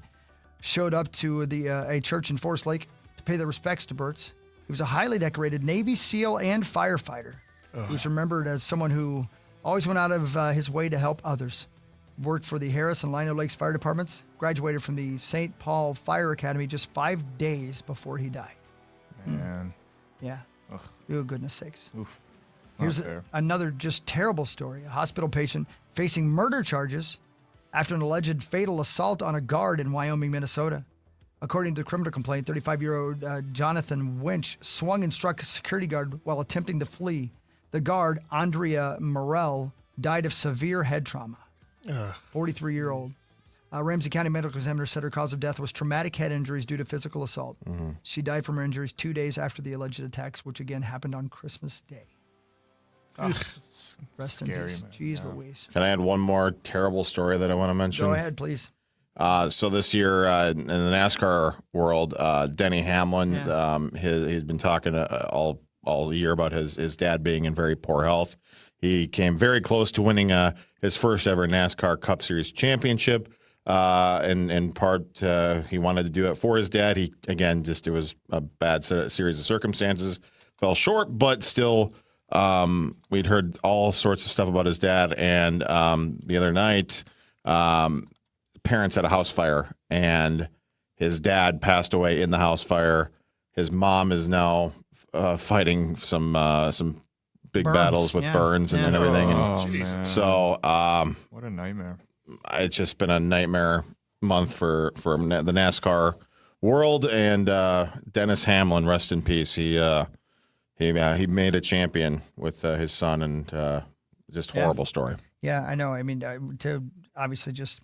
showed up to a church in Forest Lake to pay their respects to Burtz. He was a highly decorated Navy SEAL and firefighter. He was remembered as someone who always went out of his way to help others. Worked for the Harris and Lino Lakes Fire Departments. Graduated from the St. Paul Fire Academy just 5 days before he died. Man. Yeah. Ugh. Oh, goodness sakes. Oof. Here's another just terrible story. A hospital patient facing murder charges after an alleged fatal assault on a guard in Wyoming, Minnesota. According to the criminal complaint, 35-year-old Jonathan Winch swung and struck a security guard while attempting to flee. The guard, Andrea Morell, died of severe head trauma. 43-year-old. Ramsey County Medical Examiner said her cause of death was traumatic head injuries due to physical assault. Mm-hmm. She died from her injuries 2 days after the alleged attacks, which again happened on Christmas Day. Rest in peace. Jeez Louise. Can I add one more terrible story that I want to mention? Go ahead, please. So this year in the NASCAR world, Denny Hamlin, he's been talking all year about his dad being in very poor health. He came very close to winning his first ever NASCAR Cup Series championship. In part, he wanted to do it for his dad. It was a bad series of circumstances, fell short, but still, we'd heard all sorts of stuff about his dad. And the other night, parents had a house fire, and his dad passed away in the house fire. His mom is now fighting some big battles with burns and everything. And so, what a nightmare! It's just been a nightmare month for the NASCAR world. And Dennis Hamlin, rest in peace. He made a champion with his son, and just horrible story. Yeah, I know. I mean, to obviously just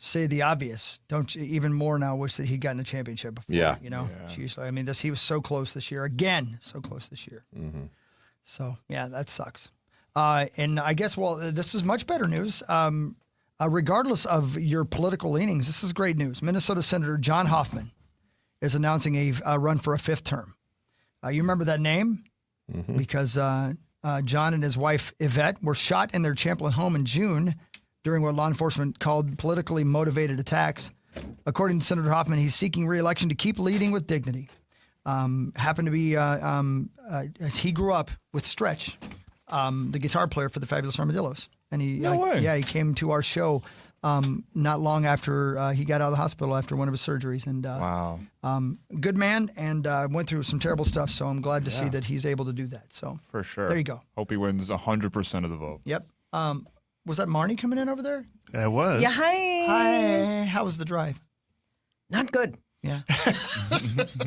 say the obvious. Don't you even more now wish that he'd gotten a championship before? Yeah. You know, Jeez, I mean, he was so close this year. Again, so close this year. Mm-hmm. So, yeah, that sucks. And I guess, this is much better news. Regardless of your political leanings, this is great news. Minnesota Senator John Hoffman is announcing a run for a 5th term. You remember that name? Mm-hmm. Because John and his wife, Yvette, were shot in their Champlin home in June during what law enforcement called politically motivated attacks. According to Senator Hoffman, he's seeking re-election to keep leading with dignity. Happened to be, he grew up with Stretch, the guitar player for the Fabulous Armadillos. And he came to our show not long after he got out of the hospital after one of his surgeries. And wow, good man, and went through some terrible stuff. So I'm glad to see that he's able to do that. So for sure, there you go. Hope he wins 100% of the vote. Yep. Was that Marnie coming in over there? It was. Yeah, hi. Hi. How was the drive? Not good. Yeah.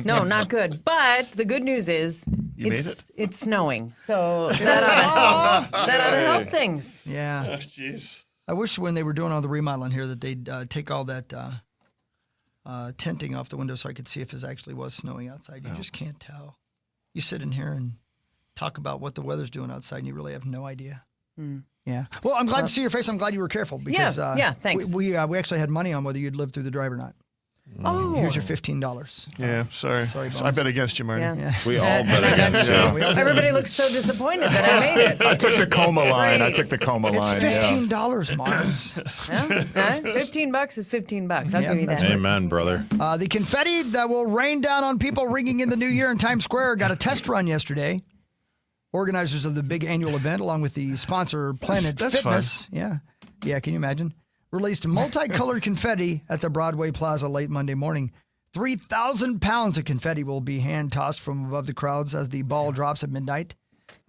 No, not good. But the good news is it's snowing. So that ought to help things. Yeah. Oh, jeez. I wish when they were doing all the remodeling here that they'd take all that tinting off the window so I could see if it actually was snowing outside. You just can't tell. You sit in here and talk about what the weather's doing outside and you really have no idea. Mm. Yeah. Well, I'm glad to see your face. I'm glad you were careful because thanks. We actually had money on whether you'd lived through the drive or not. Oh. Here's your $15. Yeah, sorry. Bones. I bet against you, Marty. Yeah. We all bet against you. Everybody looks so disappointed that I made it. I took the coma line. Right. I took the coma line. It's $15, Mars. Yeah. $15 is $15. I'll give you that. Amen, brother. The confetti that will rain down on people ringing in the new year in Times Square got a test run yesterday. Organizers of the big annual event, along with the sponsor Planet Fitness. Fun. Yeah. Can you imagine? Released multicolored confetti at the Broadway Plaza late Monday morning. 3,000 pounds of confetti will be hand-tossed from above the crowds as the ball drops at midnight.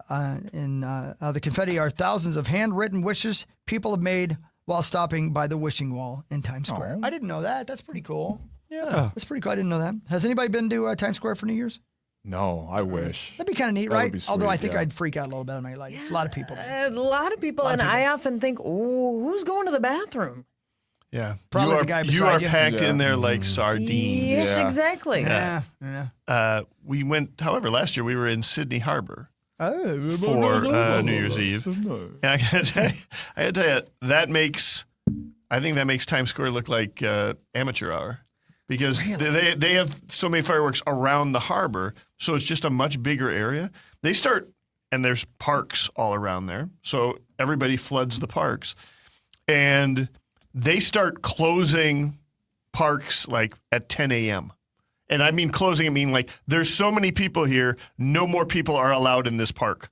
The confetti are thousands of handwritten wishes people have made while stopping by the wishing wall in Times Square. I didn't know that. That's pretty cool. Yeah. That's pretty cool. I didn't know that. Has anybody been to Times Square for New Year's? No, I wish. That'd be kind of neat, That would right? be sweet, Although I think yeah. I'd freak out a little bit. I mean, it's a lot of people. A lot of people, and I often think, oh, who's going to the bathroom? Yeah. Probably the guy beside you. You are you. packed in there like sardines. Yes, exactly. Yeah. We went, however, last year we were in Sydney Harbor Oh. for New Year's Eve. And I gotta tell you, I think that makes Times Square look like amateur hour. Because they have so many fireworks around the harbor, so it's just a much bigger area. They start, and there's parks all around there, so everybody floods the parks. And they start closing parks like at 10 a.m. And I mean closing, I mean like there's so many people here, no more people are allowed in this park,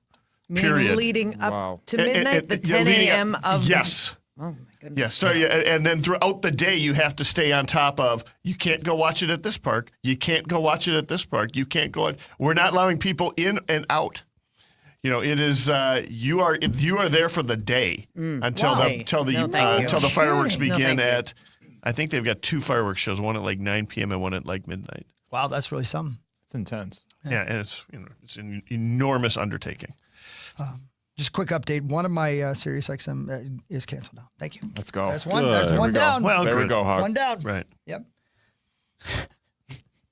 period. Meaning leading up to midnight, the 10 a.m. of... Yes. Oh, my goodness. Yeah, and then throughout the day, you have to stay on top of, you can't go watch it at this park. You can't go watch it at this park. You can't go. We're not allowing people in and out. You know, it is, you are there for the day until the fireworks begin at, I think they've got 2 fireworks shows, one at like 9 p.m. and one at like midnight. Wow, that's really something. It's intense. Yeah, and it's an enormous undertaking. Just a quick update. One of my Sirius XM is canceled now. Thank you. Let's go. That's one. There's one down. Well, there we go, Hawk. One down. Right. Yep.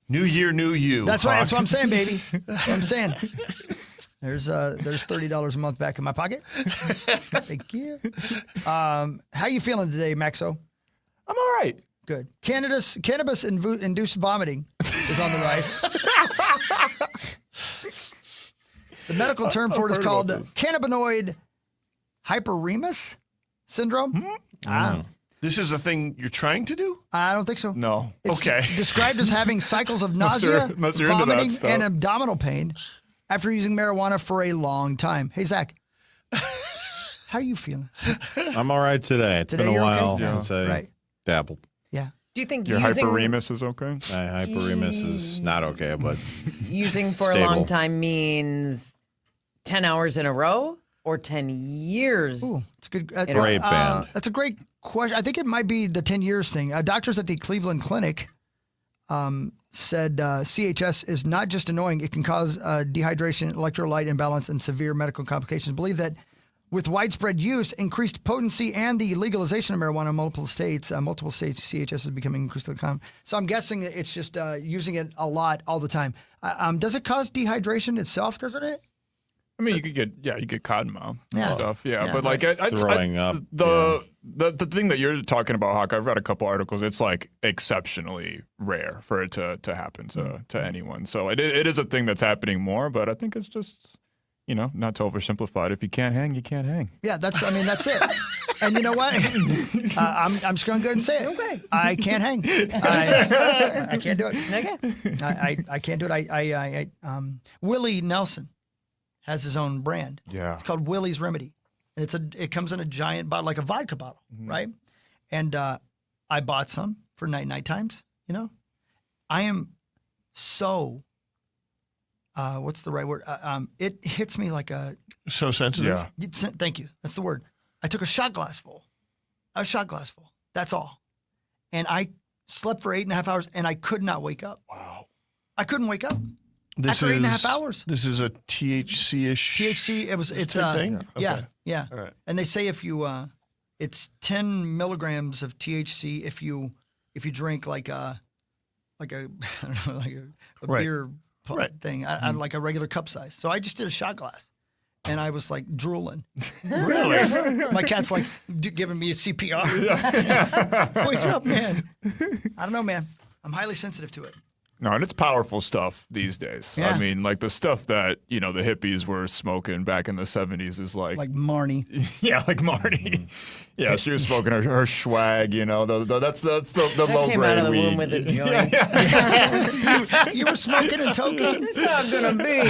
New year, new you. That's right. That's what I'm saying, baby. That's what I'm saying. There's $30 a month back in my pocket. Thank you. How you feeling today, Maxo? I'm all right. Good. Cannabis-induced vomiting is on the rise. The medical term for it is called cannabinoid hyperemesis syndrome. This is a thing you're trying to do? I don't think so. No. It's okay. Described as having cycles of nausea, unless you're into that vomiting, stuff. and abdominal pain after using marijuana for a long time. Hey, Zach, how are you feeling? I'm all right today. It's been a you're while okay? since I dabbled. Yeah. Do you think Your using... hyperemesis is okay? My hyperemesis is not okay, but using for a long time means 10 hours in a row or 10 years? Ooh, it's a good. Great band. That's a great question. I think it might be the 10 years thing. Doctors at the Cleveland Clinic said CHS is not just annoying. It can cause dehydration, electrolyte imbalance, and severe medical complications. Believe that with widespread use, increased potency, and the legalization of marijuana in multiple states, CHS is becoming increasingly common. So I'm guessing that it's just using it a lot all the time. Does it cause dehydration itself, doesn't it? I mean, you get cottonmouth stuff, Yeah, but like throwing up. The thing that you're talking about, Hawk, I've read a couple articles. It's like exceptionally rare for it to happen to anyone. So it is a thing that's happening more, but I think it's just, not to oversimplify it. If you can't hang, you can't hang. Yeah, that's it. And you know what? I'm just going to go and say it. Okay. I can't hang. I can't do it. Okay. I can't do it. Willie Nelson has his own brand. Yeah. It's called Willie's Remedy. And it comes in a giant bottle, like a vodka bottle, right? And I bought some for night times, I am so, what's the right word? It hits me like a... So sensitive? Yeah. Thank you. That's the word. I took a shot glass full. That's all. And I slept for 8.5 hours and I could not wake up. Wow. I couldn't wake up. This After is 8.5 hours. This is a THC-ish It's a thing? Yeah, Okay. yeah. All right. And they say if you, it's 10 milligrams of THC if you drink like a I don't know, like a Right. beer thing, I like a regular cup size. So I just did a shot glass, and I was like drooling. Really? My cat's like giving me a CPR. Wake up, man. I don't know, man. I'm highly sensitive to it. No, and it's powerful stuff these days. Yeah. I mean, like the stuff that, the hippies were smoking back in the 70s is like Marnie. Yeah, like Marnie. Yeah, she was smoking her swag, that's the low grade Came out of the weed. womb with a joint. You were smoking in Toka? That's how it's gonna be.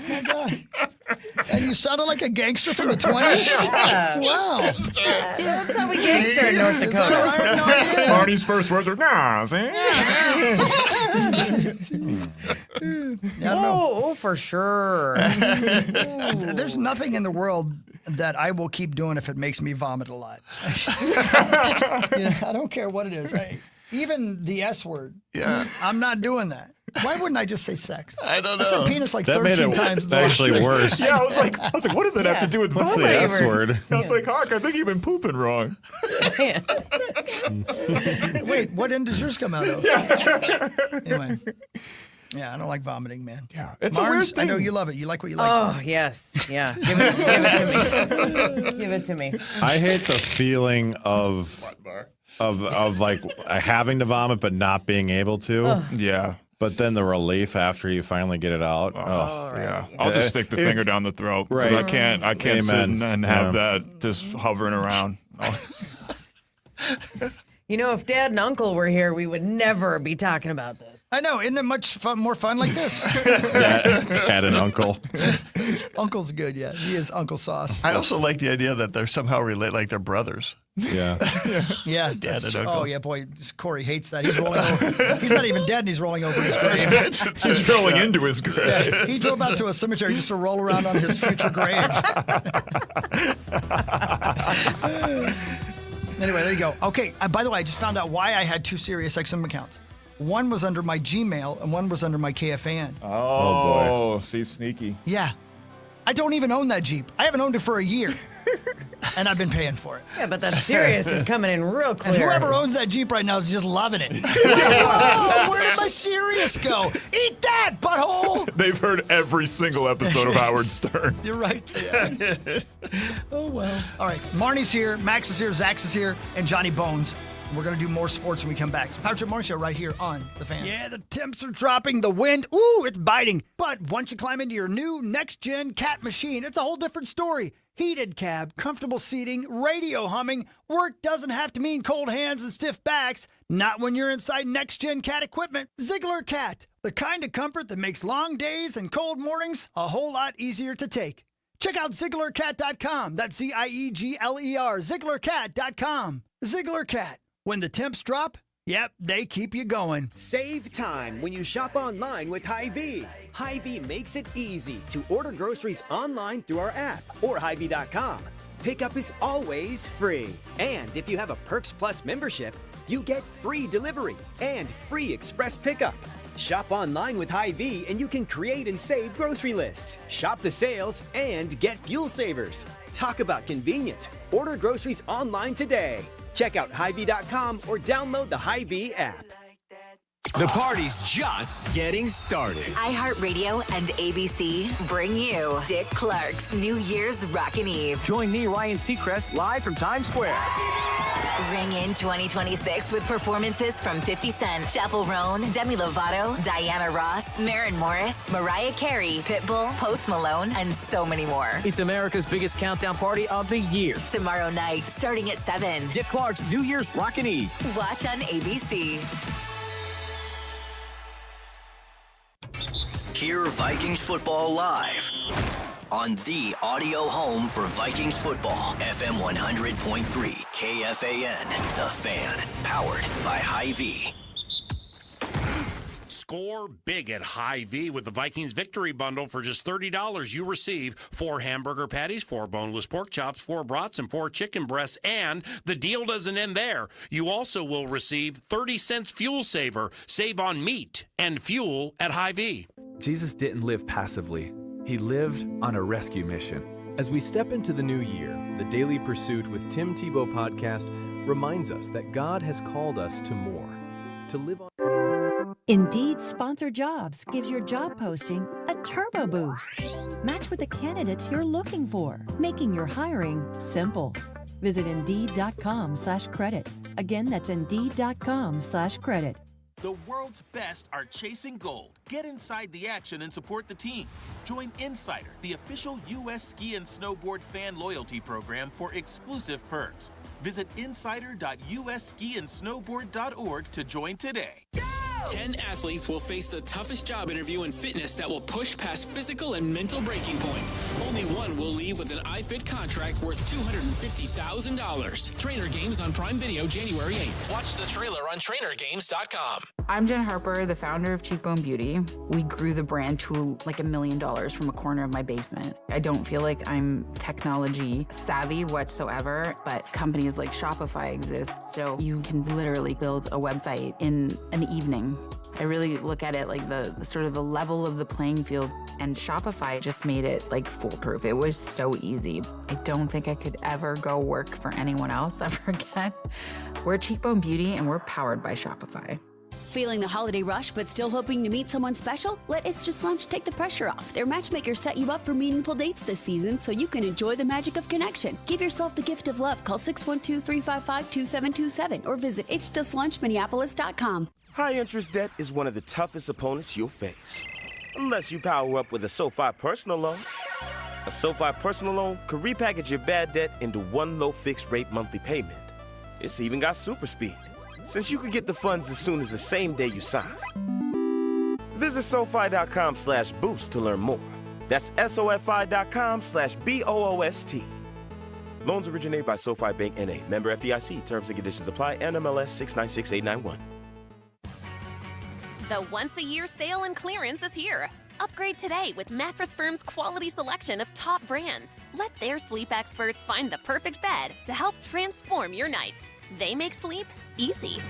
Oh, God. And you sounded like a gangster from the 20s? Yeah. Wow. That's how we gangster in North Is that Dakota. right? I have no idea. Marnie's first words were, nah, see? I don't know. Oh, for sure. There's nothing in the world that I will keep doing if it makes me vomit a lot. I don't care what it is. Even the S word. Yeah. I'm not doing that. Why wouldn't I just say sex? I don't I said know. penis like That 13 made it times. actually worse. Yeah, I was like, what does that have to do with What's the vomit? S word? I was like, Hawk, I think you've been pooping wrong. Wait, what end does yours come out of? Anyway. Yeah, I don't like vomiting, man. Yeah, it's Mars, a weird thing. I know you love it. You like what you like. Oh, yes. Yeah. Give it to me. Give it to me. I hate the feeling of like having to vomit but not being able to. Yeah. But then the relief after you finally get it out. Yeah, I'll just stick the finger down the throat because Right. I can't sit and have that just hovering around. If Dad and Uncle were here, we would never be talking about this. I know. Isn't it much more fun like this? Dad and Uncle. Uncle's good, yeah. He is Uncle Sauce. I also like the idea that they're somehow related, like they're brothers. Yeah. Yeah. Dad and Uncle. Oh, yeah, boy. Corey hates that. He's rolling over. He's not even dead, and he's rolling over his grave. He's rolling into his grave. Yeah, he drove out to a cemetery just to roll around on his future grave. Anyway, there you go. Okay, by the way, I just found out why I had two SiriusXM accounts. One was under my Gmail, and one was under my KFAN. Oh, boy. See, sneaky. Yeah. I don't even own that Jeep. I haven't owned it for a year. And I've been paying for it. Yeah, but that Sirius is coming in real clear. And whoever owns that Jeep right now is just loving it. Whoa, where did my Sirius go? Eat that, butthole! They've heard every single episode of Howard Stern. You're right. Yeah. Oh, well. All right. Marnie's here, Max is here, Zax is here, and Johnny Bones. We're going to do more sports when we come back. Power Trip Morning Show right here on The Fan. Yeah, the temps are dropping. The wind, ooh, it's biting. But once you climb into your new next-gen cat machine, it's a whole different story. Heated cab, comfortable seating, radio humming. Work doesn't have to mean cold hands and stiff backs. Not when you're inside next-gen cat equipment. Ziegler Cat, the kind of comfort that makes long days and cold mornings a whole lot easier to take. Check out ZieglerCat.com. That's ZIEGLER, ZieglerCat.com. Ziegler Cat. When the temps drop, yep, they keep you going. Save time when you shop online with Hy-Vee. Hy-Vee makes it easy to order groceries online through our app or Hy-Vee.com. Pickup is always free. And if you have a Perks Plus membership, you get free delivery and free express pickup. Shop online with Hy-Vee and you can create and save grocery lists, shop the sales, and get fuel savers. Talk about convenient. Order groceries online today. Check out Hy-Vee.com or download the Hy-Vee app. The party's just getting started. iHeartRadio and ABC bring you Dick Clark's New Year's Rockin' Eve. Join me, Ryan Seacrest, live from Times Square. Ring in 2026 with performances from 50 Cent, Chappell Roan, Demi Lovato, Diana Ross, Maren Morris, Mariah Carey, Pitbull, Post Malone, and so many more. It's America's biggest countdown party of the year. Tomorrow night, starting at 7. Dick Clark's New Year's Rockin' Eve. Watch on ABC. Hear Vikings football live on the audio home for Vikings football. FM 100.3 KFAN, The Fan, powered by Hy-Vee. Score big at Hy-Vee with the Vikings Victory Bundle. For just $30, you receive 4 hamburger patties, 4 boneless pork chops, 4 brats, and 4 chicken breasts. And the deal doesn't end there. You also will receive 30 cents fuel saver. Save on meat and fuel at Hy-Vee. Jesus didn't live passively. He lived on a rescue mission. As we step into the new year, the Daily Pursuit with Tim Tebow podcast reminds us that God has called us to more, to live on. Indeed Sponsored Jobs gives your job posting a turbo boost. Match with the candidates you're looking for, making your hiring simple. Visit Indeed.com/credit. Again, that's Indeed.com/credit. The world's best are chasing gold. Get inside the action and support the team. Join Insider, the official U.S. ski and snowboard fan loyalty program, for exclusive perks. Visit insider.usskiandsnowboard.org to join today. 10 athletes will face the toughest job interview in fitness that will push past physical and mental breaking points. Only one will leave with an iFit contract worth $250,000. Trainer Games on Prime Video January 8th. Watch the trailer on trainergames.com. I'm Jen Harper, the founder of Cheekbone Beauty. We grew the brand to like $1 million from a corner of my basement. I don't feel like I'm technology savvy whatsoever, but companies like Shopify exist, so you can literally build a website in an evening. I really look at it like the sort of the level of the playing field, and Shopify just made it like foolproof. It was so easy. I don't think I could ever go work for anyone else ever again. We're Cheekbone Beauty and we're powered by Shopify. Feeling the holiday rush but still hoping to meet someone special? Let It's Just Lunch take the pressure off. Their matchmaker set you up for meaningful dates this season so you can enjoy the magic of connection. Give yourself the gift of love. Call 612-355-2727 or visit itsjustlunchminneapolis.com. High interest debt is one of the toughest opponents you'll face. Unless you power up with a SoFi personal loan. A SoFi personal loan could repackage your bad debt into one low fixed rate monthly payment. It's even got super speed, since you could get the funds as soon as the same day you sign. Visit SoFi.com/boost to learn more. That's SoFi.com/BOOST. Loans originated by SoFi Bank N.A. Member FDIC. Terms and conditions apply. NMLS 696891. The once-a-year sale and clearance is here. Upgrade today with Mattress Firm's quality selection of top brands. Let their sleep experts find the perfect bed to help transform your nights. They make sleep easy.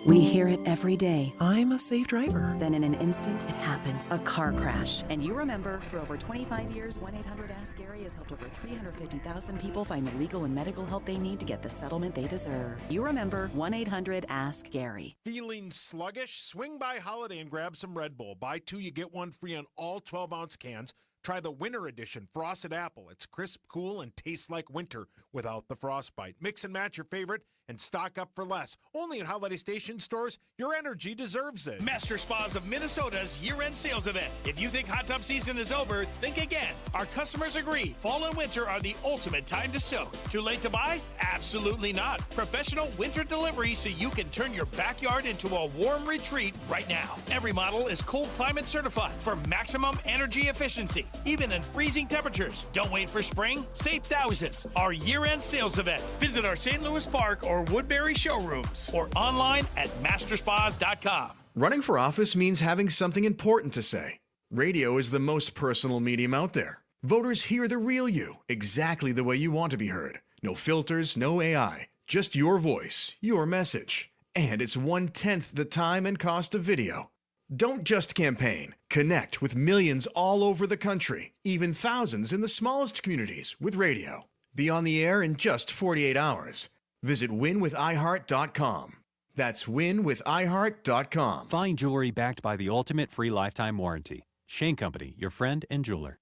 We hear it every day. I'm a safe driver. Then in an instant, it happens. A car crash. And you remember, for over 25 years, 1-800-ASK-GARY has helped over 350,000 people find the legal and medical help they need to get the settlement they deserve. You remember 1-800-ASK-GARY. Feeling sluggish? Swing by Holiday and grab some Red Bull. Buy 2, you get 1 free on all 12-ounce cans. Try the Winter Edition Frosted Apple. It's crisp, cool, and tastes like winter without the frostbite. Mix and match your favorite and stock up for less. Only at Holiday Station stores. Your energy deserves it. Master Spas of Minnesota's year-end sales event. If you think hot tub season is over, think again. Our customers agree. Fall and winter are the ultimate time to soak. Too late to buy? Absolutely not. Professional winter delivery so you can turn your backyard into a warm retreat right now. Every model is cold climate certified for maximum energy efficiency, even in freezing temperatures. Don't wait for spring. Save thousands. Our year-end sales event. Visit our St. Louis Park or Woodbury showrooms or online at masterspas.com. Running for office means having something important to say. Radio is the most personal medium out there. Voters hear the real you, exactly the way you want to be heard. No filters, no AI, just your voice, your message. And it's 1/10 the time and cost of video. Don't just campaign. Connect with millions all over the country, even thousands in the smallest communities with radio. Be on the air in just 48 hours. Visit winwithiheart.com. That's win with iHeart.com. Find jewelry backed by the ultimate free lifetime warranty. Shane Company, your friend and jeweler.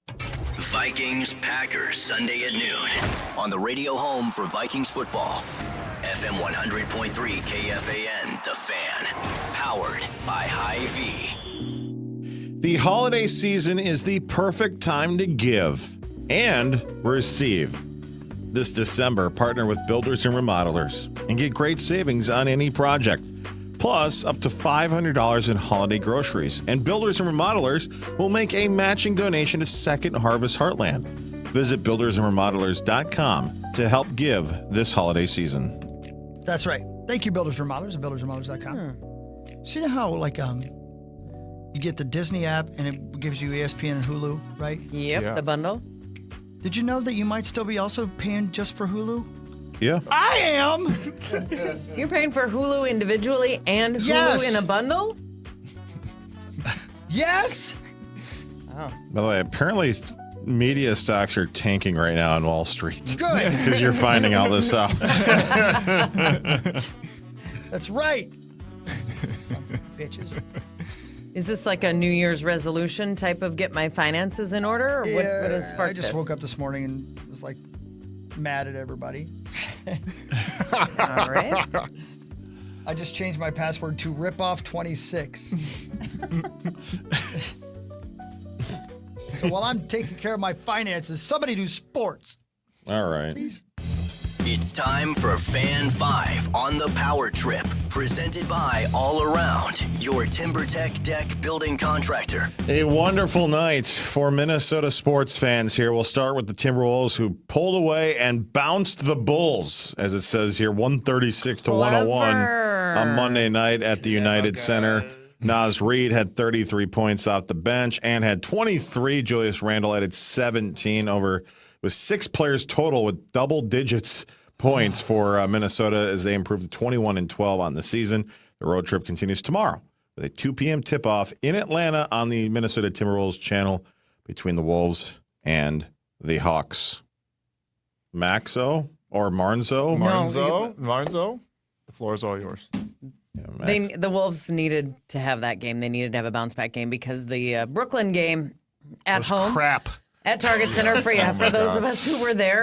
Vikings Packers Sunday at noon on the radio home for Vikings football. FM 100.3 KFAN, The Fan. Powered by Hy-Vee. The holiday season is the perfect time to give and receive. This December, partner with Builders and Remodelers and get great savings on any project. Plus, up to $500 in holiday groceries. And Builders and Remodelers will make a matching donation to Second Harvest Heartland. Visit buildersandremodelers.com to help give this holiday season. That's right. Thank you, Builders and Remodelers at buildersandremodelers.com. See how, like, you get the Disney app and it gives you ESPN and Hulu, right? Yep, the bundle. Did you know that you might still be also paying just for Hulu? Yeah. I am! You're paying for Hulu individually and Hulu in a bundle? Yes! Oh. By the way, apparently media stocks are tanking right now on Wall Street. Good. Because you're finding all this out. That's right. Sons of bitches. Is this like a New Year's resolution type of get my finances in order? Or what has sparked I just this? woke up this morning and was like mad at everybody. All right. I just changed my password to ripoff26. So while I'm taking care of my finances, somebody do sports. All right. Please. It's time for Fan 5 on the Power Trip, presented by All Around, your TimberTech deck building contractor. A wonderful night for Minnesota sports fans here. We'll start with the Timberwolves, who pulled away and bounced the Bulls, as it says here, 136 to 101 on Monday night at the United Center. Naz Reid had 33 points off the bench and had 23. Julius Randle added 17 with 6 players total with double digits points for Minnesota as they improved to 21-12 on the season. The road trip continues tomorrow with a 2 p.m. tip-off in Atlanta on the Minnesota Timberwolves channel between the Wolves and the Hawks. Maxo or Marnzo? Marnzo, the floor is all yours. The Wolves needed to have that game. They needed to have a bounce-back game because the Brooklyn game at home. Crap. At Target Center for those of us who were there,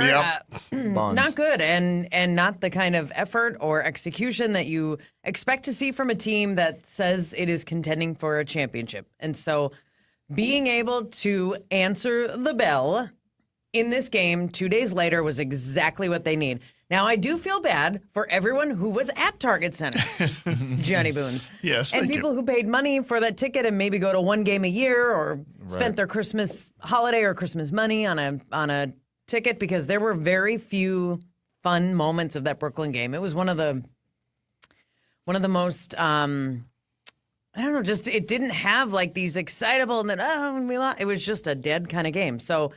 not good and not the kind of effort or execution that you expect to see from a team that says it is contending for a championship. And so being able to answer the bell in this game 2 days later was exactly what they need. Now, I do feel bad for everyone who was at Target Center, Johnny Boons. Yes, and people who paid money for that ticket and maybe go to one game a year or spent their Christmas holiday or Christmas money on a ticket, because there were very few fun moments of that Brooklyn game. It was one of the most I don't know, just it didn't have like these excitable and then we lost. It was just a dead kind of game. So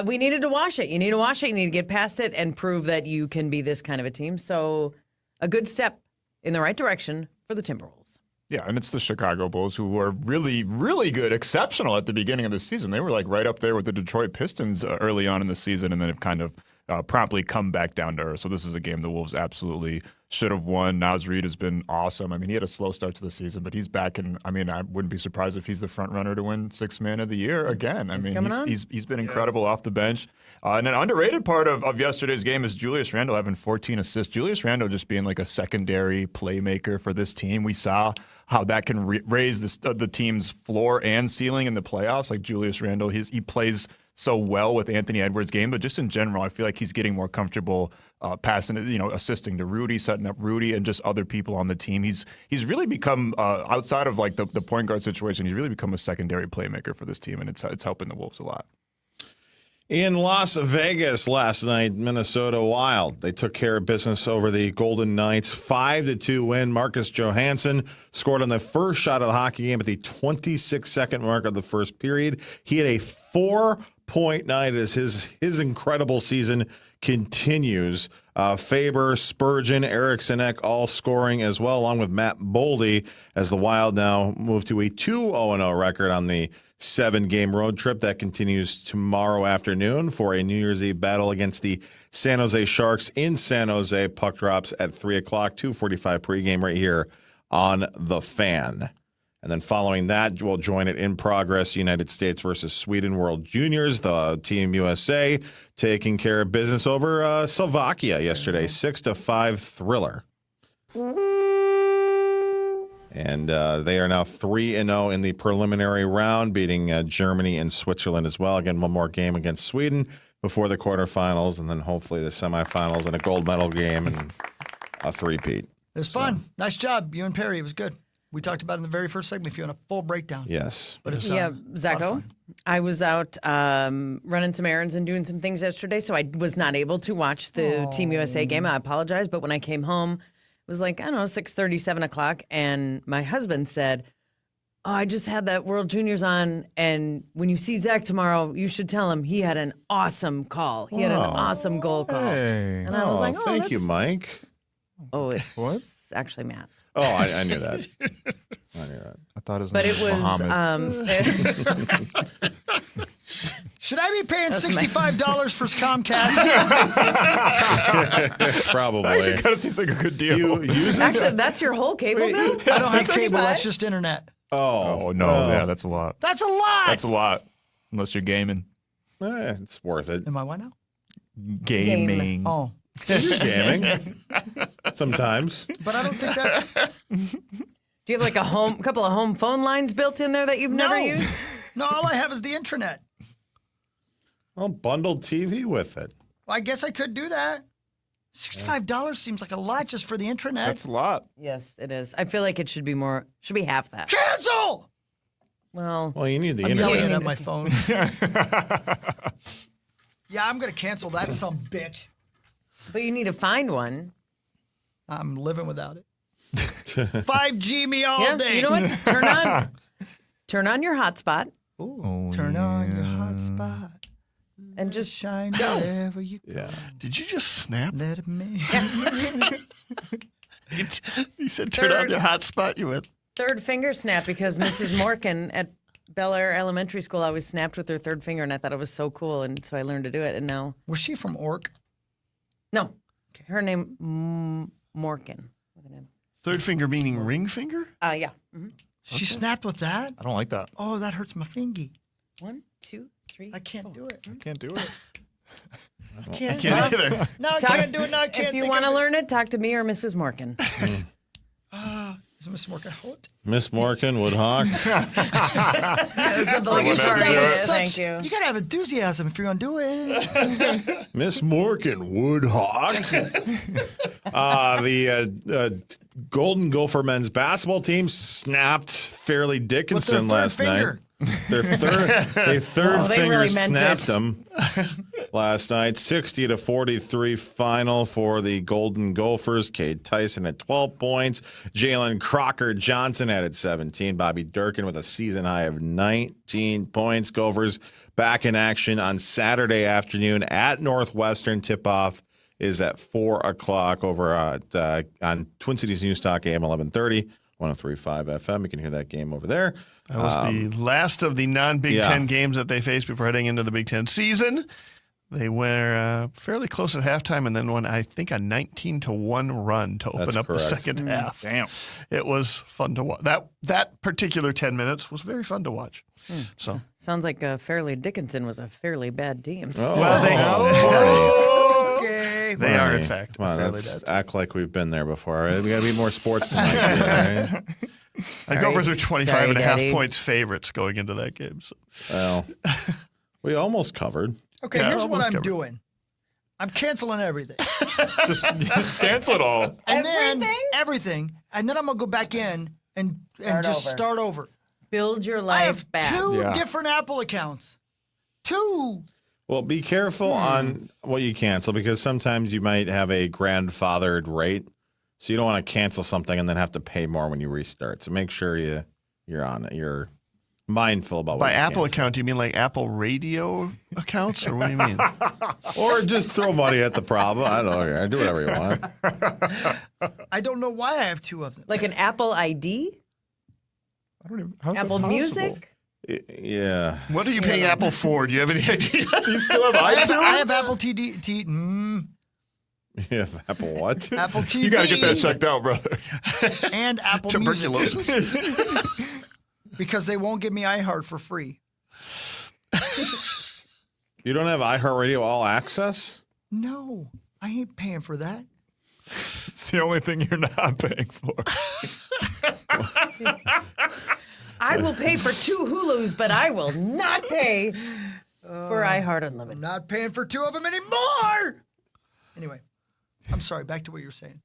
we needed to wash it. You need to wash it. You need to get past it and prove that you can be this kind of a team. So a good step in the right direction for the Timberwolves. Yeah, and it's the Chicago Bulls, who were really, really good, exceptional at the beginning of the season. They were like right up there with the Detroit Pistons early on in the season, and then have kind of promptly come back down to earth. So this is a game the Wolves absolutely should have won. Naz Reid has been awesome. I mean, he had a slow start to the season, but he's back, and I mean, I wouldn't be surprised if he's the front runner to win Sixth Man of the Year again. I mean, he's been incredible off the bench. And an underrated part of yesterday's game is Julius Randle having 14 assists. Julius Randle just being like a secondary playmaker for this team. We saw how that can raise the team's floor and ceiling in the playoffs. Like Julius Randle, he plays so well with Anthony Edwards' game, but just in general, I feel like he's getting more comfortable passing, assisting to Rudy, setting up Rudy, and just other people on the team. He's really become outside of like the point guard situation. He's really become a secondary playmaker for this team, and it's helping the Wolves a lot. In Las Vegas last night, Minnesota Wild. They took care of business over the Golden Knights. 5-2 win. Marcus Johansson scored on the first shot of the hockey game at the 26-second mark of the first period. He had a 4-point night as his incredible season continues. Faber, Spurgeon, Eriksson Ek all scoring as well, along with Matt Boldy, as the Wild now move to a 2-0-0 record on the 7-game road trip that continues tomorrow afternoon for a New Year's Eve battle against the San Jose Sharks in San Jose. Puck drops at 3 o'clock, 2:45 pregame right here on The Fan. And then following that, we'll join it in progress, United States versus Sweden World Juniors. The Team USA taking care of business over Slovakia yesterday, 6-5 thriller. And they are now 3-0 in the preliminary round, beating Germany and Switzerland as well. Again, one more game against Sweden before the quarterfinals, and then hopefully the semifinals and a gold medal game and a three-peat. It was fun. Nice job, you and Perry. It was good. We talked about it in the very first segment if you want a full breakdown. Yes. But it's Zacho, I was out running some errands and doing some things yesterday, so I was not able to watch the Team USA game. I apologize, but when I came home, it was like, I don't know, 6:30, 7 o'clock, and my husband said, "Oh, I just had that World Juniors on, and when you see Zach tomorrow, you should tell him he had an awesome call. He had an awesome goal call." Hey. And I was like, thank you, Mike. Oh, it's actually Matt. Oh, I knew that. I knew that. I thought it was. But it was. Should I be paying $65 for Comcast? Probably. Actually, kind of seems like a good deal. You use it? Actually, that's your whole cable bill? I don't have cable. That's just internet. Oh no, yeah, that's a lot. That's a lot. That's a lot. Unless you're gaming. It's worth it. Am I what now? Gaming. Oh. You're gaming. Sometimes. But I don't think that's. Do you have like a couple of home phone lines built in there that you've never used? No, all I have is the intranet. Well, bundle TV with it. Well, I guess I could do that. $65 seems like a lot just for the intranet. That's a lot. Yes, it is. I feel like it should be more. Should be half that. Cancel. Well, you need the I'm internet. yelling it at my phone. Yeah, I'm gonna cancel that some bitch. But you need to find one. I'm living without it. 5G me all Yeah, day. you know what? Turn on your hotspot. Ooh, turn on your hotspot. And just shine wherever you go. Yeah. Did you just snap? Let it me. You said turn on the hotspot. You went. Third finger snap because Mrs. Morgan at Bel Air Elementary School always snapped with her third finger, and I thought it was so cool, and so I learned to do it. And now, Was she from Ork? no, her name Morgan. Third finger meaning ring finger? Yeah. Mm-hmm. She snapped with that? I don't like that. Oh, that hurts my fingy. 1, 2, 3. I can't do it. I can't do it. I can't either. No, I can't do it. No, I can't. If you think want to of it. learn it, talk to me or Mrs. Morgan. Is Miss Morgan hot? Miss Morgan, Woodhawk. Like you said, that was such. Thank you. You gotta have enthusiasm if you're gonna do it. Miss Morgan, Woodhawk. The Golden Gopher men's basketball team snapped Fairleigh Dickinson last night. Their third they finger really meant snapped it. them last night. 60-43 final for the Golden Gophers. Cade Tyson at 12 points. Jalen Crocker Johnson added 17. Bobby Durkin with a season high of 19 points. Gophers back in action on Saturday afternoon at Northwestern. Tip-off is at 4 o'clock over on Twin Cities News Talk AM 1130, 103.5 FM. You can hear that game over there. That was the last of the non-Big Ten games that they faced before heading into the Big Ten season. They were fairly close at halftime and then won, I think, a 19-1 run to open up the second half. Damn. It was fun to watch. That particular 10 minutes was very fun to watch. So Sounds like Fairleigh Dickinson was a fairly bad team. They are, in fact, Come on, fairly let's bad. act like we've been there before. Right? We got to be more sportsmanlike. Right? The Gophers are 25 Sorry, and a half Daddy. points favorites going into that game. So. Well, we almost covered. Okay, Yeah, here's what almost I'm covered. doing. I'm canceling everything. Just cancel it all. And then everything. And then I'm gonna go back in and just start over. Build your I have life back. two different Apple accounts. Two. Well, be careful on what you cancel because sometimes you might have a grandfathered rate. So you don't want to cancel something and then have to pay more when you restart. So make sure you're on it. You're mindful about what By you Apple can say. account, do you mean like Apple Radio accounts, or what do you mean? Or just throw money at the problem. I don't know. Do whatever you want. I don't know why I have two of them. Like an Apple ID? How's that Apple possible? Music? Yeah. What are you paying Apple for? Do you have any idea? Do you still have I iTunes? have Apple You have Apple what? Apple TV. You got to get that checked out, brother. And Apple Tuberculosis? Music. Because they won't give me iHeart for free. You don't have iHeartRadio All Access? No, I ain't paying for that. It's the only thing you're not paying for. I will pay for 2 Hulus, but I will not pay for iHeart Unlimited. I'm not paying for 2 of them anymore. Anyway, I'm sorry. Back to what you were saying.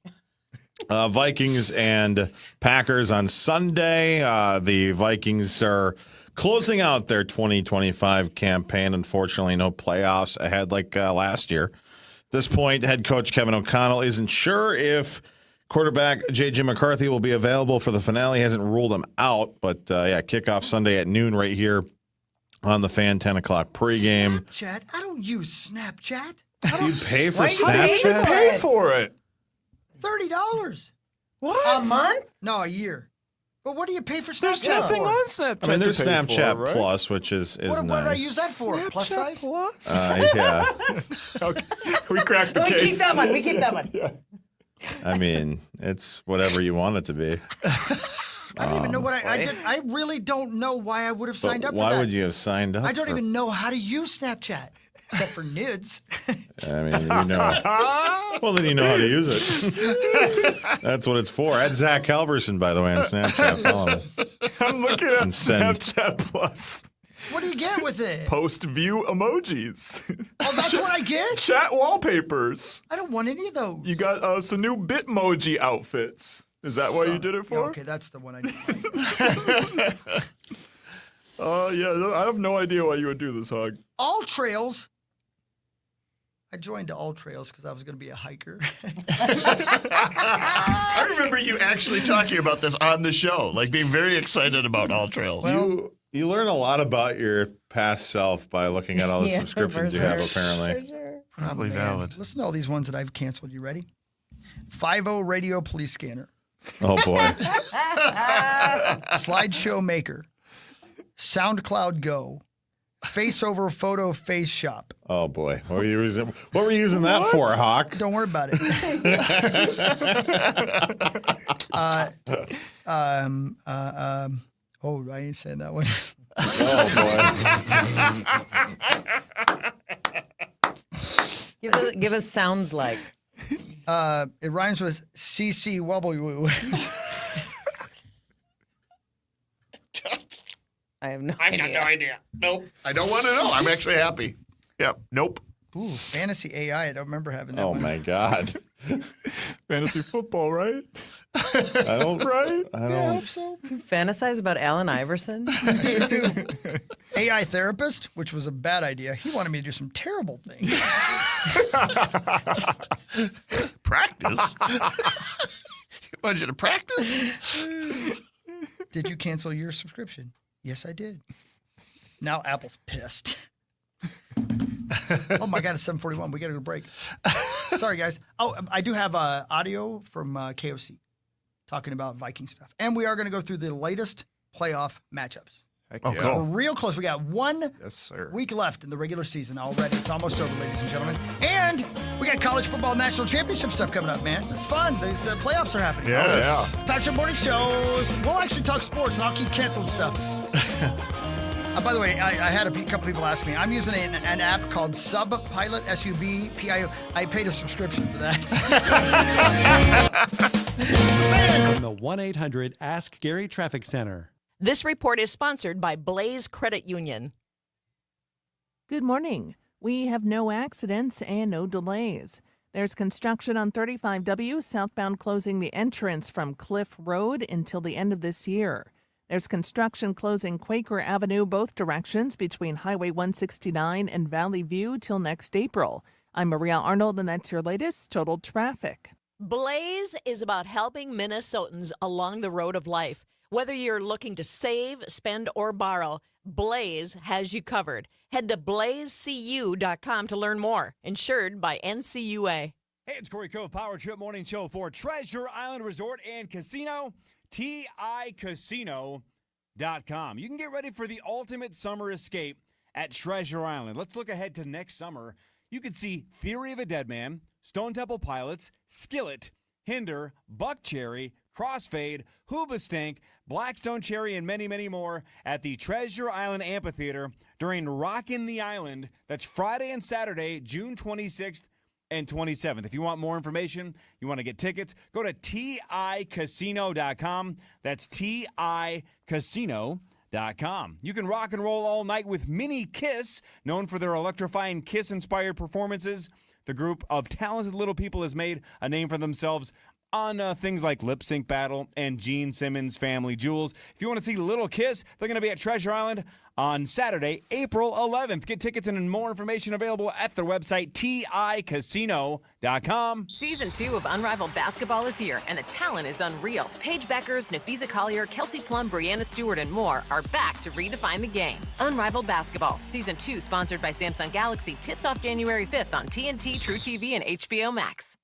Vikings and Packers on Sunday. The Vikings are closing out their 2025 campaign. Unfortunately, no playoffs ahead like last year. At this point, head coach Kevin O'Connell isn't sure if quarterback J.J. McCarthy will be available for the finale. He hasn't ruled him out, but kickoff Sunday at noon right here on the Fan, 10 o'clock pregame. Snapchat? I don't use Snapchat. You pay for Why you Snapchat? Pay for it. $30. What? A month? No, a year. But what do you pay for Snapchat? There's nothing for? on Snapchat. I mean, there's to pay Snapchat for, right? Plus, which is What nice. did I use that for? Snapchat Plus size? Plus? Yeah. Okay. We cracked the We case. keep that one. We keep that one. I mean, it's whatever you want it to be. I don't even know what I did. I really don't know why I would have signed up for that. Why would you have signed up? I don't for- even know how to use Snapchat, except for NIDS. I mean, you know. Well, then you know how to use it. That's what it's for. Add Zach Halverson, by the way, on Snapchat. Follow him. I'm looking at And send. Snapchat Plus. What do you get with it? Post view emojis. Oh, that's what I get? Chat wallpapers. I don't want any of those. You got some new Bitmoji outfits. Is that what you did it for? Yeah, okay, that's the one I did. Yeah, I have no idea why you would do this, Hug. All Trails. I joined All Trails because I was going to be a hiker. I remember you actually talking about this on the show, like being very excited about All Trails. You learn a lot about your past self by looking at all the Yeah, subscriptions you for have, sure. apparently. For sure. Probably valid. Listen to all these ones that I've canceled. You ready? 5.0 Radio Police Scanner. Oh, boy. Slideshow Maker. SoundCloud Go. Faceover Photo Face Shop. Oh, boy. What were you using that for, Hawk? Don't worry about it. Oh, I ain't saying that one. Oh, Give us sounds like. It rhymes with CC Wobble Woo. I have no I got no idea. Nope. I don't want to know. I'm actually happy. Yep. Nope. Ooh, Fantasy AI. I don't remember having that Oh, one. my God. Fantasy football, right? I don't. Right? I Yeah, I don't. hope so. You fantasize about Allen Iverson? Sure do. AI Therapist, which was a bad idea. He wanted me to do some terrible things. Practice. He wanted you to practice. Did you cancel your subscription? Yes, I did. Now Apple's pissed. Oh my God, it's 7:41. We got to go to break. Sorry, guys. Oh, I do have audio from KOC talking about Viking stuff. And we are going to go through the latest playoff matchups. Oh, yeah. cool. We're real close. We got one Yes, sir. week left in the regular season already. It's almost over, ladies and gentlemen. And we got college football national championship stuff coming up, man. It's fun. The playoffs are happening. Yes. Yeah. It's Patrick Morning Shows. We'll actually talk sports, and I'll keep canceling stuff. By the way, I had a couple people ask me. I'm using an app called Subpilot, SUBPIO. I paid a subscription for that. From the 1-800 Ask Gary Traffic Center. This report is sponsored by Blaze Credit Union. Good morning. We have no accidents and no delays. There's construction on 35W southbound closing the entrance from Cliff Road until the end of this year. There's construction closing Quaker Avenue both directions between Highway 169 and Valley View till next April. I'm Maria Arnold, and that's your latest total traffic. Blaze is about helping Minnesotans along the road of life. Whether you're looking to save, spend, or borrow, Blaze has you covered. Head to blazecu.com to learn more. Insured by NCUA. Hey, it's Corey Cove, Power Trip Morning Show for Treasure Island Resort and Casino, TICasino.com. You can get ready for the ultimate summer escape at Treasure Island. Let's look ahead to next summer. You can see Theory of a Deadman, Stone Temple Pilots, Skillet, Hinder, Buck Cherry, Crossfade, Hoobastank, Blackstone Cherry, and many, many more at the Treasure Island Amphitheater during Rockin' the Island. That's Friday and Saturday, June 26th and 27th. If you want more information, you want to get tickets, go to TICasino.com. That's TICasino.com. You can rock and roll all night with Mini Kiss, known for their electrifying Kiss-inspired performances. The group of talented little people has made a name for themselves on things like Lip Sync Battle and Gene Simmons' Family Jewels. If you want to see Little Kiss, they're going to be at Treasure Island on Saturday, April 11th. Get tickets and more information available at their website, TICasino.com. Season 2 of Unrivaled Basketball is here, and the talent is unreal. Paige Beckers, Nafisa Collier, Kelsey Plum, Brianna Stewart, and more are back to redefine the game. Unrivaled Basketball, Season 2, sponsored by Samsung Galaxy, tips off January 5th on TNT, True TV, and HBO Max.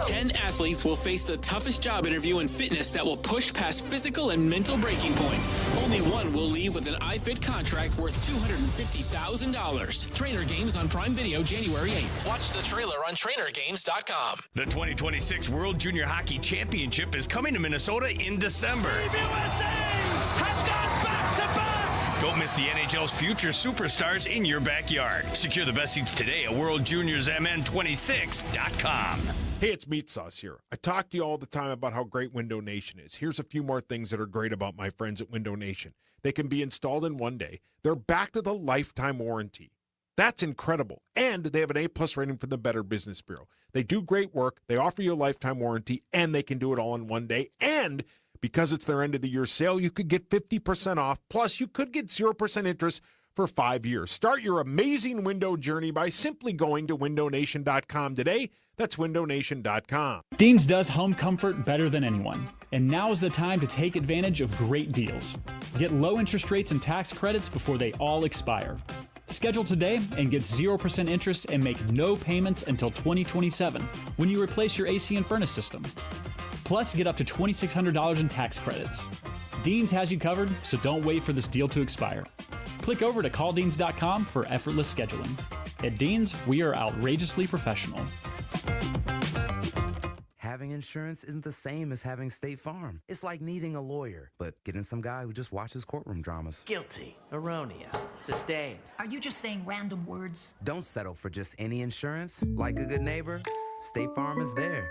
10 athletes will face the toughest job interview in fitness that will push past physical and mental breaking points. Only one will leave with an iFit contract worth $250,000. Trainer Games on Prime Video January 8th. Watch the trailer on trainergames.com. The 2026 World Junior Hockey Championship is coming to Minnesota in December. Team USA has gone back-to-back. Don't miss the NHL's future superstars in your backyard. Secure the best seats today at WorldJuniors.MN26.com. Hey, it's Meat Sauce here. I talk to you all the time about how great Window Nation is. Here's a few more things that are great about my friends at Window Nation. They can be installed in one day. They're backed with a lifetime warranty. That's incredible. And they have an A+ rating from the Better Business Bureau. They do great work. They offer you a lifetime warranty, and they can do it all in one day. And because it's their end of the year sale, you could get 50% off. Plus, you could get 0% interest for 5 years. Start your amazing window journey by simply going to windownation.com today. That's windownation.com. Dean's does home comfort better than anyone, and now is the time to take advantage of great deals. Get low interest rates and tax credits before they all expire. Schedule today and get 0% interest and make no payments until 2027 when you replace your AC and furnace system. Plus, get up to $2,600 in tax credits. Dean's has you covered, so don't wait for this deal to expire. Click over to calldeans.com for effortless scheduling. At Dean's, we are outrageously professional. Having insurance isn't the same as having State Farm. It's like needing a lawyer, but getting some guy who just watches courtroom dramas. Guilty, erroneous, sustained. Are you just saying random words? Don't settle for just any insurance. Like a good neighbor, State Farm is there.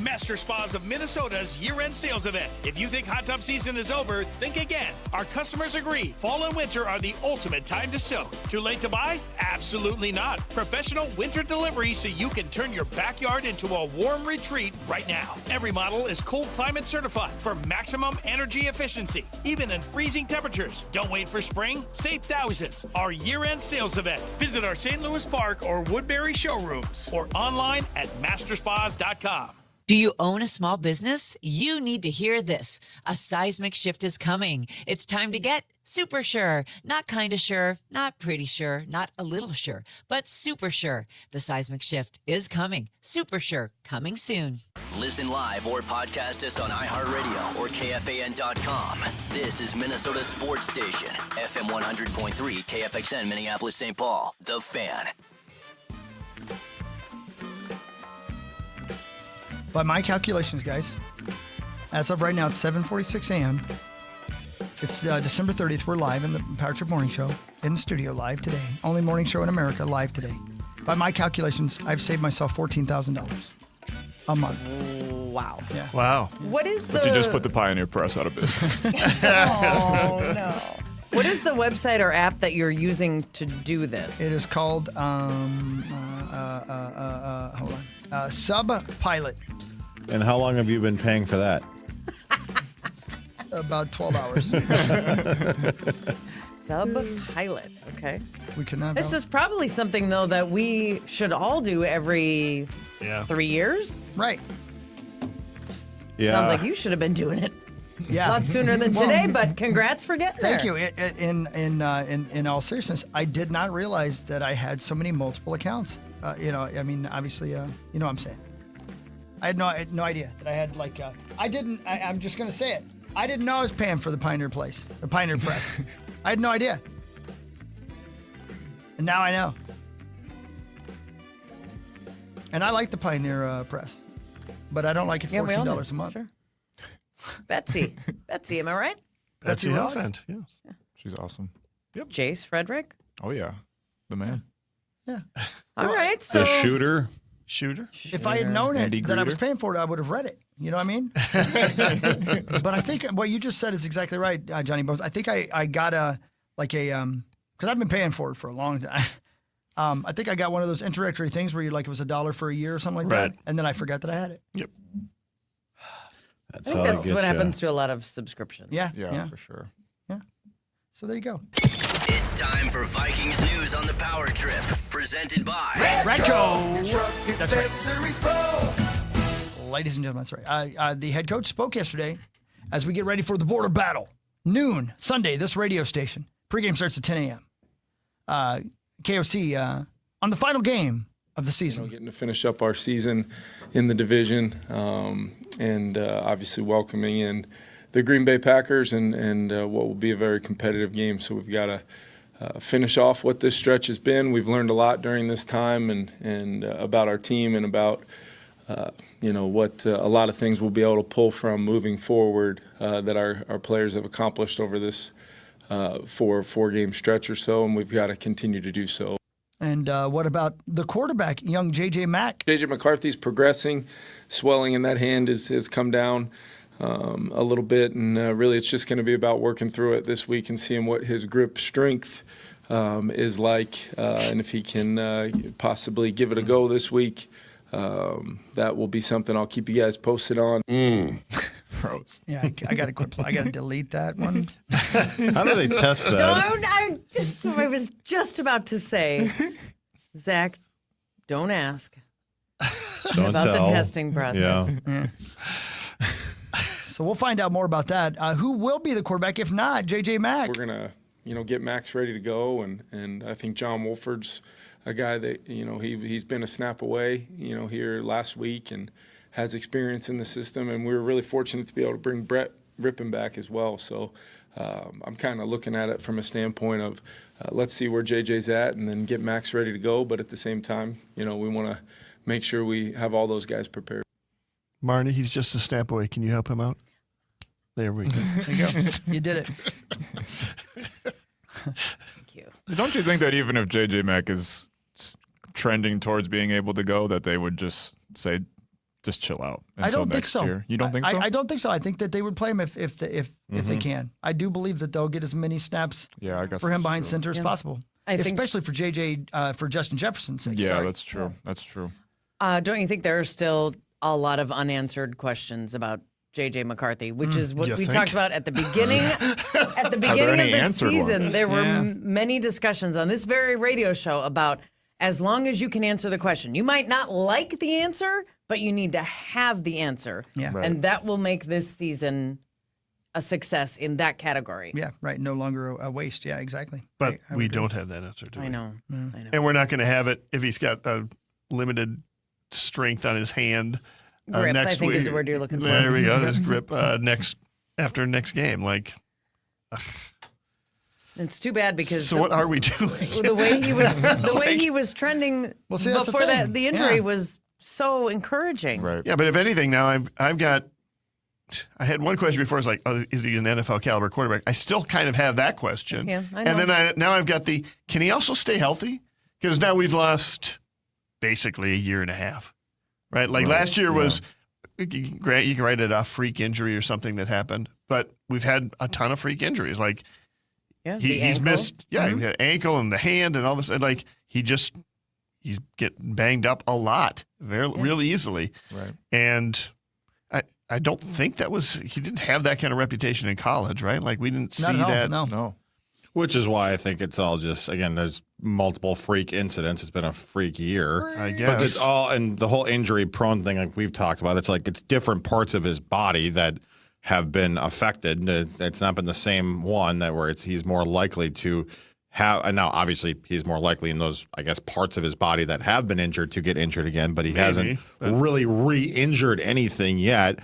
Master Spas of Minnesota's year-end sales event. If you think hot tub season is over, think again. Our customers agree. Fall and winter are the ultimate time to soak. Too late to buy? Absolutely not. Professional winter delivery so you can turn your backyard into a warm retreat right now. Every model is cold climate certified for maximum energy efficiency, even in freezing temperatures. Don't wait for spring. Save thousands. Our year-end sales event. Visit our St. Louis Park or Woodbury showrooms or online at masterspas.com. Do you own a small business? You need to hear this. A seismic shift is coming. It's time to get super sure. Not kind of sure, not pretty sure, not a little sure, but super sure. The seismic shift is coming. Super sure, coming soon. Listen live or podcast us on iHeartRadio or KFAN.com. This is Minnesota's sports station, FM 100.3, KFXN, Minneapolis, St. Paul, The Fan. By my calculations, guys, as of right now, it's 7:46 a.m. It's December 30th. We're live in the Power Trip Morning Show in the studio live today. Only morning show in America live today. By my calculations, I've saved myself $14,000 a month. Wow. Yeah. Wow. What is the... But you just put the Pioneer Press out of business. Oh, no. What is the website or app that you're using to do this? It is called, hold on, Subpilot. And how long have you been paying for that? About 12 hours. Subpilot. Okay. We cannot. This is probably something, though, that we should all do every 3 years. Right. Yeah. Sounds like you should have been doing it. Yeah. A lot sooner than today, but congrats for getting there. Thank you. In all seriousness, I did not realize that I had so many multiple accounts. Obviously, you know what I'm saying. I had no idea that I had I'm just going to say it. I didn't know I was paying for the Pioneer Press. I had no idea. And now I know. And I like the Pioneer Press, but I don't like it $14 a month. Sure. Betsy, am I right? Betsy Ross? Elephant. Yeah. She's awesome. Yep. Jace Frederick. Oh yeah, the man. Yeah. All right. So The shooter. If I had known Andy that I was Gruder? paying for it, I would have read it. You know what I mean? But I think what you just said is exactly right, Johnny Bones. I think I got because I've been paying for it for a long time. I think I got one of those introductory things where it was $1 for a year or something like that, and then I forgot that I had it. Yep. I think that's what happens to a lot of subscriptions. Yeah, for sure. Yeah. So there you go. It's time for Vikings news on the Power Trip, presented by Retro That's Accessories Pro. Ladies and gentlemen, that's right. The head coach spoke yesterday as we get ready for the border battle. Noon, Sunday, this radio station. Pregame starts at 10 a.m. KOC on the final game of the season. Getting to finish up our season in the division and obviously welcoming in the Green Bay Packers and what will be a very competitive game. So we've got to finish off what this stretch has been. We've learned a lot during this time and about our team and about what a lot of things we'll be able to pull from moving forward that our players have accomplished over this four-game stretch or so, and we've got to continue to do so. And what about the quarterback, young J.J. Mack? J.J. McCarthy's progressing. Swelling in that hand has come down a little bit, and really it's just going to be about working through it this week and seeing what his grip strength is like, and if he can possibly give it a go this week. That will be something I'll keep you guys posted on. Gross. Yeah, I got to quit. I got to delete that one. How do they test that? I was just about to say, Zach, don't ask Don't about tell. the testing process. Yeah. So we'll find out more about that. Who will be the quarterback? If not, J.J. Mack. We're gonna, get Max ready to go, and I think John Wolford's a guy that he's been a snap away, here last week and has experience in the system, and we were really fortunate to be able to bring Brett Rippon back as well. So I'm kind of looking at it from a standpoint of let's see where JJ's at, and then get Max ready to go. But at the same time, we want to make sure we have all those guys prepared. Marnie, he's just a snap away. Can you help him out? There we go. There you go. You did it. Thank you. Don't you think that even if JJ Mack is trending towards being able to go, that they would just say, just chill out until I don't think next so. year? You don't think so? I don't think so. I think that they would play him if they can. I do believe that they'll get as many snaps I guess for him that's behind true. center as possible. Especially for JJ, for Justin Jefferson's sake. Yeah, Sorry. that's true. That's true. Don't you think there are still a lot of unanswered questions about J.J. McCarthy, which is what we talked about at the beginning. At the beginning of the season, there were many discussions on this very radio show about as long as you can answer the question. You might not like the answer, but you need to have the answer. Yeah. Right. And that will make this season a success in that category. Yeah, right. No longer a waste. Yeah, exactly. But I we agree. don't have that answer, do we? I know. I know. And we're not going to have it if he's got a limited strength on his hand. Grip, next I think, week. is the word you're looking for. There we go. His grip after next game. It's too bad because So what are we doing? The way he was trending Well, see, that's the before thing. the injury Yeah. was so encouraging. Right. Yeah, but if anything, now I had one question before. It's like, is he an NFL caliber quarterback? I still kind of have that question. Yeah, I know. And then now I've got can he also stay healthy? Because now we've lost basically a year and a half, right? Like last year was, you can write it a freak injury or something that happened, but we've had a ton of freak injuries. Like he's missed, he had ankle and the hand and all this. Like he's getting banged up a lot, really easily. Right. And I don't think he didn't have that kind of reputation in college, right? Like we didn't see that. No. Which is why I think it's all just, again, there's multiple freak incidents. It's been a freak year. I guess. But it's all, and the whole injury prone thing, like we've talked about, it's like it's different parts of his body that have been affected. It's not been the same one that where he's more likely to have. And now, obviously, he's more likely in those, I guess, parts of his body that have been injured to get injured again. But he hasn't really re-injured anything yet.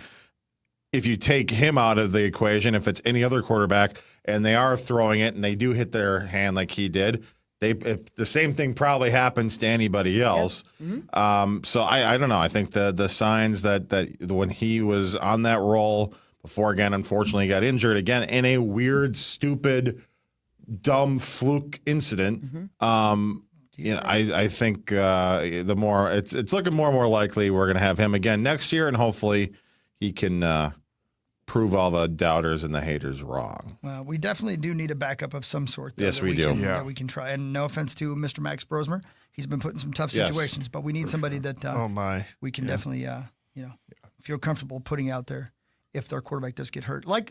If you take him out of the equation, if it's any other quarterback and they are throwing it and they do hit their hand like he did, the same thing probably happens to anybody else. So I don't know. I think the signs that when he was on that roll before, again, unfortunately got injured again in a weird, stupid, dumb fluke incident. I think the more it's looking more and more likely we're going to have him again next year, and hopefully he can prove all the doubters and the haters wrong. Well, we definitely do need a backup of some sort. Though, yes, we do. That we can try. And no offense to Mr. Max Brosmer, he's been put in some tough situations, but we need somebody that we can definitely feel comfortable putting out there if their quarterback does get hurt, like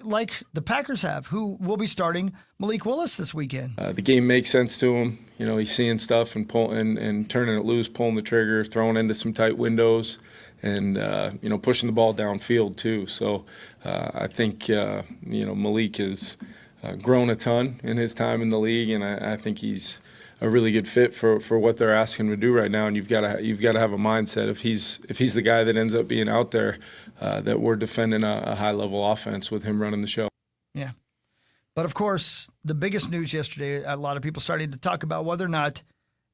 the Packers have, who will be starting Malik Willis this weekend. The game makes sense to him. He's seeing stuff and turning it loose, pulling the trigger, throwing into some tight windows, and pushing the ball downfield too. So I think Malik has grown a ton in his time in the league, and I think he's a really good fit for what they're asking him to do right now. And you've got to have a mindset if he's the guy that ends up being out there, that we're defending a high level offense with him running the show. Yeah, but of course the biggest news yesterday, a lot of people starting to talk about whether or not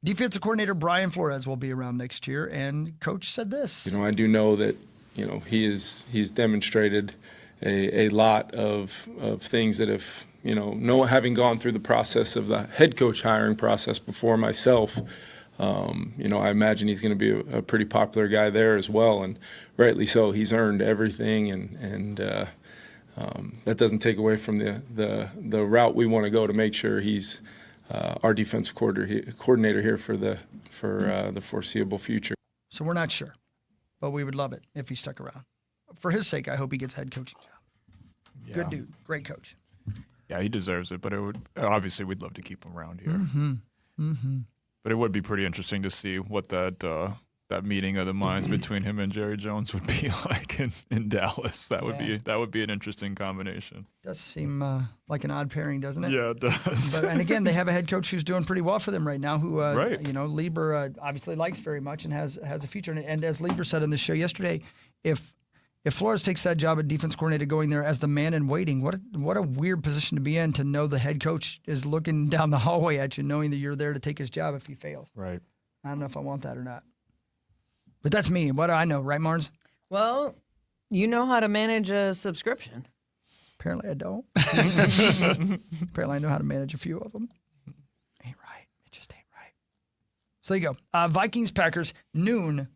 defensive coordinator Brian Flores will be around next year, and Coach said this. I do know that he's demonstrated a lot of things that have having gone through the process of the head coach hiring process before myself. I imagine he's going to be a pretty popular guy there as well, and rightly so. He's earned everything, and that doesn't take away from the route we want to go to make sure he's our defensive coordinator here for the foreseeable future. So we're not sure, but we would love it if he stuck around. For his sake, I hope he gets a head coaching job. Yeah. Good dude, great coach. Yeah, he deserves it, but obviously we'd love to keep him around here. But it would be pretty interesting to see what that meeting of the minds between him and Jerry Jones would be like in Dallas. That would be an interesting combination. Does seem like an odd pairing, doesn't it? Yeah, it does. And again, they have a head coach who's doing pretty well for them right now, who Lieber obviously likes very much and has a future. And as Lieber said on the show yesterday, if Flores takes that job at defense coordinator, going there as the man in waiting, what a weird position to be in, to know the head coach is looking down the hallway at you, knowing that you're there to take his job if he fails. Right. I don't know if I want that or not. But that's me. What do I know, right, Mars? Well, you know how to manage a subscription. Apparently I don't. Apparently I know how to manage a few of them. Ain't right. It just ain't right. So there you go. Vikings-Packers, noon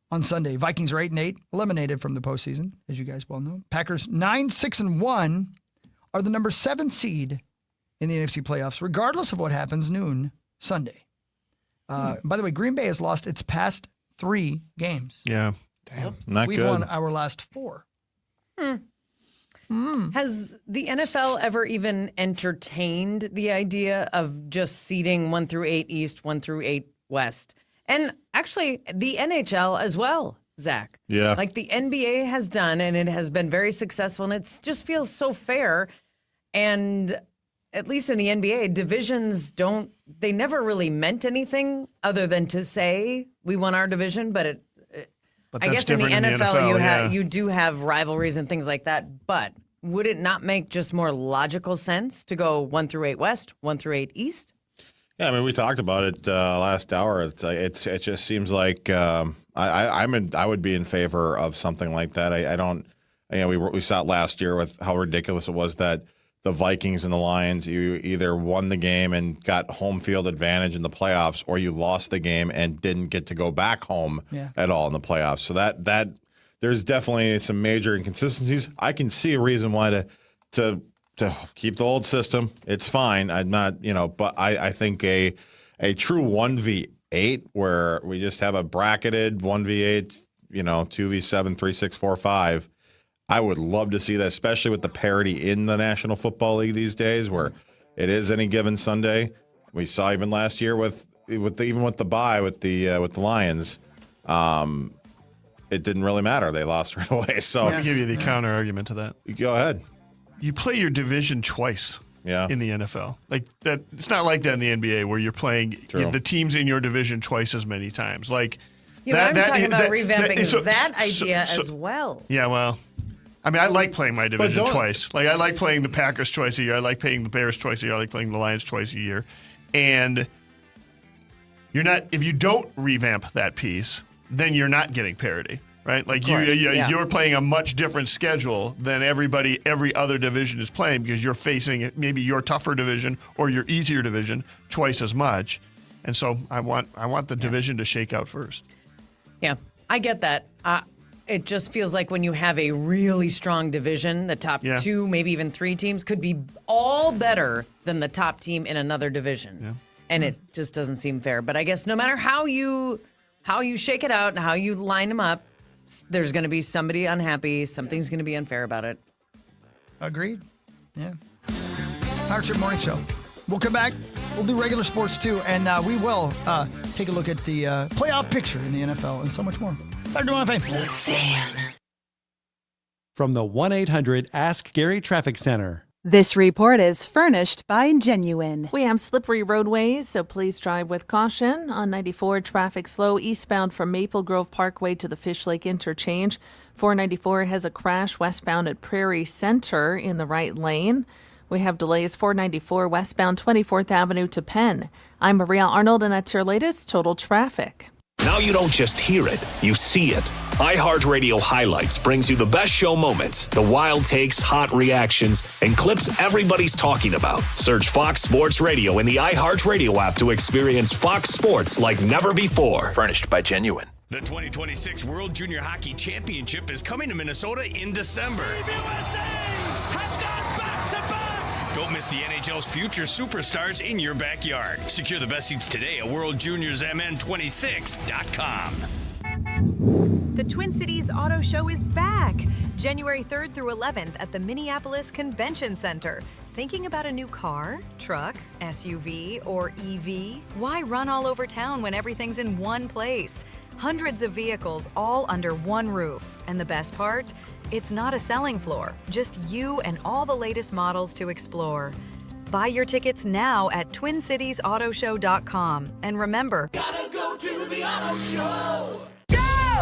on Sunday. Vikings are 8-8, eliminated from the postseason, as you guys well know. Packers 9-6-1 are the number 7 seed in the NFC playoffs, regardless of what happens noon Sunday. By the way, Green Bay has lost its past 3 games. Yeah. Damn. Not We've good. won our last 4. Has the NFL ever even entertained the idea of just seeding 1 through 8 East, 1 through 8 West? And actually, the NHL as well, Zach. Yeah. Like the NBA has done, and it has been very successful, and it just feels so fair. And at least in the NBA, divisions they never really meant anything other than to say we won our division, but I guess in the NFL, you do have rivalries and things like that. But would it not make just more logical sense to go 1 through 8 West, 1 through 8 East? Yeah, I mean, we talked about it last hour. It just seems like I would be in favor of something like that. I don't. We saw it last year with how ridiculous it was that the Vikings and the Lions, you either won the game and got home field advantage in the playoffs, or you lost the game and didn't get to go back home at all in the playoffs. So that there's definitely some major inconsistencies. I can see a reason why to keep the old system. It's fine. I'm not, but I think a true 1v8 where we just have a bracketed 1v8, 2v7, 3, 6, 4, 5. I would love to see that, especially with the parity in the National Football League these days, where it is any given Sunday. We saw even last year with the bye with the Lions. it didn't really matter. They lost right away. So Let me give you the counter argument to that. Go ahead. You play your division twice. In the NFL, like that, it's not like that in the NBA where you're playing the teams in your division twice as many times. Like, I'm talking about revamping that idea as well. Yeah, well, I mean, I like playing my division twice. Like, I like playing the Packers twice a year. I like playing the Bears twice a year. I like playing the Lions twice a year. And if you don't revamp that piece, then you're not getting parity. Right, like you're playing a much different schedule than every other division is playing because you're facing maybe your tougher division or your easier division twice as much, and so I want the division to shake out first. Yeah, I get that. It just feels like when you have a really strong division, the top 2, maybe even 3 teams could be all better than the top team in another division, and it just doesn't seem fair. But I guess no matter how you shake it out and how you line them up, there's going to be somebody unhappy. Something's going to be unfair about it. Agreed. Yeah. Pirate Ship Morning Show. We'll come back. We'll do regular sports too, and we will take a look at the playoff picture in the NFL and so much more. Back to my Fan. From the 1-800-ASK-GARY Traffic Center. This report is furnished by Genuine. We have slippery roadways, so please drive with caution. On 94, traffic slow eastbound from Maple Grove Parkway to the Fish Lake Interchange. 494 has a crash westbound at Prairie Center in the right lane. We have delays 494 westbound 24th Avenue to Penn. I'm Maria Arnold, and that's your latest total traffic. Now you don't just hear it, you see it. iHeartRadio Highlights brings you the best show moments, the wild takes, hot reactions, and clips everybody's talking about. Search Fox Sports Radio in the iHeartRadio app to experience Fox Sports like never before. Furnished by Genuine. The 2026 World Junior Hockey Championship is coming to Minnesota in December. Team USA has gone back-to-back! Don't miss the NHL's future superstars in your backyard. Secure the best seats today at WorldJuniorsMN26.com. The Twin Cities Auto Show is back, January 3rd through 11th at the Minneapolis Convention Center. Thinking about a new car, truck, SUV, or EV? Why run all over town when everything's in one place? Hundreds of vehicles all under one roof. And the best part? It's not a selling floor, just you and all the latest models to explore. Buy your tickets now at TwinCitiesAutoShow.com. And remember, gotta go to the auto show!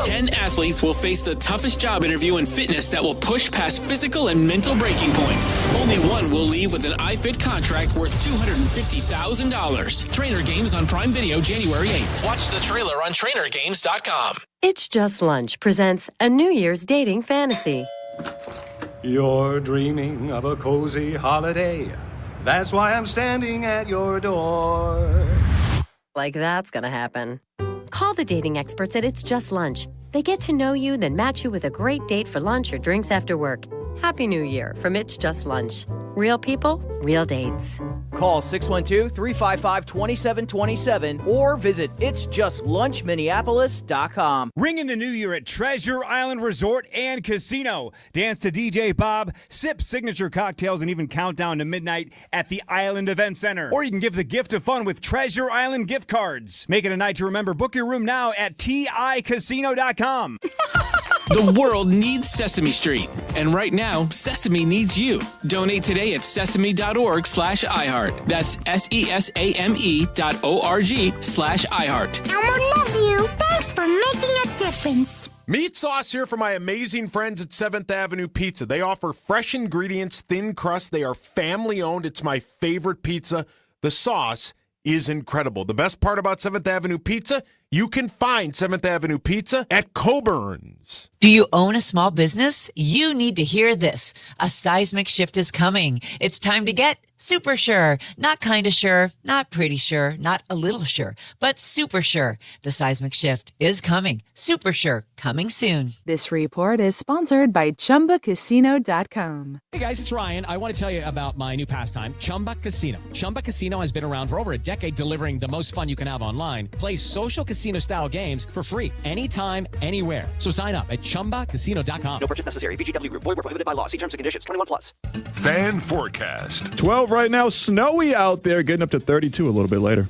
10 athletes will face the toughest job interview in fitness that will push past physical and mental breaking points. Only one will leave with an iFit contract worth $250,000. Trainer Games on Prime Video January 8th. Watch the trailer on TrainerGames.com. It's Just Lunch presents a New Year's dating fantasy. You're dreaming of a cozy holiday. That's why I'm standing at your door. Like that's gonna happen. Call the dating experts at It's Just Lunch. They get to know you, then match you with a great date for lunch or drinks after work. Happy New Year from It's Just Lunch. Real people, real dates. Call 612-355-2727 or visit itsjustlunchminneapolis.com. Ring in the new year at Treasure Island Resort and Casino. Dance to DJ Bob, sip signature cocktails, and even count down to midnight at the Island Event Center. Or you can give the gift of fun with Treasure Island gift cards. Make it a night to remember. Book your room now at TICasino.com. The world needs Sesame Street. And right now, Sesame needs you. Donate today at sesame.org/iHeart. That's SESAME.org/iHeart. Elmo loves you. Thanks for making a difference. Meat Sauce here for my amazing friends at 7th Avenue Pizza. They offer fresh ingredients, thin crust. They are family owned. It's my favorite pizza. The sauce is incredible. The best part about 7th Avenue Pizza, you can find 7th Avenue Pizza at Coburn's. Do you own a small business? You need to hear this. A seismic shift is coming. It's time to get super sure. Not kind of sure, not pretty sure, not a little sure, but super sure. The seismic shift is coming. Super sure, coming soon. This report is sponsored by ChumbaCasino.com. Hey guys, it's Ryan. I want to tell you about my new pastime, Chumba Casino. Chumba Casino has been around for over a decade, delivering the most fun you can have online. Play social casino-style games for free anytime, anywhere. So sign up at ChumbaCasino.com. No purchase necessary. VGW Group. Void where prohibited by law. See terms and conditions. 21+. Fan forecast. 12 right now. Snowy out there. Getting up to 32 a little bit later.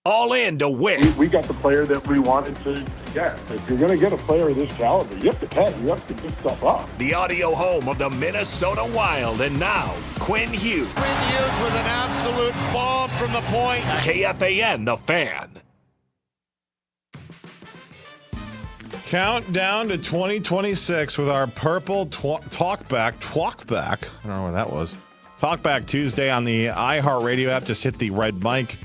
all in to win. We got the player that we wanted to get. If you're going to get a player of this caliber, you have to pick stuff up. The audio home of the Minnesota Wild, and now Quinn Hughes. Quinn Hughes with an absolute bomb from the point. KFAN, The Fan. Countdown to 2026 with our purple talkback. I don't know where that was. Talkback Tuesday on the iHeartRadio app. Just hit the red mic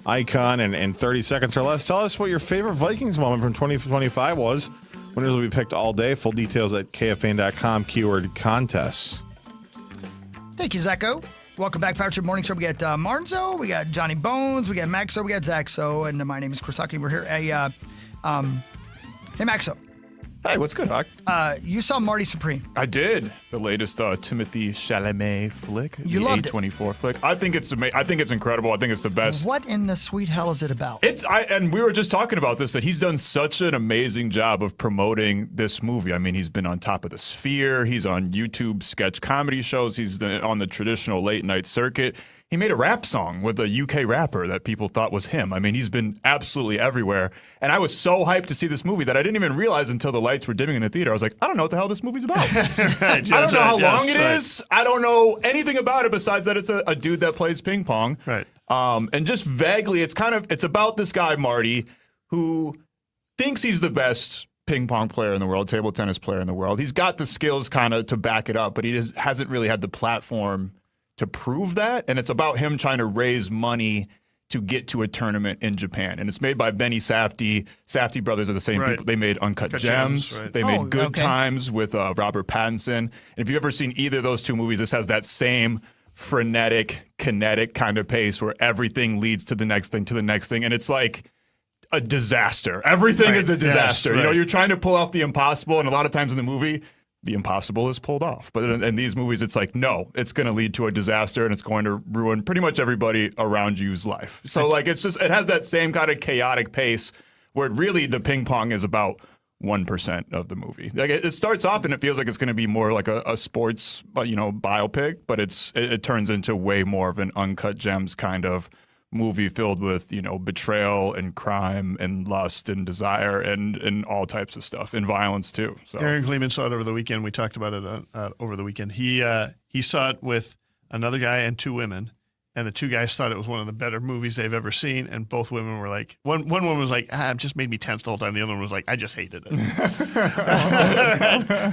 icon and in 30 seconds or less, tell us what your favorite Vikings moment from 2025 was. Winners will be picked all day. Full details at KFAN.com, keyword contests. Thank you, Zacho. Welcome back, Power Trip Morning Show. We got Marnzo, we got Johnny Bones, we got Maxo, we got Zaxo, and my name is Chris Hockey. We're here. Hey, Maxo. Hey, what's good, Hawk? You saw Marty Supreme. I did. The latest Timothée Chalamet flick. You loved it. A24 flick. I think it's I think it's incredible. I think it's the best. What in the sweet hell is it about? And we were just talking about this, that he's done such an amazing job of promoting this movie. I mean, he's been on Top of the Sphere. He's on YouTube sketch comedy shows. He's on the traditional late night circuit. He made a rap song with a UK rapper that people thought was him. I mean, he's been absolutely everywhere. And I was so hyped to see this movie that I didn't even realize until the lights were dimming in the theater. I was like, I don't know what the hell this movie's about. I don't know how long it is. I don't know anything about it besides that it's a dude that plays ping pong. Right. And just vaguely, it's about this guy, Marty, who thinks he's the best ping pong player in the world, table tennis player in the world. He's got the skills kind of to back it up, but he hasn't really had the platform to prove that, and it's about him trying to raise money to get to a tournament in Japan. And it's made by Benny Safdie. Safdie brothers are the same people. They made Uncut Gems. Right. They made Good Times with Robert Pattinson. And if you've ever seen either of those two movies, this has that same frenetic, kinetic kind of pace where everything leads to the next thing, and it's like a disaster. Everything is a disaster. You know, you're trying to pull off the impossible, and a lot of times in the movie, the impossible is pulled off. But in these movies, it's like, no, it's going to lead to a disaster and it's going to ruin pretty much everybody around you's life. So like, it has that same kind of chaotic pace where really the ping pong is about 1% of the movie. Like it starts off and it feels like it's going to be more like a sports, biopic, but it turns into way more of an Uncut Gems kind of movie filled with, betrayal and crime and lust and desire and all types of stuff and violence too. So Aaron Kleeman saw it over the weekend. We talked about it over the weekend. He saw it with another guy and two women, and the two guys thought it was one of the better movies they've ever seen, and both women were like, one woman was like, it just made me tense the whole time. The other one was like, I just hated it.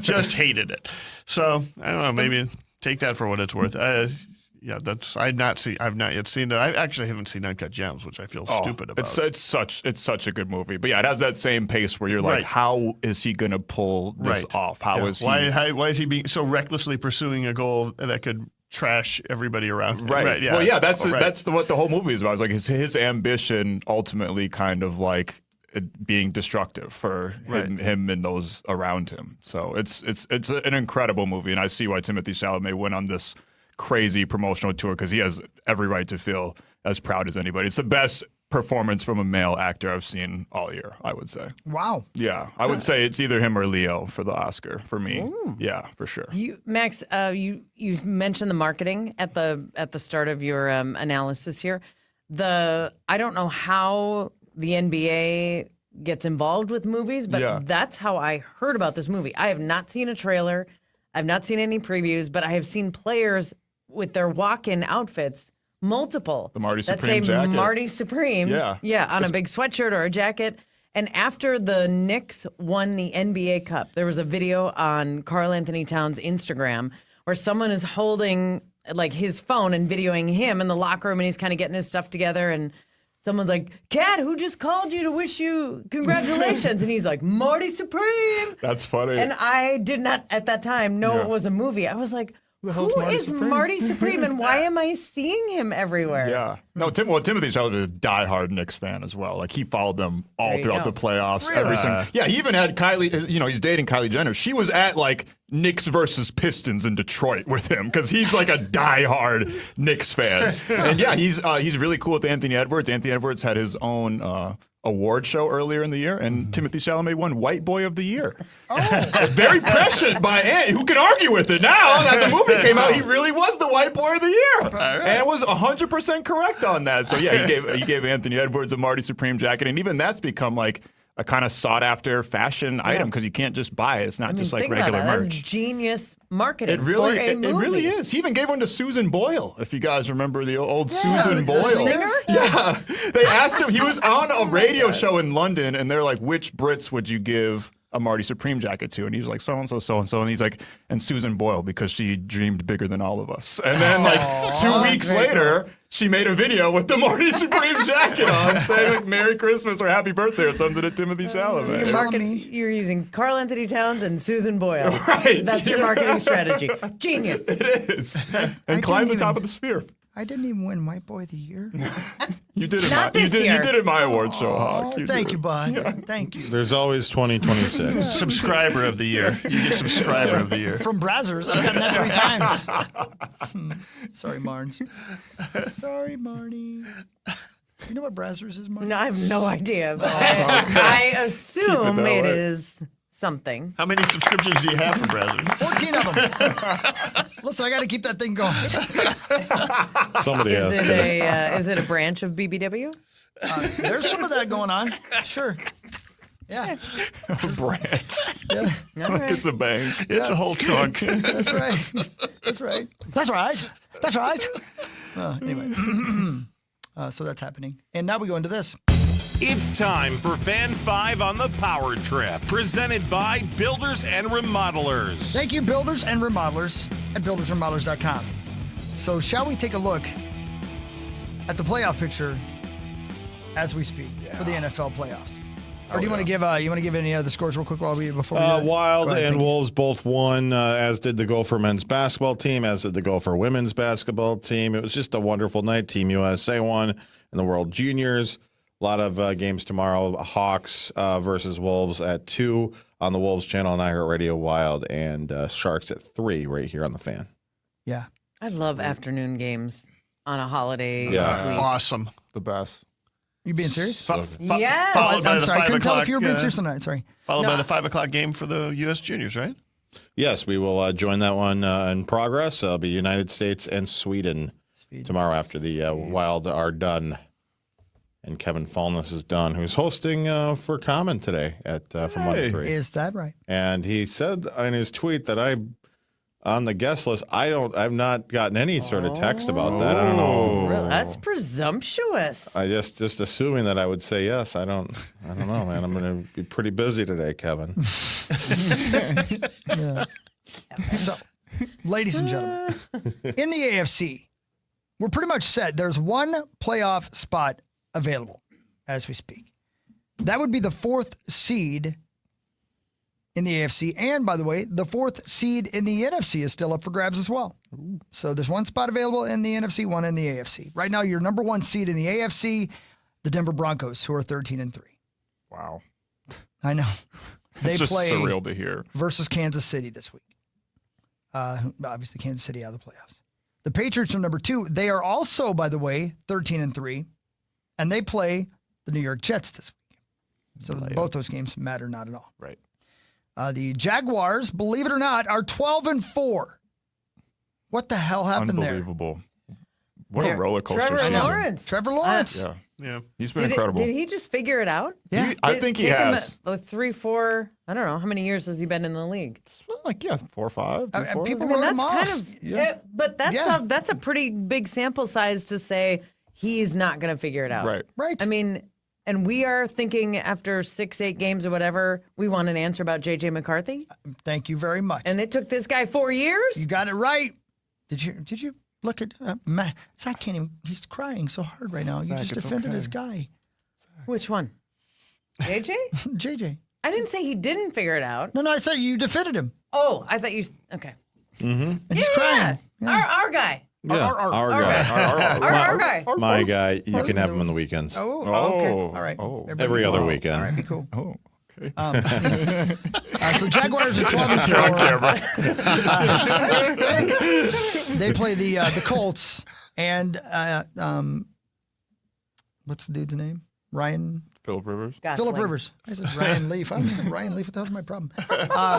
Just hated it. So I don't know, maybe take that for what it's worth. Yeah, I've not yet seen it. I actually haven't seen Uncut Gems, which I feel stupid about. It's such a good movie. But yeah, it has that same pace where you're like, how is he going to pull this off? Why is he being so recklessly pursuing a goal that could trash everybody around him? Right. Yeah. Well, yeah, that's what the whole movie is about. It's like his ambition ultimately kind of like being destructive for him and those around him. So it's an incredible movie, and I see why Timothée Chalamet went on this crazy promotional tour because he has every right to feel as proud as anybody. It's the best performance from a male actor I've seen all year, I would say. Wow. Yeah, I would say it's either him or Leo for the Oscar for me. Ooh. Yeah, for sure. Max, you mentioned the marketing at the start of your analysis here. I don't know how the NBA gets involved with movies, but that's how I heard about this movie. I have not seen a trailer. I've not seen any previews, but I have seen players with their walk-in outfits, multiple. The Marty that Supreme say jacket. Marty Supreme. Yeah, on a big sweatshirt or a jacket. And after the Knicks won the NBA Cup, there was a video on Karl Anthony Towns' Instagram where someone is holding like his phone and videoing him in the locker room, and he's kind of getting his stuff together, and someone's like, Cat, who just called you to wish you congratulations? And he's like, Marty Supreme. That's funny. And I did not at that time know it was a movie. I was like, who is Marty Supreme and why am I seeing him everywhere? Yeah. No, Timothée Chalamet is a diehard Knicks fan as well. Like he followed them all throughout the playoffs. Really? He even had Kylie, he's dating Kylie Jenner. She was at like Knicks versus Pistons in Detroit with him because he's like a diehard Knicks fan. And yeah, he's really cool with Anthony Edwards. Anthony Edwards had his own award show earlier in the year, and Timothée Chalamet won White Boy of the Year. Very prescient by Ant. Who can argue with it now that the movie came out? He really was the White Boy of the Year. And it was 100% correct on that. So yeah, he gave Anthony Edwards a Marty Supreme jacket, and even that's become like a kind of sought after fashion item because you can't just buy it. It's not just like think regular about that. merch. That's genius marketing. It really, for a movie. it really is. He even gave one to Susan Boyle. If you guys remember the old Susan Boyle, the singer. Yeah, they asked him. He was on a radio show in London, and they're like, "Which Brits would you give a Marty Supreme jacket to?" And he was like, "So and so, so and so." And he's like, "And Susan Boyle because she dreamed bigger than all of us." And then like 2 weeks later, she made a video with the Marty Supreme jacket on, saying like "Merry Christmas" or "Happy Birthday" or something to Timothy Chalamet. You're using Carl Anthony Towns and Susan Boyle. Right. That's your marketing strategy. Genius. It is. And climb the top of the sphere. I didn't even win White Boy of the Year. You did it. Not this year. You did it my award show, Hawk. Thank you, bud. Thank you. There's always 2026. Subscriber of the year. You get subscriber of the year. From Brazzers. I've gotten that 3 times. Sorry, Marnes. Sorry, Marty. You know what Brazzers is, Marty? No, I have no idea. But I assume it is something. How many subscriptions do you have for Brazzers? 14 of them. Listen, I got to keep that thing going. Somebody has. Is it a branch of BBW? There's some of that going on. Sure. Yeah. A branch. Yeah. Like it's a bank. It's a whole trunk. That's right. That's right. That's right. That's right. Anyway. So that's happening. And now we go into this. It's time for Fan 5 on the Power Trip, presented by Builders and Remodelers. Thank you, Builders and Remodelers at buildersremodelers.com. So shall we take a look at the playoff picture as we speak for the NFL playoffs? Or do you want to give any other scores real quick before we do that? Wild and Wolves both won, as did the Gopher men's basketball team, as did the Gopher women's basketball team. It was just a wonderful night. Team USA won in the World Juniors. A lot of games tomorrow. Hawks versus Wolves at 2 on the Wolves channel on iHeartRadio. Wild and Sharks at 3 right here on the Fan. Yeah. I love afternoon games on a holiday week. Awesome. The best. You being serious? Yes. Followed by I'm the sorry, I 5 couldn't tell o'clock. if you were being serious tonight. Sorry. Followed by the 5 o'clock game for the U.S. Juniors, right? Yes, we will join that one in progress. It'll be United States and Sweden tomorrow after the Wild are done. And Kevin Fallness is done, who's hosting for Common today at from 1 to 3. Is that right? And he said in his tweet that on the guest list, I've not gotten any sort of text about that. I don't know. Really? That's presumptuous. I just assuming that I would say yes. I don't know, man. I'm going to be pretty busy today, Kevin. Yeah. So, ladies and gentlemen, in the AFC, we're pretty much set. There's one playoff spot available as we speak. That would be the 4th seed in the AFC. And by the way, the 4th seed in the NFC is still up for grabs as well. Ooh. So there's one spot available in the NFC, one in the AFC. Right now, your number 1 seed in the AFC, the Denver Broncos, who are 13-3. Wow. I know. They it's just play surreal to hear. Versus Kansas City this week. Obviously, Kansas City out of the playoffs. The Patriots are number 2. They are also, by the way, 13-3. And they play the New York Jets this week. So both those games matter not at all. Right. The Jaguars, believe it or not, are 12-4. What the hell happened there? Unbelievable. What a roller coaster season. Trevor Lawrence. Yeah. He's been incredible. Did he just figure it out? Yeah. I think he has. Him 3, 4, I don't know. How many years has he been in the league? Like, 4 or 5. People wrote him off. But that's a pretty big sample size to say he's not going to figure it out. Right. I mean, and we are thinking after 6, 8 games or whatever, we want an answer about J.J. McCarthy. Thank you very much. And it took this guy 4 years? You got it right. Did you look at Matt? Zach can't even, he's crying so hard right now. You just defended his guy. Which one? JJ? JJ. I didn't say he didn't figure it out. No, I said you defended him. Oh, I thought you, okay. Mm-hmm. And he's crying. Yeah. Our guy. Yeah, our guy. Our guy. My guy. You can have him on the weekends. Oh, okay. All right. Every other weekend. All right, be cool. Oh, okay. So Jaguars are 12-4. They play the Colts and what's the dude's name? Ryan. Phillip Rivers. Phillip Rivers. I said Ryan Leaf. I said Ryan Leaf. What the hell's my problem?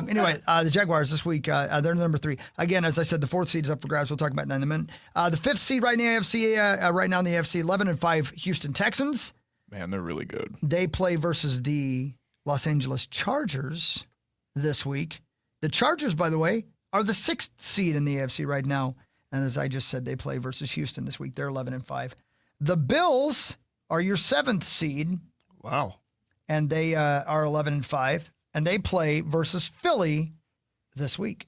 Anyway, the Jaguars this week, they're number 3. Again, as I said, the 4th seed is up for grabs. We'll talk about that in a minute. The 5th seed right now in the AFC, 11-5 Houston Texans. Man, they're really good. They play versus the Los Angeles Chargers this week. The Chargers, by the way, are the 6th seed in the AFC right now. And as I just said, they play versus Houston this week. They're 11-5. The Bills are your 7th seed. Wow. And they are 11-5. And they play versus Philly this week.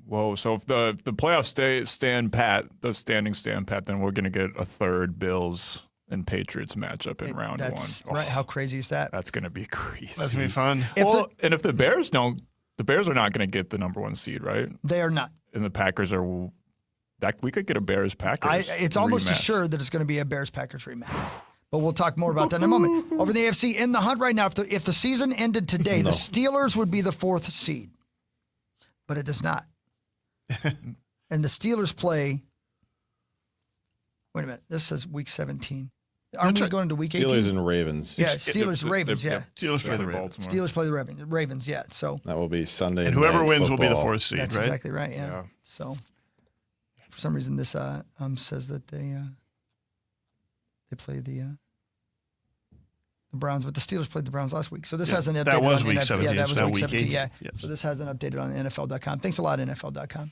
Whoa, so if the playoffs stand pat, the standings stand pat, then we're going to get a third Bills and Patriots matchup in round 1. That's right. How crazy is that? That's going to be crazy. That's going to be fun. And if the Bears don't, the Bears are not going to get the number 1 seed, right? They are not. And the Packers are, we could get a Bears-Packers It's almost rematch. assured that it's going to be a Bears-Packers rematch. But we'll talk more about that in a moment. Over in the AFC, in the hunt right now, if the season ended today, the Steelers would be the 4th seed. But it does not. And the Steelers play, wait a minute, this says week 17. Aren't we going into week 18? Steelers and Ravens. Yeah, Steelers-Ravens, yeah. Steelers play the Ravens. Steelers play the Ravens, yeah. So that will be Sunday. And whoever night wins football. will be the 4th seed, that's right? exactly right, yeah. So for some reason, this says that they play the Browns, but the Steelers played the Browns last week. So this hasn't updated. That was on week NFL. 17. Yeah, that was so week week 17. 18. Yeah. Yes. So this hasn't updated on NFL.com. Thanks a lot, NFL.com.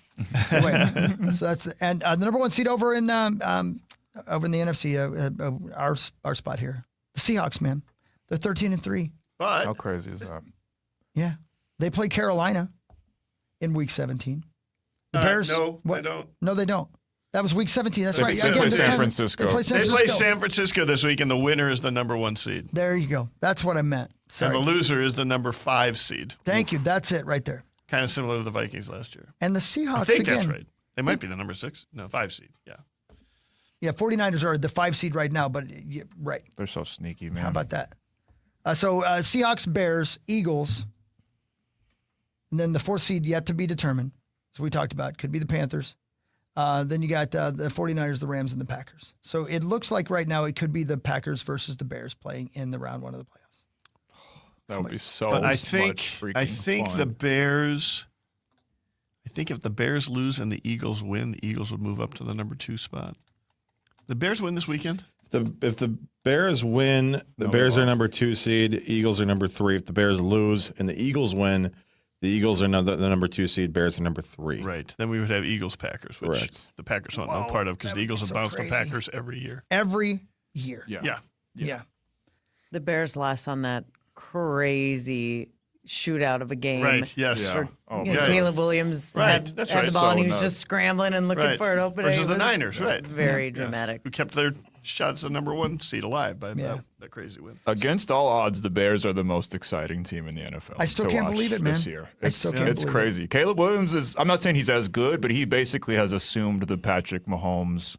Anyway, so that's the number 1 seed over in the NFC. Our spot here, the Seahawks, man. They're 13-3. But how crazy is that? Yeah, they play Carolina in week 17. The Bears. No, they don't. No, they don't. That was week 17. That's right. They play San Francisco. They play San Francisco this week, and the winner is the number 1 seed. There you go. That's what I meant. Sorry. And the loser is the number 5 seed. Thank you. That's it right there. Kind of similar to the Vikings last year. And the Seahawks, I think again. that's right. They might be the number 5 seed. Yeah. Yeah, 49ers are the 5 seed right now, but right. They're so sneaky, man. How about that? So Seahawks, Bears, Eagles, and then the 4th seed yet to be determined, as we talked about. Could be the Panthers. Then you got the 49ers, the Rams, and the Packers. So it looks like right now it could be the Packers versus the Bears playing in the round 1 of the playoffs. That would be so But much freaking fun. the Bears. I think if the Bears lose and the Eagles win, the Eagles would move up to the number 2 spot. The Bears win this weekend? If the Bears win, the Bears are number 2 seed. Eagles are number 3. If the Bears lose and the Eagles win, the Eagles are the number 2 seed. Bears are number 3. Right. Then we would have Eagles-Packers, which the Packers want no part of because the Eagles have bounced the Packers every year. Every year. Yeah. The Bears lost on that crazy shootout of a game. Right, yes. Where, Yeah. Caleb Williams had the ball and he was just scrambling and looking for an opening. Versus It the was Niners, right. Very dramatic. Who kept their shots at number 1 seed alive by that crazy win. Against all odds, the Bears are the most exciting team in the NFL. I still to can't watch believe it, man. This year. I still can't It's believe crazy. it. Caleb Williams is, I'm not saying he's as good, but he basically has assumed the Patrick Mahomes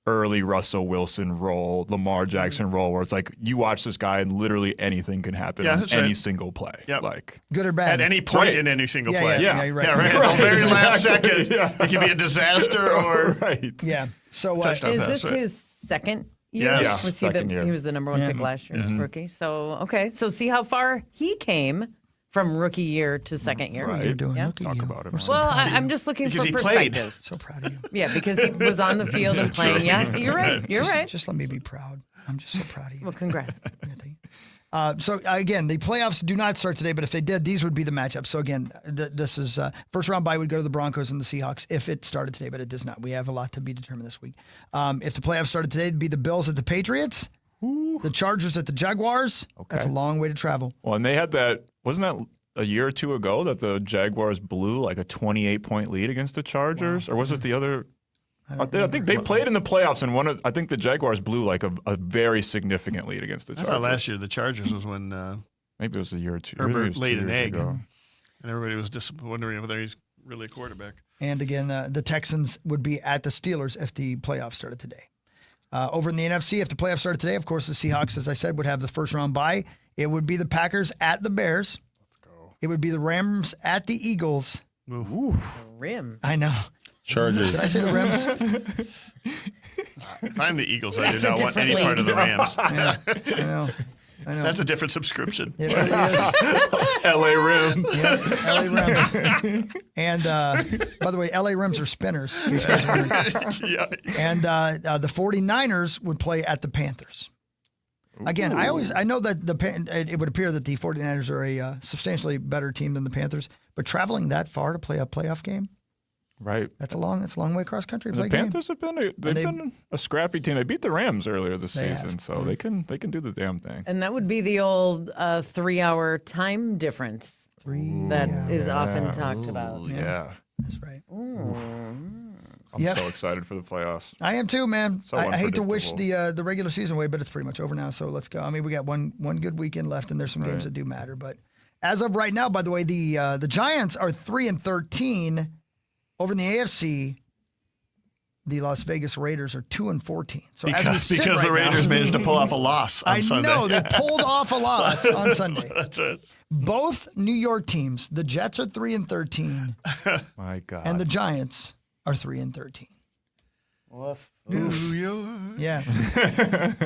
early Russell Wilson role, Lamar Jackson role, where it's like you watch this guy and literally anything can happen on any single play. Yep. Like good or bad. At any point in any single play. Yeah, you're right. Yeah, right. At the very last second, it can be a disaster or right. Yeah. So is this his second year? Yeah. Was he Second year. He was the number 1 pick last year, rookie. So okay. So see how far he came from rookie year to second year. What are you doing? Yeah. Look at Talk you. about it, We're man. so Well, proud of you. I'm just looking Because for he played. perspective. So proud of you. Yeah, because he was on the field and playing. Yeah, you're right. You're right. Just let me be proud. I'm just so proud of you. Well, congrats. So again, the playoffs do not start today, but if they did, these would be the matchups. So again, this is first round bye would go to the Broncos and the Seahawks if it started today, but it does not. We have a lot to be determined this week. If the playoffs started today, it'd be the Bills at the Patriots, the Chargers at the Jaguars. Okay. That's a long way to travel. Well, and they had that, wasn't that a year or two ago that the Jaguars blew like a 28-point lead against the Chargers? Or was it the other? I think they played in the playoffs, and I think the Jaguars blew like a very significant lead against the I Chargers. thought last year the Chargers was when Maybe it was a year or two. maybe it Herbert was laid 2 an years egg, ago. and everybody was wondering whether he's really a quarterback. And again, the Texans would be at the Steelers if the playoffs started today. Over in the NFC, if the playoffs started today, of course, the Seahawks, as I said, would have the first round bye. It would be the Packers at the Bears. Let's go. It would be the Rams at the Eagles. Rim. I know. Chargers. Did I say the Rams? If I'm the Eagles, I do That's a not want any different part of the Rams. Yeah, I know. That's a different subscription. It really is. LA Rims. Yeah, LA Rims. And by the way, LA Rims are spinners. In case you guys are wondering. Yeah. And the 49ers would play at the Panthers. Again, I know that it would appear that the 49ers are a substantially better team than the Panthers, but traveling that far to play a playoff game, right? That's a long way across country. To The play a game. Panthers have been a scrappy team. They beat the Rams earlier this They season, have. so they can do the damn thing. And that would be the old 3-hour time difference that is often talked about. Yeah. That's right. I'm so excited for the playoffs. I am too, man. So I hate to wish unpredictable. the regular season away, but it's pretty much over now. So let's go. I mean, we got one good weekend left, and there's some games that do matter. But as of right now, by the way, the Giants are 3-13 over in the AFC. The Las Vegas Raiders are 2-14. So because the Raiders managed to pull off a loss on Sunday. I know they pulled off a loss on Sunday. That's right. Both New York teams, the Jets are 3-13, My God. and the Giants are 3-13. New York. Yeah,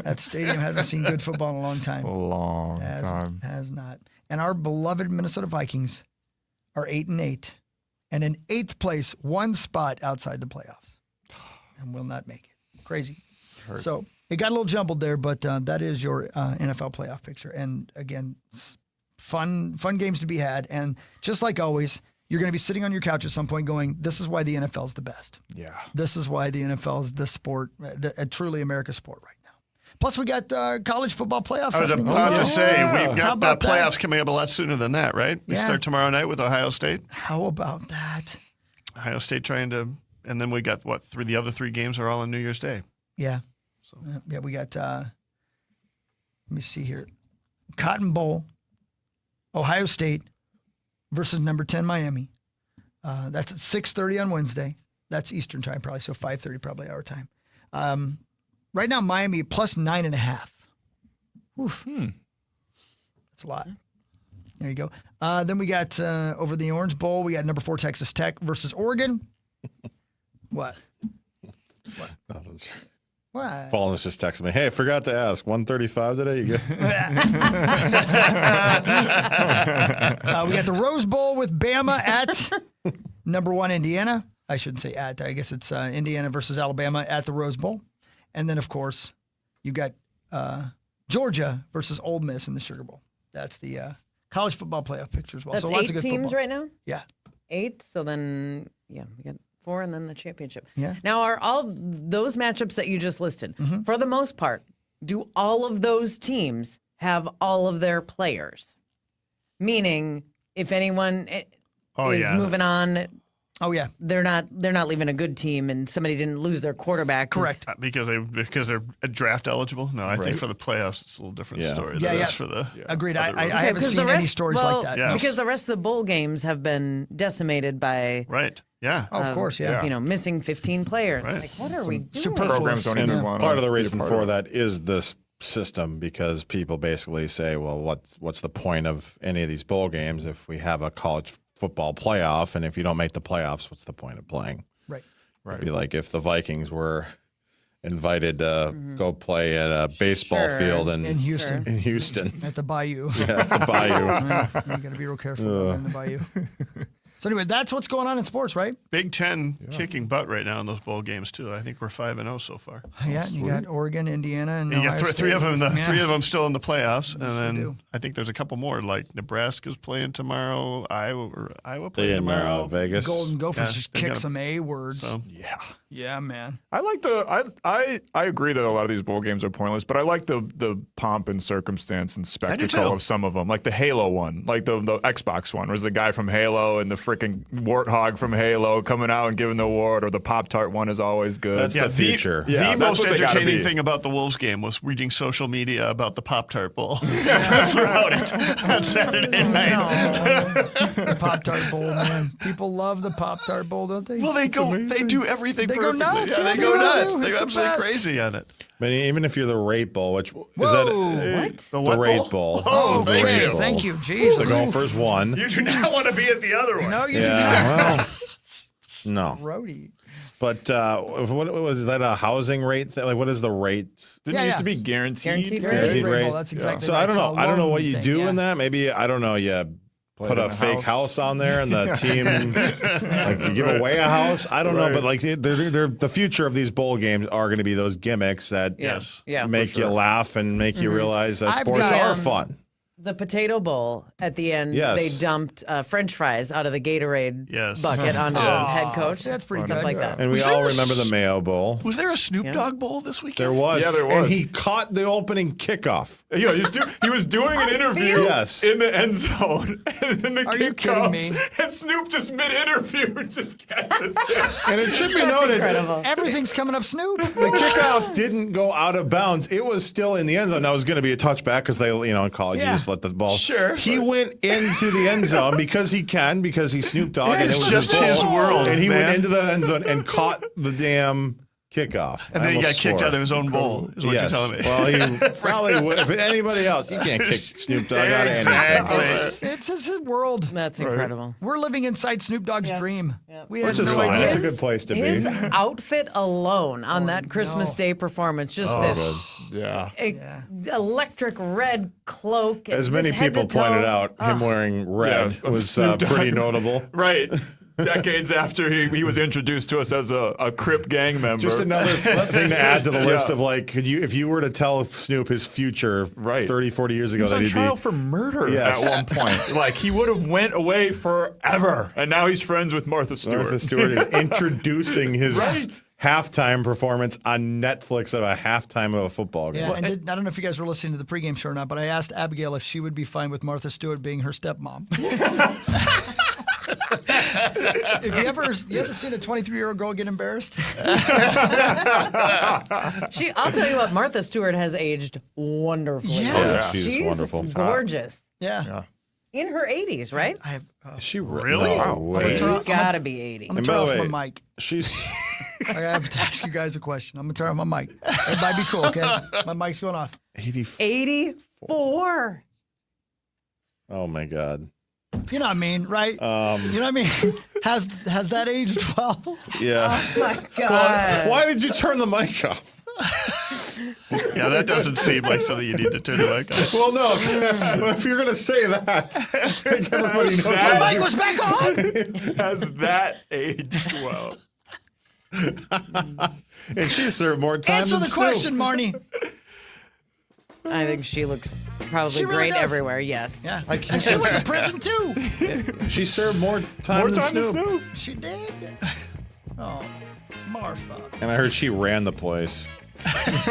that stadium hasn't seen good football in a long time. Time. Has not. And our beloved Minnesota Vikings are 8-8, and in 8th place, one spot outside the playoffs, and will not make it. Crazy. So it got a little jumbled there, but that is your NFL playoff picture. And again, fun games to be had. And just like always, you're going to be sitting on your couch at some point going, this is why the NFL is the best. Yeah. This is why the NFL is the sport, truly America's sport right now. Plus, we got college football playoffs. I was happening as about well. to say, we've How got about that? playoffs coming up a lot sooner than that, right? We Yeah. start tomorrow night with Ohio State. How about that? Ohio State trying to, and then we got the other 3 games are all on New Year's Day. Yeah. Yeah, we got, let me see here. Cotton Bowl, Ohio State versus number 10 Miami. That's at 6:30 on Wednesday. That's Eastern time probably, so 5:30 probably our time. Right now, Miami plus 9.5. Oof. That's a lot. There you go. Then we got over the Orange Bowl, we got number 4 Texas Tech versus Oregon. What? Nothing's. What? Fallon's just texting me, hey, I forgot to ask, 135 today? You good? We got the Rose Bowl with Bama at number 1 Indiana. I shouldn't say at. I guess it's Indiana versus Alabama at the Rose Bowl. And then, of course, you got Georgia versus Ole Miss in the Sugar Bowl. That's the college football playoff picture as well. That's so lots 8 of good teams football. right now? Yeah. 8. So then, we got 4 and then the championship. Yeah. Now, are all those matchups that you just listed, Mm-hmm. for the most part, do all of those teams have all of their players? Meaning, if anyone is moving on, they're not leaving a good team, and somebody didn't lose their quarterback. Correct. Because they're draft eligible? No, I think for the playoffs, it's a little different story than it is for the Agreed. other I haven't because seen any stories like that. Yeah. Because the rest of the bowl games have been decimated by of course, missing 15 players. Like, what are we doing? Programs don't even want Part of the reason for that is this system, because people basically say, well, what's the point of any of these bowl games if we have a college football playoff, and if you don't make the playoffs, what's the point of playing? Right. It'd be like if the Vikings were invited to go play at a baseball field in Houston. In Houston. At the Bayou. Yeah, at the Bayou. You got to be real careful in the Bayou. So anyway, that's what's going on in sports, right? Big Ten kicking butt right now in those bowl games too. I think we're 5-0 so far. Yeah, you got Oregon, Indiana, and you got Ohio three of them. State. Three of them still in the playoffs, and then do. I think there's a couple more. Like Nebraska's playing tomorrow. Iowa playing in tomorrow. Vegas. Golden Gophers just they kick got 'em. some A words. So, Yeah, man. I like I agree that a lot of these bowl games are pointless, but I like the pomp and circumstance and spectacle too. of some of them. Like the Halo one, like the Xbox one, was the guy from Halo and the freaking warthog from Halo coming out and giving the award, or the Pop-Tart one is always good. That's the future. The that's most what they gotta entertaining be. thing about the Wolves game was reading social media about the Pop-Tart Bowl throughout it on Saturday night. The Pop-Tart Bowl, man. People love the Pop-Tart Bowl, don't they? Well, they do everything They go perfectly. nuts. Yeah, Yeah, they go they nuts. do. They It's go the absolutely best. crazy on it. But even if you're the Rate Bowl, which is Whoa, that what? The the what Rate bowl? Bowl? Oh, The thank Rate you. Bowl. Thank you. Jeez. The Gophers won. You do not want to be at the other one. No, you Yeah, do not. well, no. Roadie. But what was that a housing rate thing? Like, what is the rate? Didn't it used to be guaranteed? Guaranteed rate. Well, that's exactly So right. I don't know. It's a I don't know what loan you thing, do in that. Maybe I don't know. You put a fake house on there, and the team like you give away a house. I don't know, but like they're the future of these bowl games are going to be those gimmicks that make you laugh and make you realize that sports are fun. The Potato Bowl at the end, Yes. they dumped French fries out of the Gatorade bucket onto the head coach. That's pretty stuff good. like that. And we all remember the Mayo Bowl. Was there a Snoop Dogg Bowl this weekend? There was. Yeah, there was. And he caught the opening kickoff. You know, he was doing an interview in the end zone, and then the kick comes, and Snoop just mid-interview just catches it. And it should be noted, everything's coming up Snoop. The kickoff didn't go out of bounds. It was still in the end zone. Now, it was going to be a touchback because they, in college, you just let the ball. Sure. He went into the end zone because he's Snoop Dogg, and it was just his world. And he man. went into the end zone and caught the damn kickoff. And then he got kicked out of his own bowl, is what you're telling me. Well, he probably would. If anybody else, you can't kick Snoop Dogg out of anything. It's his world. That's incredible. We're living inside Snoop Dogg's dream. We Which had is no fine. idea. It's a good place to be. His outfit alone on that Christmas Day performance, just electric red cloak. As many just head to people toe. pointed out, him wearing red was pretty notable. Right. Decades after he was introduced to us as a Crip gang member. Just another thing to add to the list of like, if you were to tell Snoop his future 30, 40 years ago, he was that on he'd trial be for murder Yes. at one point. Like he would have went away forever, and now he's friends with Martha Stewart. Martha Stewart is introducing his halftime performance on Netflix at a halftime of a football game. Yeah, and I don't know if you guys were listening to the pregame show or not, but I asked Abigail if she would be fine with Martha Stewart being her stepmom. If you ever seen a 23-year-old girl get embarrassed? I'll tell you what, Martha Stewart has aged wonderfully. Yeah. She's wonderful. Gorgeous. Yeah. In her 80s, right? Is she really? No way. She's got to be 80. I'm going to turn off my mic. She's. I have to ask you guys a question. I'm going to turn off my mic. Everybody be cool, okay? My mic's going off. 84. Oh, my God. You know what I mean, right? You know what I mean? Has that aged well? Yeah. Oh, my God. Well, why did you turn the mic off? Yeah, that doesn't seem like something you need to turn the mic off. Well, no. If you're going to say that, I think everybody knows. The mic was back on. Has that aged well? And she served more time Answer than the question, Marnie. I think she looks probably She really great does. everywhere, yes. Yeah. And she went to prison, too. She served more time than Snoop. She did. Oh, Martha. And I heard she ran the place. It's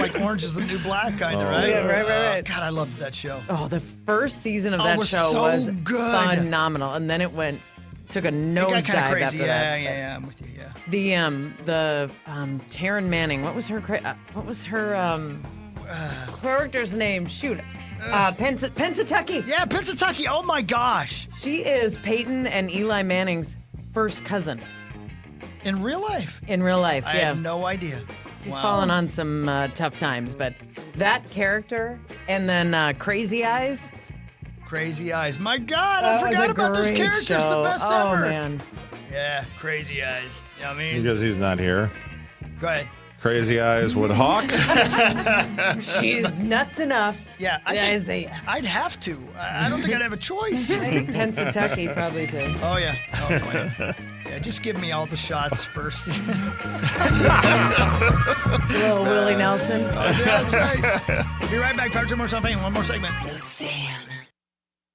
like Orange is the New Black, kind of, right? Yeah, right. God, I loved that show. Oh, the first season of Oh, that it was show so was good. phenomenal. And then it took a It got nosedive kind of crazy. after that. Yeah, I'm with you. Yeah. The Taryn Manning. What was her character's name? Shoot, Pensatucky. Yeah, Pensatucky. Oh my gosh. She is Peyton and Eli Manning's first cousin In real life. in real life. I Yeah, had no idea. she's Wow. fallen on some tough times, but that character and then Crazy Eyes. Crazy Eyes. My God, I That was forgot a about those great characters. The show. best Oh, ever. man. Yeah, Crazy Eyes. You know what I mean? Because he's not here. Go ahead. Crazy Eyes with Hawk. She's nuts enough. Yeah, I'd have to. I don't think I'd have a choice. Pensatucky probably too. Oh, yeah. Oh, boy. Yeah, just give me all the shots first. Little Willie Nelson. Yeah, that's right. Be right back. Power 2 more something. One more segment.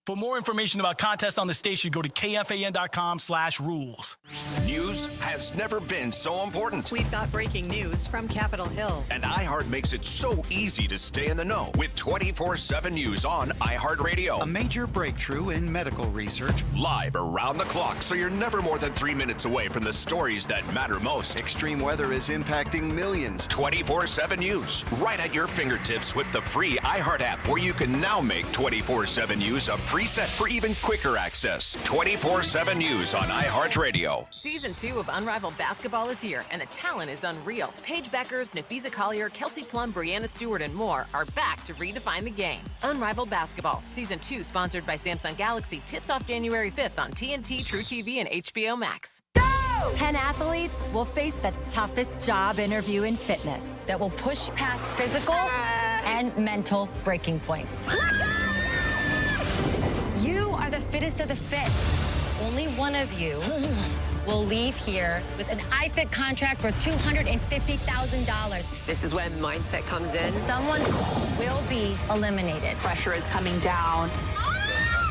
For more information about contests on the station, go to kfan.com/rules. News has never been so important. We've got breaking news from Capitol Hill. And iHeart makes it so easy to stay in the know with 24/7 news on iHeartRadio. A major breakthrough in medical research. Live around the clock, so you're never more than 3 minutes away from the stories that matter most. Extreme weather is impacting millions. 24/7 news, right at your fingertips with the free iHeart app, where you can now make 24/7 news a preset for even quicker access. 24/7 news on iHeartRadio. Season 2 of Unrivaled Basketball is here, and the talent is unreal. Paige Beckers, Nafisa Collier, Kelsey Plum, Brianna Stewart, and more are back to redefine the game. Unrivaled Basketball, Season 2, sponsored by Samsung Galaxy, tips off January 5th on TNT, True TV, and HBO Max. 10 athletes will face the toughest job interview in fitness that will push past physical and mental breaking points. You are the fittest of the fit. Only one of you will leave here with an iFit contract for $250,000. This is when mindset comes in. Someone will be eliminated. Pressure is coming down.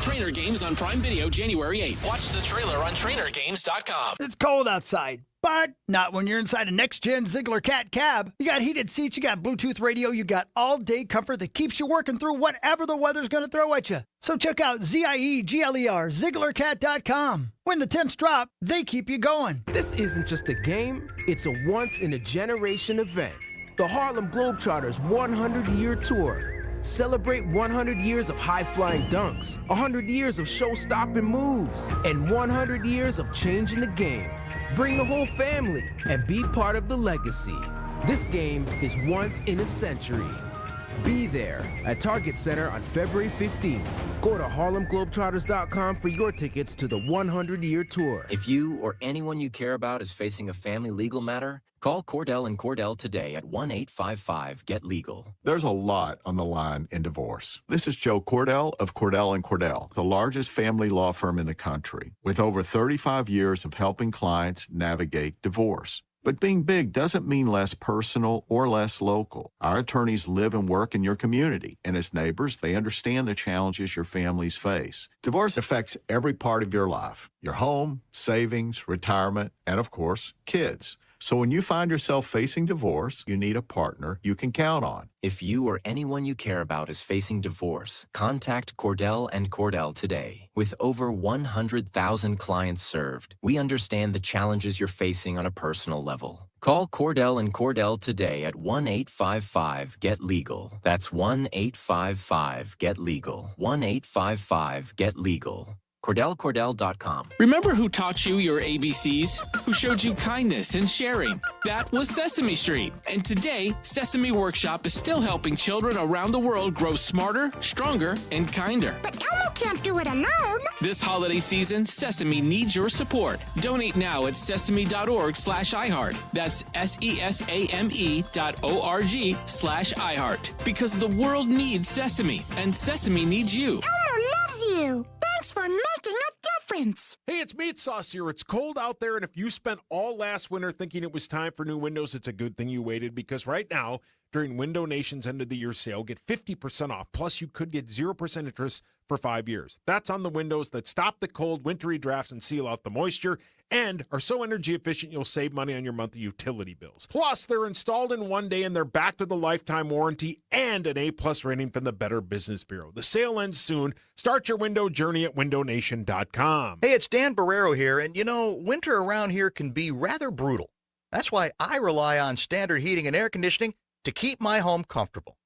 Trainer Games on Prime Video January 8th. Watch the trailer on trainergames.com. It's cold outside, but not when you're inside a next-gen Ziegler Cat cab. You got heated seats, you got Bluetooth radio, you got all-day comfort that keeps you working through whatever the weather's going to throw at you. So check out ZIEGLER, ZieglerCat.com. When the temps drop, they keep you going. This isn't just a game, it's a once-in-a-generation event. The Harlem Globetrotters 100-year tour. Celebrate 100 years of high-flying dunks, 100 years of show-stopping moves, and 100 years of changing the game. Bring the whole family and be part of the legacy. This game is once in a century. Be there at Target Center on February 15th. Go to HarlemGlobetrotters.com for your tickets to the 100-year tour. If you or anyone you care about is facing a family legal matter, call Cordell & Cordell today at 1-855-GET-LEGAL. There's a lot on the line in divorce. This is Joe Cordell of Cordell & Cordell, the largest family law firm in the country, with over 35 years of helping clients navigate divorce. But being big doesn't mean less personal or less local. Our attorneys live and work in your community, and as neighbors, they understand the challenges your families face. Divorce affects every part of your life: your home, savings, retirement, and of course, kids. So when you find yourself facing divorce, you need a partner you can count on. If you or anyone you care about is facing divorce, contact Cordell & Cordell today. With over 100,000 clients served, we understand the challenges you're facing on a personal level. Call Cordell & Cordell today at 1-855-GET-LEGAL. That's 1-855-GET-LEGAL. 1-855-GET-LEGAL. CordellCordell.com. Remember who taught you your ABCs? Who showed you kindness and sharing? That was Sesame Street. And today, Sesame Workshop is still helping children around the world grow smarter, stronger, and kinder. But Elmo can't do it alone. This holiday season, Sesame needs your support. Donate now at sesame.org/iHeart. That's SESAME.org/iHeart. Because the world needs Sesame, and Sesame needs you. Elmo loves you. Thanks for making a difference. Hey, it's Meat Sauce here. It's cold out there, and if you spent all last winter thinking it was time for new windows, it's a good thing you waited, because right now, during Window Nation's end-of-the-year sale, get 50% off, plus you could get 0% interest for 5 years. That's on the windows that stop the cold, wintry drafts and seal out the moisture, and are so energy efficient you'll save money on your monthly utility bills. Plus, they're installed in one day, and they're backed with a lifetime warranty and an A+ rating from the Better Business Bureau. The sale ends soon. Start your window journey at windownation.com. Hey, it's Dan Barrero here, and you know, winter around here can be rather brutal. That's why I rely on Standard Heating and Air Conditioning to keep my home comfortable.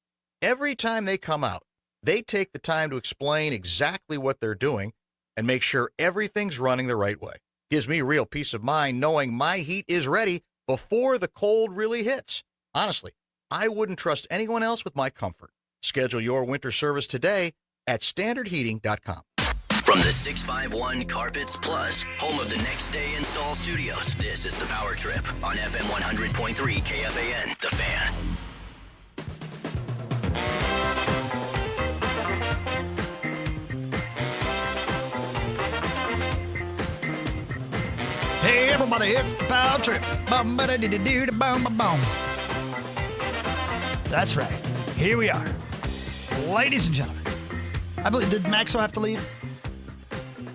Every time they come out, they take the time to explain exactly what they're doing and make sure everything's running the right way. Gives me real peace of mind knowing my heat is ready before the cold really hits. Honestly, I wouldn't trust anyone else with my comfort. Schedule your winter service today at standardheating.com. From the 651 Carpets Plus, home of the Next Day Install Studios, this is the Power Trip on FM 100.3 KFAN, The Fan. Hey, everybody, it's the Power Trip. Bum-ba-da-dee-dee-dee-bum-ba-bum. That's right. Here we are. Ladies and gentlemen. I believe, did Maxwell have to leave?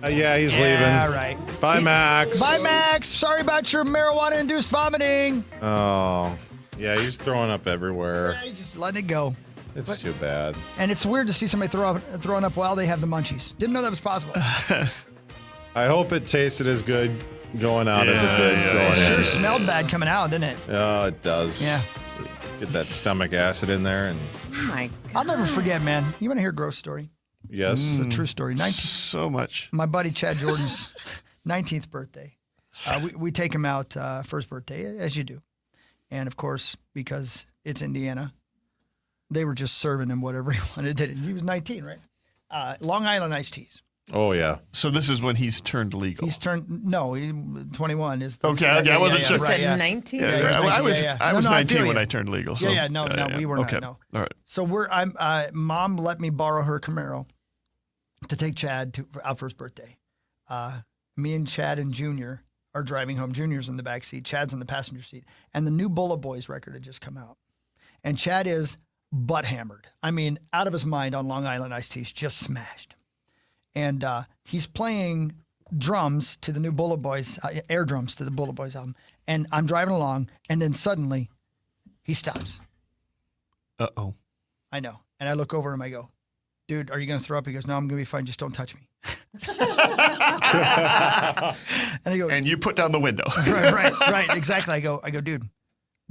Yeah, he's leaving. Yeah, right. Bye, Max. Bye, Max. Sorry about your marijuana-induced vomiting. Oh, yeah, he's throwing up everywhere. Yeah, he's just letting it go. It's too bad. And it's weird to see somebody throwing up while they have the munchies. Didn't know that was possible. I hope it tasted as good going out as it did going in. It sure smelled bad coming out, didn't it? Oh, it does. Yeah. Get that stomach acid in there. And oh, my God. I'll never forget, man. You want to hear a gross story? Yes. It's a true story. So much. My buddy Chad Jordan's 19th birthday. We take him out for his birthday, as you do. And, of course, because it's Indiana, they were just serving him whatever he wanted. He was 19, right? Long Island iced teas. Oh, yeah. So this is when he's turned legal. He's turned, no, 21 is the Okay, I wasn't sure. You said 19? Yeah, Yeah, I was No, I 19 feel when you. I turned legal. So, we were okay. not. No. All right. So Mom let me borrow her Camaro to take Chad out for his birthday. Me and Chad and Junior are driving home. Junior's in the back seat. Chad's in the passenger seat. And the new Bullet Boys record had just come out. And Chad is butt hammered. I mean, out of his mind on Long Island Iced Teas, just smashed. And he's playing drums to the new Bullet Boys, air drums to the Bullet Boys album. And I'm driving along, and then suddenly he stops. Uh-oh. I know. And I look over him, I go, dude, are you going to throw up? He goes, no, I'm going to be fine. Just don't touch me. And he goes, and you put down the window. right, exactly. I go, dude,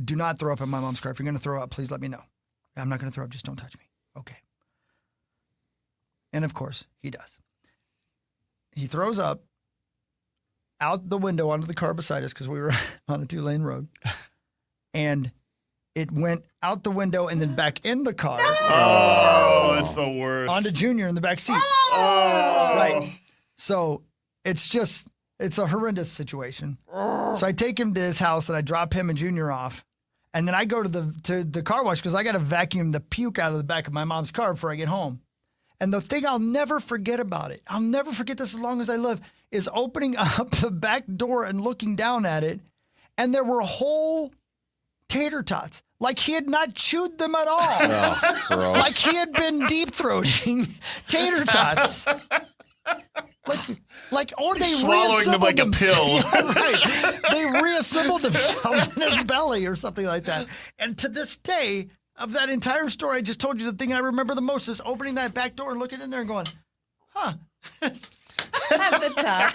do not throw up in my mom's car. If you're going to throw up, please let me know. I'm not going to throw up. Just don't touch me. Okay. And of course, he does. He throws up out the window onto the car beside us because we were on a 2-lane road. And it went out the window and then back in the car. Oh, it's the worst. Onto Junior in the back seat. Oh. Right. So it's a horrendous situation. So I take him to his house and I drop him and Junior off. And then I go to the car wash because I got to vacuum the puke out of the back of my mom's car before I get home. And the thing I'll never forget about it, I'll never forget this as long as I live, is opening up the back door and looking down at it. And there were whole tater tots. Like he had not chewed them at all. Oh, gross. Like he had been deep throating tater tots. Or they swallowing them like a pill. Yeah, right. They reassembled themselves in his belly or something like that. And to this day, of that entire story I just told you, the thing I remember the most is opening that back door and looking in there and going, huh. At the top.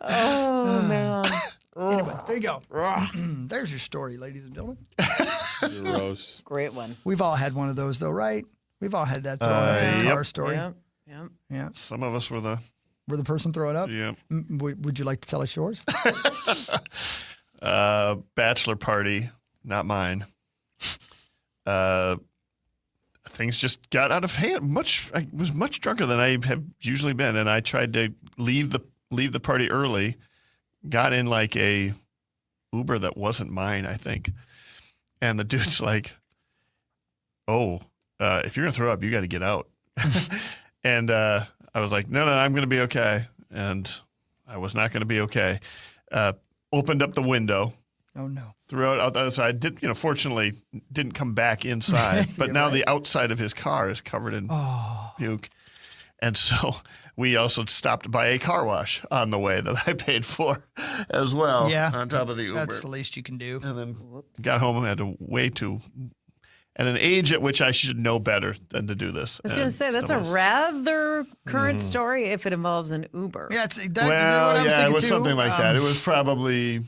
Oh, man. Anyway, there you go. There's your story, ladies and gentlemen. Gross. Great one. We've all had one of those, though, right? We've all had that throwing up in the car story. Yeah. Some of us were the person throwing up? Yeah. Would you like to tell us yours? Bachelor party, not mine. Things just got out of hand. I was much drunker than I have usually been, and I tried to leave the party early. Got in like a Uber that wasn't mine, I think. And the dude's like, "Oh, if you're gonna throw up, you got to get out." And I was like, "No, I'm gonna be okay." And I was not gonna be okay. Opened up the window. Oh no! Threw it out the outside. Fortunately, didn't come back inside. But now the outside of his car is covered in puke. And so we also stopped by a car wash on the way that I paid for as well. Yeah, on top of the Uber. That's the least you can do. And then got home and had to at an age at which I should know better than to do this. I was going to say, that's a rather current story if it involves an Uber. Yeah, it was something like that. It was probably,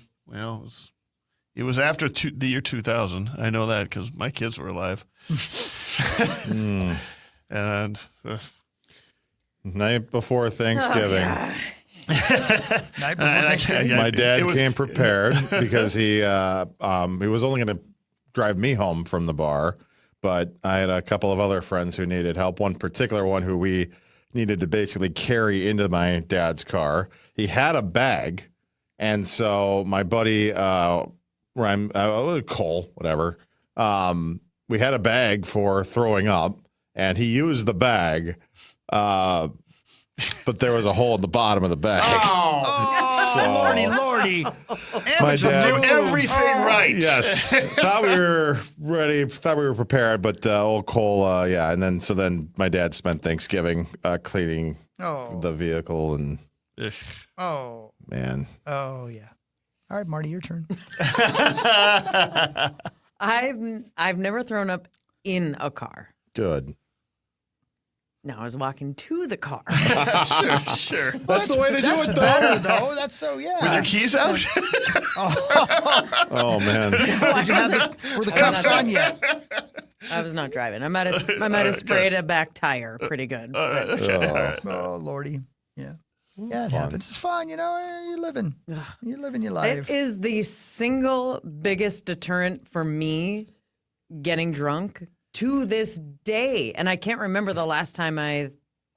it was after the year 2000. I know that because my kids were alive. And night before Thanksgiving. Night before Thanksgiving. My dad came prepared because he was only going to drive me home from the bar, but I had a couple of other friends who needed help. One particular one who we needed to basically carry into my dad's car. He had a bag, and so my buddy, Cole, whatever, we had a bag for throwing up, and he used the bag, but there was a hole in the bottom of the bag. Lordy. My dad do everything right. Yes. Thought we were ready. Thought we were prepared, but old Cole, and then my dad spent Thanksgiving cleaning the vehicle and. Oh. Man. Oh yeah. All right, Marty, your turn. I've never thrown up in a car. Good. No, I was walking to the car. Sure. That's the way to do it, though. That's better, though. That's so, yeah. With your keys out? Oh, man. Did you have were the cuffs on yet? I was not driving. I might have sprayed a back tire pretty good. Oh, Lordy. Yeah. Yeah, it happens. It's fun, you're living. You're living your life. It is the single biggest deterrent for me getting drunk to this day. And I can't remember the last time I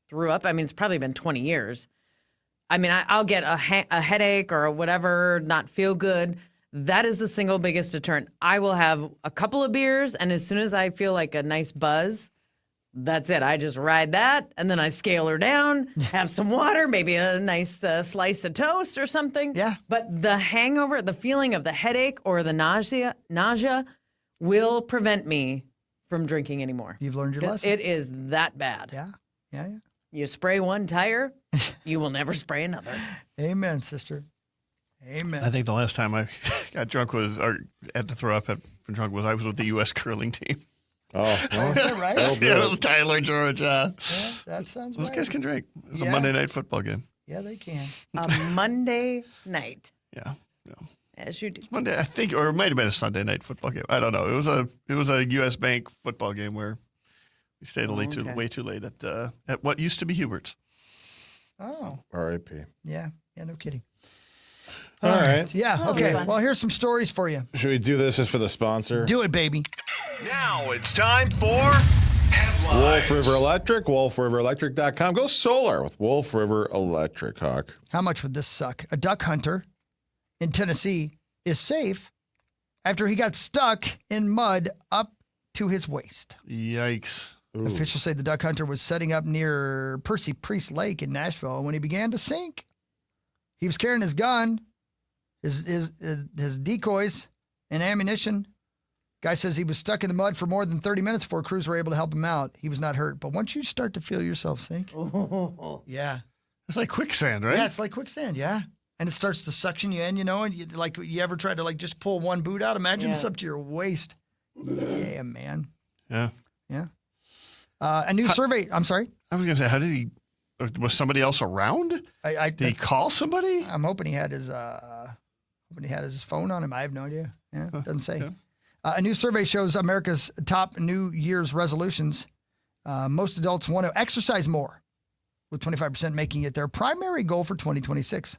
threw up. I mean, it's probably been 20 years. I mean, I'll get a headache or whatever, not feel good. That is the single biggest deterrent. I will have a couple of beers, and as soon as I feel like a nice buzz, that's it. I just ride that, and then I scale her down, have some water, maybe a nice slice of toast or something. Yeah. But the hangover, the feeling of the headache or the nausea will prevent me from drinking anymore. You've learned your lesson. It is that bad. Yeah. You spray one tire, you will never spray another. Amen, sister. Amen. I think the last time I got drunk or had to throw up from drunk was I was with the U.S. curling team. Oh, well, is that right? Yeah, it was Tyler, Georgia. Yeah, that sounds Those right. guys can drink. It was a Yeah. Monday night football game. Yeah, they can. A Monday night. Yeah. As you do. Monday, I think, or it might have been a Sunday night football game. I don't know. It was a U.S. Bank football game where we stayed way too late at what used to be Hubert's. Oh. R.I.P. Yeah, no kidding. All right. Yeah, Oh, okay. fun. Well, here's some stories for you. Should we do this as for the sponsor? Do it, baby. Now it's time for headlines. Wolf River Electric, wolfriverelectric.com. Go solar with Wolf River Electric, Hawk. How much would this suck? A duck hunter in Tennessee is safe after he got stuck in mud up to his waist. Yikes. Ooh. Officials say the duck hunter was setting up near Percy Priest Lake in Nashville when he began to sink. He was carrying his gun, his decoys, and ammunition. Guy says he was stuck in the mud for more than 30 minutes before crews were able to help him out. He was not hurt. But once you start to feel yourself sink, yeah. It's like quicksand, right? Yeah, it's like quicksand, yeah. And it starts to suction you in, and you ever try to just pull one boot out? Imagine it's up to your waist. Yeah, man. Yeah. A new survey. I'm sorry. I was going to say, how did he? Was somebody else around? Did he call somebody? I'm hoping he had his phone on him. I have no idea. Yeah, doesn't say. Yeah. A new survey shows America's top New Year's resolutions. Most adults want to exercise more, with 25% making it their primary goal for 2026.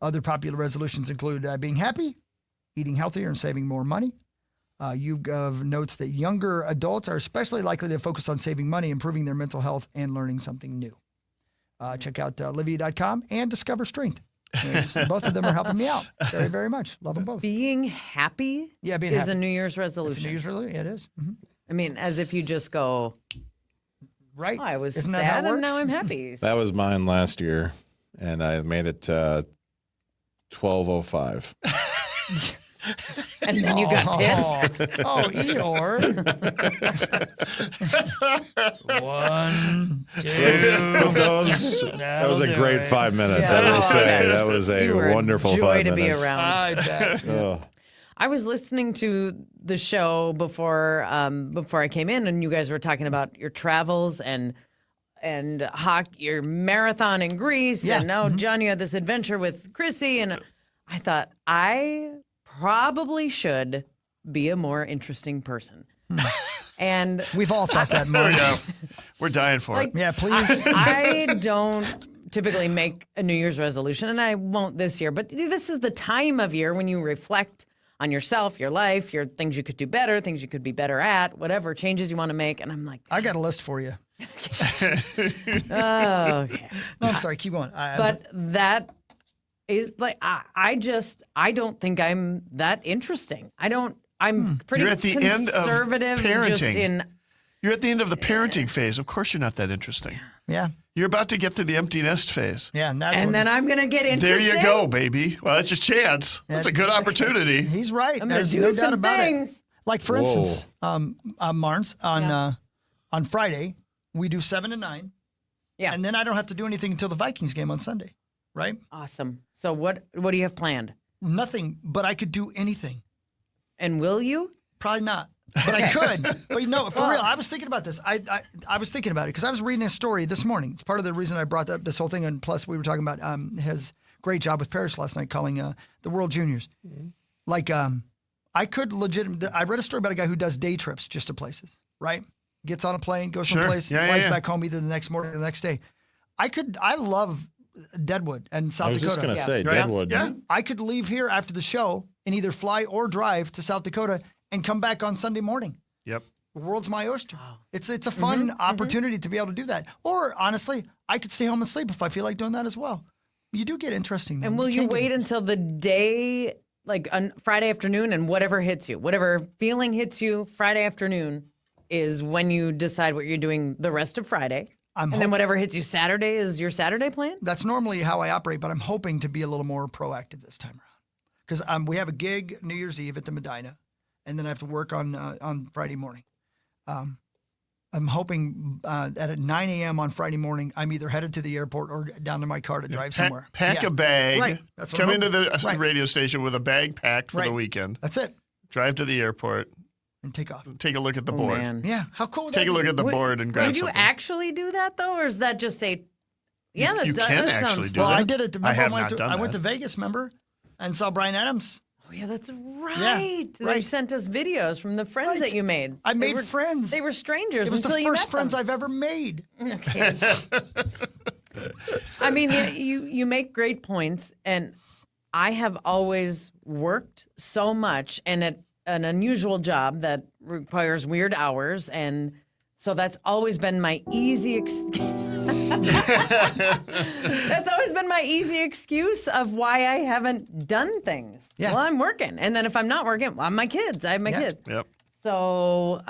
Other popular resolutions include being happy, eating healthier, and saving more money. YouGov notes that younger adults are especially likely to focus on saving money, improving their mental health, and learning something new. Check out Livia.com and Discover Strength. Both of them are helping me out very, very much. Love them both. Being happy being is happy. a New Year's resolution. It's a New Year's resolution. Yeah, it is. Mm-hmm. I mean, as if you just go, right. Oh, I was Isn't that how sad it and now works? I'm happy. That was mine last year, and I made it 12:05. And then you got pissed. Oh, Eeyore. 1, 2. That was a great 5 minutes, I will say. That was a You were a wonderful joy 5 to minutes. be around. I bet. Oh. I was listening to the show before I came in, and you guys were talking about your travels and your marathon in Greece, and now John, you had this adventure with Chrissy, and I thought I probably should be a more interesting person. And we've all thought that, Mark. We're dying for it. Yeah, please. I don't typically make a New Year's resolution, and I won't this year, but this is the time of year when you reflect on yourself, your life, your things you could do better, things you could be better at, whatever changes you want to make. And I'm like, I got a list for you. okay. No, I'm sorry. Keep going. But that is like, I don't think I'm that interesting. I'm pretty You're at the end of conservative parenting. just in. You're at the end of the parenting phase. Of course, you're not that interesting. Yeah. You're about to get to the empty nest phase. Yeah, And then I'm going to get There interesting. you go, baby. Well, that's a chance. That's a good opportunity. He's right. I'm going to There's do no doubt some about things. it. Like, for instance, Marnes, on Friday, we do 7 to 9. Yeah. And then I don't have to do anything until the Vikings game on Sunday, right? Awesome. So what do you have planned? Nothing, but I could do anything. And will you? Probably not. But I could. But for real, I was thinking about this. I was thinking about it because I was reading a story this morning. It's part of the reason I brought up this whole thing. And plus, we were talking about his great job with Paris last night calling the World Juniors. Mm-hmm. Like, I could I read a story about a guy who does day trips just to places, right? Gets on a plane, goes someplace, flies back home either the next morning or the next day. I love Deadwood and South Dakota. I was just going to say, Deadwood. Yeah. I could leave here after the show and either fly or drive to South Dakota and come back on Sunday morning. Yep. The world's my oyster. It's a fun opportunity to be able to do that. Or honestly, I could stay home and sleep if I feel like doing that as well. You do get interesting. Though. And will you wait until the day, like on Friday afternoon, and whatever hits you, whatever feeling hits you, Friday afternoon is when you decide what you're doing the rest of Friday. Then whatever hits you Saturday is your Saturday plan? That's normally how I operate, but I'm hoping to be a little more proactive this time around. Because we have a gig New Year's Eve at the Medina, and then I have to work on Friday morning. I'm hoping at 9 a.m. on Friday morning, I'm either headed to the airport or down to my car to drive somewhere. Pack a bag. Right. That's what come I'm into the hoping. radio station with a bag packed for the weekend. That's it. Drive to the airport. And take off. Take a look at the board. Man. Yeah, how cool would Take that a look be? at the board and grab Would you something. actually do that, though? Or is that just say, yeah, You can that actually sounds do Well, that. I did it. Remember, I have went not to, done I went that. to Vegas, remember, and saw Bryan Adams. Oh, yeah, that's right. They right. sent us videos from the friends that you made. I made friends. They were strangers It was until the you first met friends them. I've ever made. Okay. I mean, you make great points, and I have always worked so much and at an unusual job that requires weird hours, and so that's always been my easy That's always been my easy excuse of why I haven't done things. Yeah. Well, I'm working, and then if I'm not working, well, I'm my kids. I have my kids. Yep. So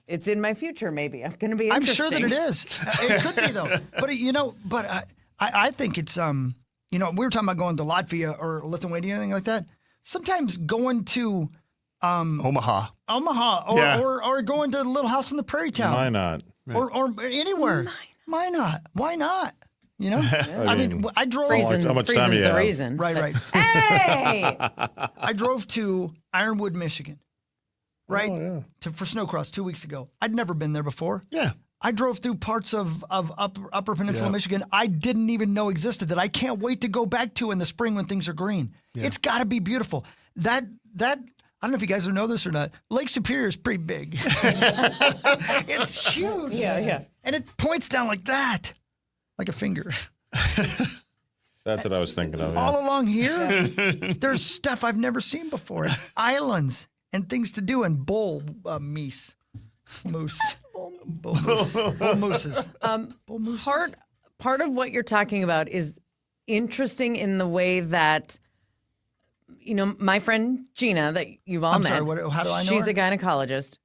it's in my future. Maybe I'm going to be. I'm sure that interesting. it is. It could be though. But I think it's we were talking about going to Latvia or Lithuania, anything like that. Sometimes going to Omaha or going to the little house in the prairie town. Why not? Or anywhere. Why not? Why not? You know? I mean, I drove. How much time do you the have? reason. Right. Hey! I drove to Ironwood, Michigan, right? For Snowcross 2 weeks ago. I'd never been there before. Yeah. I drove through parts of Upper Peninsula, Michigan I didn't even know existed that I can't wait to go back to in the spring when things are green. Yeah. It's got to be beautiful. That I don't know if you guys know this or not. Lake Superior is pretty big. It's huge. Yeah. And it points down like that, like a finger. That's what I was thinking of. Yeah. All along here, there's stuff I've never seen before. Islands and things to do and bull mooses. Bull mooses. Part of what you're talking about is interesting in the way that, my friend Gina that you've all I'm met. sorry, how do I know She's her? a gynecologist.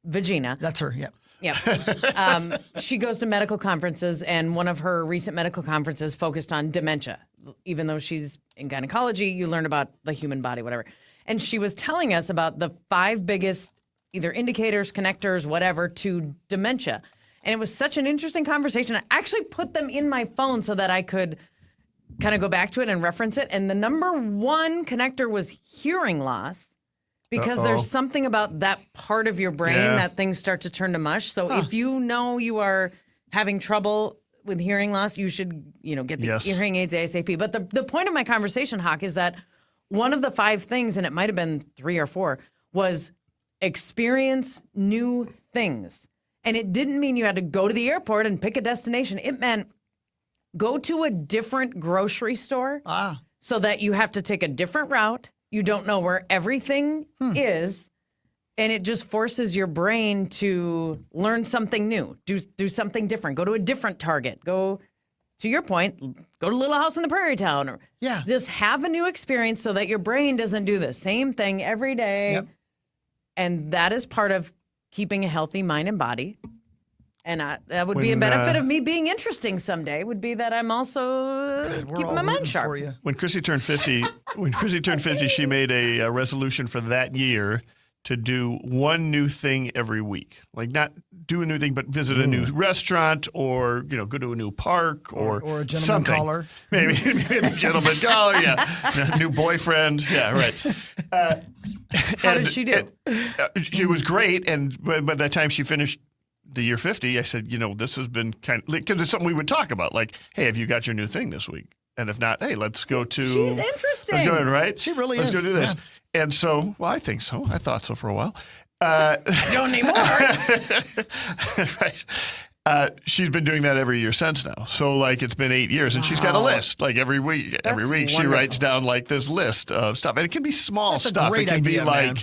Vagina. That's her, yeah. Yeah. She goes to medical conferences, and one of her recent medical conferences focused on dementia. Even though she's in gynecology, you learn about the human body, whatever. And she was telling us about the 5 biggest either indicators, connectors, whatever, to dementia. And it was such an interesting conversation. I actually put them in my phone so that I could kind of go back to it and reference it. And the number 1 connector was hearing loss, because there's something about that part of your brain that things start to turn to mush. So if you know you are having trouble with hearing loss, you should, get the hearing aids ASAP. But the point of my conversation, Hawk, is that one of the 5 things, and it might have been 3 or 4, was experience new things. And it didn't mean you had to go to the airport and pick a destination. It meant go to a different grocery store so that you have to take a different route. You don't know where everything is. And it just forces your brain to learn something new, do something different, go to a different Target, go, to your point, go to Little House in the Prairie Town. Or just have a new experience so that your brain doesn't do the same thing every day. Yep. And that is part of keeping a healthy mind and body. And that would be a benefit of me being interesting someday, would be that I'm also keeping my mind sharp. When Chrissy turned 50, she made a resolution for that year to do one new thing every week. Like not do a new thing, but visit a new restaurant or, go to a new park or a gentleman something. caller. Maybe a gentleman caller, yeah. New boyfriend, yeah, right. How did she do? She was great. And by the time she finished the year 50, I said, this has been kind of, because it's something we would talk about. Like, hey, have you got your new thing this week? And if not, hey, let's go to. She's interesting. Let's go in, right? She really let's is. Let's go do this. Yeah. And so, well, I think so. I thought so for a while. Don't anymore. Right. She's been doing that every year since now. So it's been 8 years, and she's got a list. Like every week, she writes down this list of stuff, and it can be small That's a stuff. great It can idea, be man.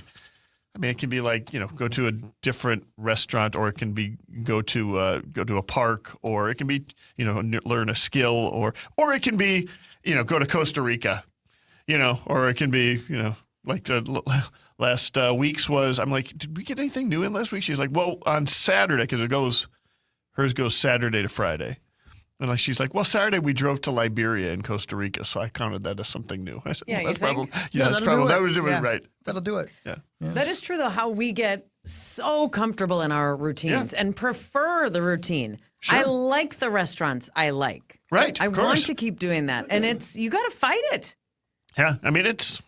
I mean, it can be like, go to a different restaurant, or it can be go to a park, or it can be, learn a skill, or it can be, go to Costa Rica, or it can be, like the last week's was, I'm like, did we get anything new in last week? She's like, well, on Saturday, because hers goes Saturday to Friday. And she's like, well, Saturday we drove to Liberia in Costa Rica, so I counted that as something new. I said, Yeah, well, you that's think? probably, that's probably, that would do it right. That'll do it. Yeah. That is true, though, how we get so comfortable in our routines and prefer the routine. Sure. I like the restaurants I like. Right, I of want course. to keep doing that. And you got to fight it. Yeah, I mean, it's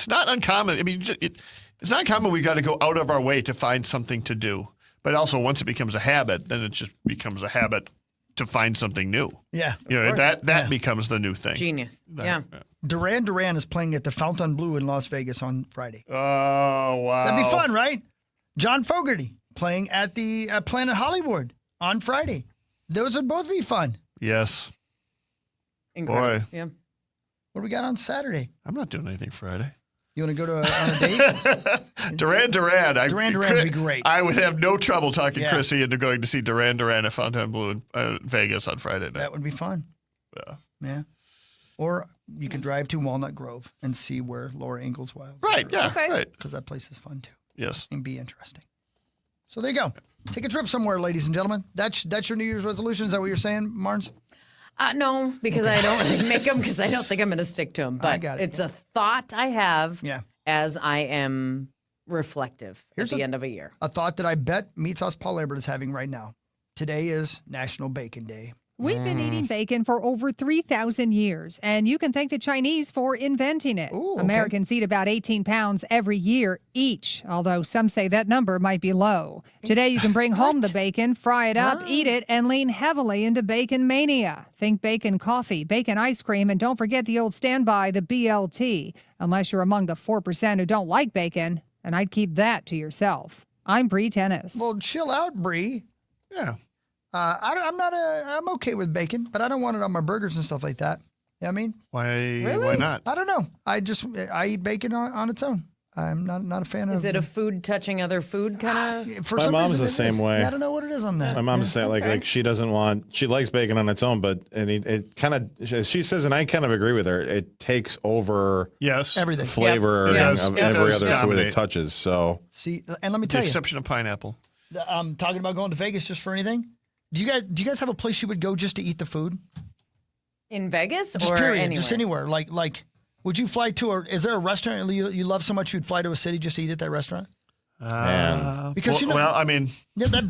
not uncommon. I mean, it's not uncommon we've got to go out of our way to find something to do. But also, once it becomes a habit, then it just becomes a habit to find something new. Yeah. That becomes the new thing. Genius. Yeah. Duran Duran is playing at the Fontainebleau in Las Vegas on Friday. Oh, wow. That'd be fun, right? John Fogerty playing at the Planet Hollywood on Friday. Those would both be fun. Yes. Incredible. Boy. Yeah. What do we got on Saturday? I'm not doing anything Friday. You want to go on a date? Duran Duran. Duran Duran would be great. I would have no trouble talking Yeah. Chrissy into going to see Duran Duran at Fontainebleau in Vegas on Friday night. That would be fun. Yeah. Yeah. Or you can drive to Walnut Grove and see where Laura Ingalls Wilder. Right, yeah, right. Because that place is fun too. Yes. And be interesting. So there you go. Take a trip somewhere, ladies and gentlemen. That's your New Year's resolution. Is that what you're saying, Marnes? No, because I don't really make them because I don't think I'm going to stick to them. But got it. it's a thought I have Yeah. as I am reflective at the end of a year. A thought that I bet Meat Sauce Paul Lambert is having right now. Today is National Bacon Day. We've been eating bacon for over 3,000 years, and you can thank the Chinese for inventing it. Ooh, okay. Americans eat about 18 pounds every year each, although some say that number might be low. Today, you can bring home the bacon, fry it up, eat it, and lean heavily into bacon mania. Think bacon coffee, bacon ice cream, and don't forget the old standby, the BLT, unless you're among the 4% who don't like bacon, and I'd keep that to yourself. I'm Bree Tennis. Well, chill out, Bree. Yeah. I'm okay with bacon, but I don't want it on my burgers and stuff like that. You know what I mean? Why not? I don't know. I eat bacon on its own. I'm not a fan of. Is it a food touching other food kind of? For My some mom's reason the it same is. way. I don't know what it is on that. My mom's saying like she likes bacon on its own, but it kind of, she says, and I kind of agree with her, it takes over everything, flavor Yep. of It every does other food dominate. it touches. So See, and let me The tell you, exception of pineapple. I'm talking about going to Vegas just for anything. Do you guys have a place you would go just to eat the food? In Vegas Just or period, anywhere? just anywhere. Like, would you fly to, or is there a restaurant you love so much you'd fly to a city just to eat at that restaurant? Because I mean, yeah, that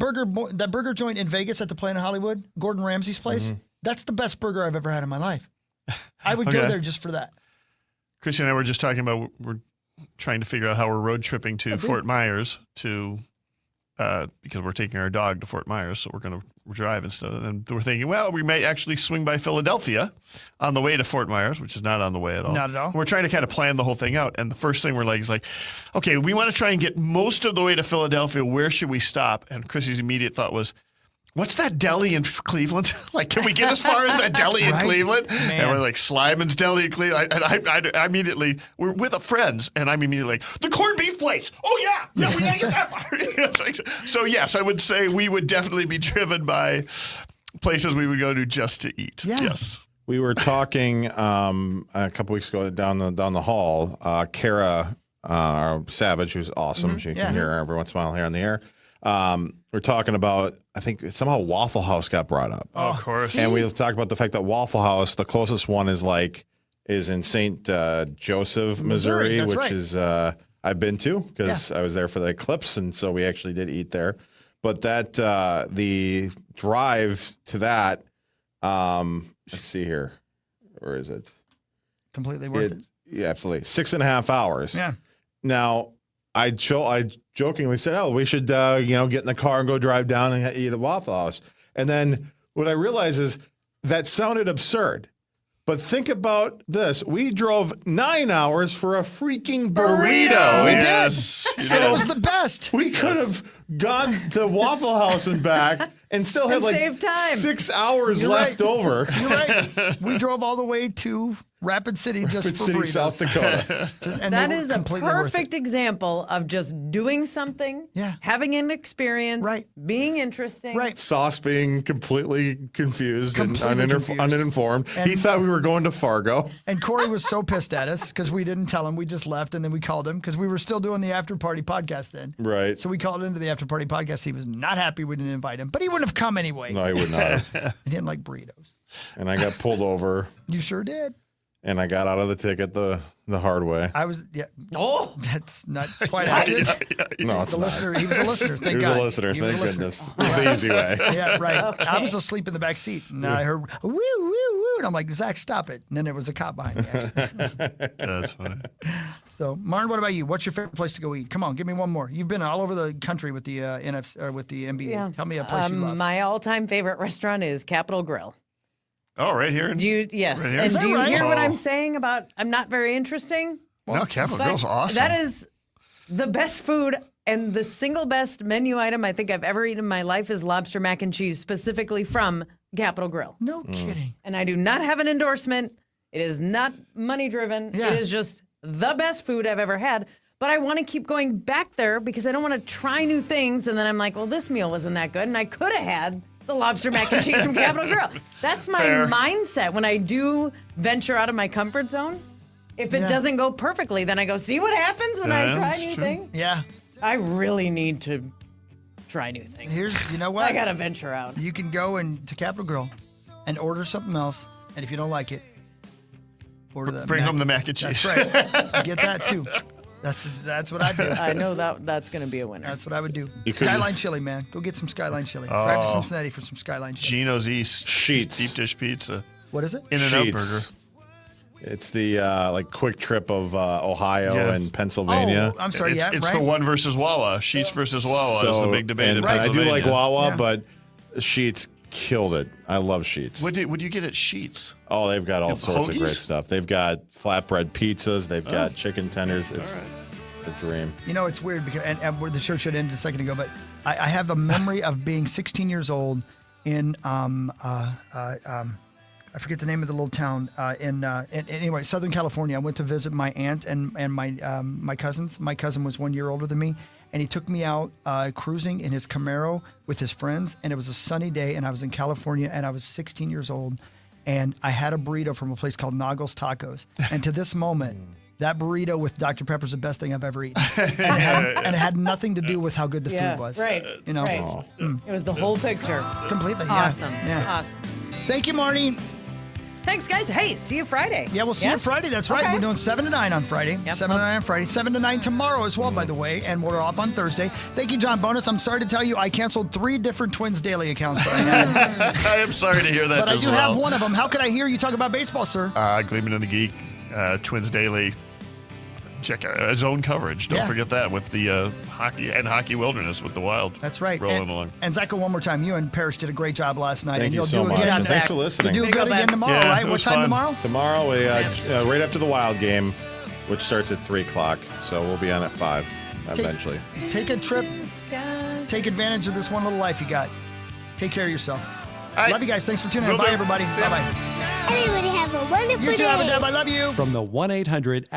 burger joint in Vegas at the Planet Hollywood, Gordon Ramsay's place. That's the best burger I've ever had in my life. I would go Okay. there just for that. Chrissy and I were just talking about we're trying to figure out how we're road tripping to Fort Myers because we're taking our dog to Fort Myers, so we're going to drive and stuff. And we're thinking, well, we may actually swing by Philadelphia on the way to Fort Myers, which is not on the way at all. Not at all. We're trying to kind of plan the whole thing out. And the first thing we're like is like, okay, we want to try and get most of the way to Philadelphia. Where should we stop? And Chrissy's immediate thought was, what's that deli in Cleveland? Like, can we get as far as that deli in Right? Cleveland? Man. And we're like, Slyman's Deli in Cleveland. And I immediately, we're with friends, and I'm immediately like, the corned beef place. Oh, yeah, we gotta get that far. So, yes, I would say we would definitely be driven by places we would go to just to eat. Yeah. Yes. we were talking a couple weeks ago down the hall. Kara Savage, who's awesome. She can hear her every once in a while here on the air. We're talking about, I think somehow Waffle House got brought up. Oh, of course. And we talked about the fact that Waffle House, the closest one is in St. Joseph, Missouri, That's which right. is I've been to because I was there for the eclipse, and so we actually did eat there. But that the drive to that, let's see here, where is it? Completely worth it. Yeah, absolutely, 6.5 hours. Yeah. Now, I jokingly said, "Oh, we should get in the car and go drive down and eat at Waffle House." And then what I realized is that sounded absurd. But think about this: we drove 9 hours for a freaking burrito. We Yes. did. So it was the best. We could have gone to Waffle House and back and still had And like save time. 6 hours You're left right. over. You're right. We drove all the way to Rapid City just Rapid for City, burritos. South Dakota. And That they were is a completely worth it. perfect example of just doing something, having an experience, being interesting. Sauce being completely confused and Completely uninformed. And- He thought we were going to Fargo. And Corey was so pissed at us because we didn't tell him. We just left, and then we called him because we were still doing the after party podcast then. Right. So we called into the after party podcast. He was not happy we didn't invite him, but he wouldn't have come anyway. No, he would not have. He didn't like burritos. And I got pulled over. You sure did. And I got out of the ticket the hard way. I was, Oh, that's not quite accurate. No, it's the not. listener. He was a listener. Thank He was God. a listener. He was Thank a listener. goodness. It was the easy way. Yeah, right. Okay. I was asleep in the back seat, and I heard woo, woo, woo, and I'm like, Zach, stop it. And then there was a cop behind me. That's funny. So, Martin, what about you? What's your favorite place to go eat? Come on, give me one more. You've been all over the country with the NFC or with the NBA. Yeah. Tell me a place you love. My all-time favorite restaurant is Capitol Grill. Oh, right here. Do you? Yes. Right here? And Is that do you right? hear what Oh. I'm saying about I'm not very interesting? No, Capitol But Grill's awesome. That is the best food and the single best menu item I think I've ever eaten in my life is lobster mac and cheese, specifically from Capitol Grill. No kidding. And I do not have an endorsement. It is not money driven. Yeah. It is just the best food I've ever had. But I want to keep going back there because I don't want to try new things. And then I'm like, well, this meal wasn't that good. And I could have had the lobster mac and cheese from Capitol Grill. That's my mindset when I do venture out of my comfort zone. If it doesn't go perfectly, then I go, see what happens when I try new things? Yeah. I really need to try new things. You know what? I got to venture out. You can go to Capitol Grill and order something else, and if you don't like it, order the Bring home the mac and cheese. That's right. Get that too. That's what I do. I know that's going to be a winner. That's what I would do. You could- Skyline chili, man. Go get some Skyline chili. Drive to Oh. Cincinnati for some Skyline chili. Gino's East. Sheets. Deep dish pizza. What is it? In-N-Out Sheets. burger. It's the like quick trip of Ohio Yeah. and Pennsylvania. Oh, I'm sorry. It's, Yeah, it's right. the one versus Wawa. Sheets versus Wawa is the big debate in and I do Pennsylvania. like Wawa, Yeah. but Sheets killed it. I love Sheets. What do you get at Sheets? Oh, they've got all have sorts of great hoagies? stuff. They've got flatbread pizzas. They've got chicken tenders. It's a dream. You know, it's weird because and the show should end a second ago, but I have a memory of being 16 years old in I forget the name of the little town anyway, Southern California. I went to visit my aunt and my cousins. My cousin was 1 year older than me, and he took me out cruising in his Camaro with his friends, and it was a sunny day, and I was in California, and I was 16 years old, and I had a burrito from a place called Nagel's Tacos, and to this moment, that burrito with Dr. Pepper is the best thing I've ever eaten, and it had nothing to do with how good the food was. Right. You know, Right. It was the whole picture. completely. Yeah. Awesome. Yeah. Awesome. Thank you, Marty. Thanks, guys. Hey, see you Friday. Yeah, we'll see you Friday. That's right. Okay. We're doing 7 to 9 on Friday. Yep. 7 to 9 on Friday. 7 to 9 tomorrow as well, by the way. And we're off on Thursday. Thank you, John Bonus. I'm sorry to tell you I canceled 3 different Twins Daily accounts that I had. I am sorry to hear that. But I as do well. have one of them. How could I hear you talk about baseball, sir? Gleeman and the Geek, Twins Daily. Check out zone coverage. Don't Yeah. forget that with the hockey wilderness with the Wild. That's right. Rolling along. And Zach, one more time. You and Parrish did a great job last night. Thank and you you'll so do much. again. And thanks for listening. You'll do Way to good go, again Ben. tomorrow, Yeah, right? it What was time fun. tomorrow? Tomorrow, right after the Wild game, which starts at 3 o'clock. So we'll be on at 5 eventually. Take a trip. Take advantage of this one little life you got. Take care of yourself. Love you guys. Thanks for tuning in. Will Bye, do. everybody. Bye-bye. Everybody have a wonderful You too, day. Abadab. I love you. From the 1-800-ASK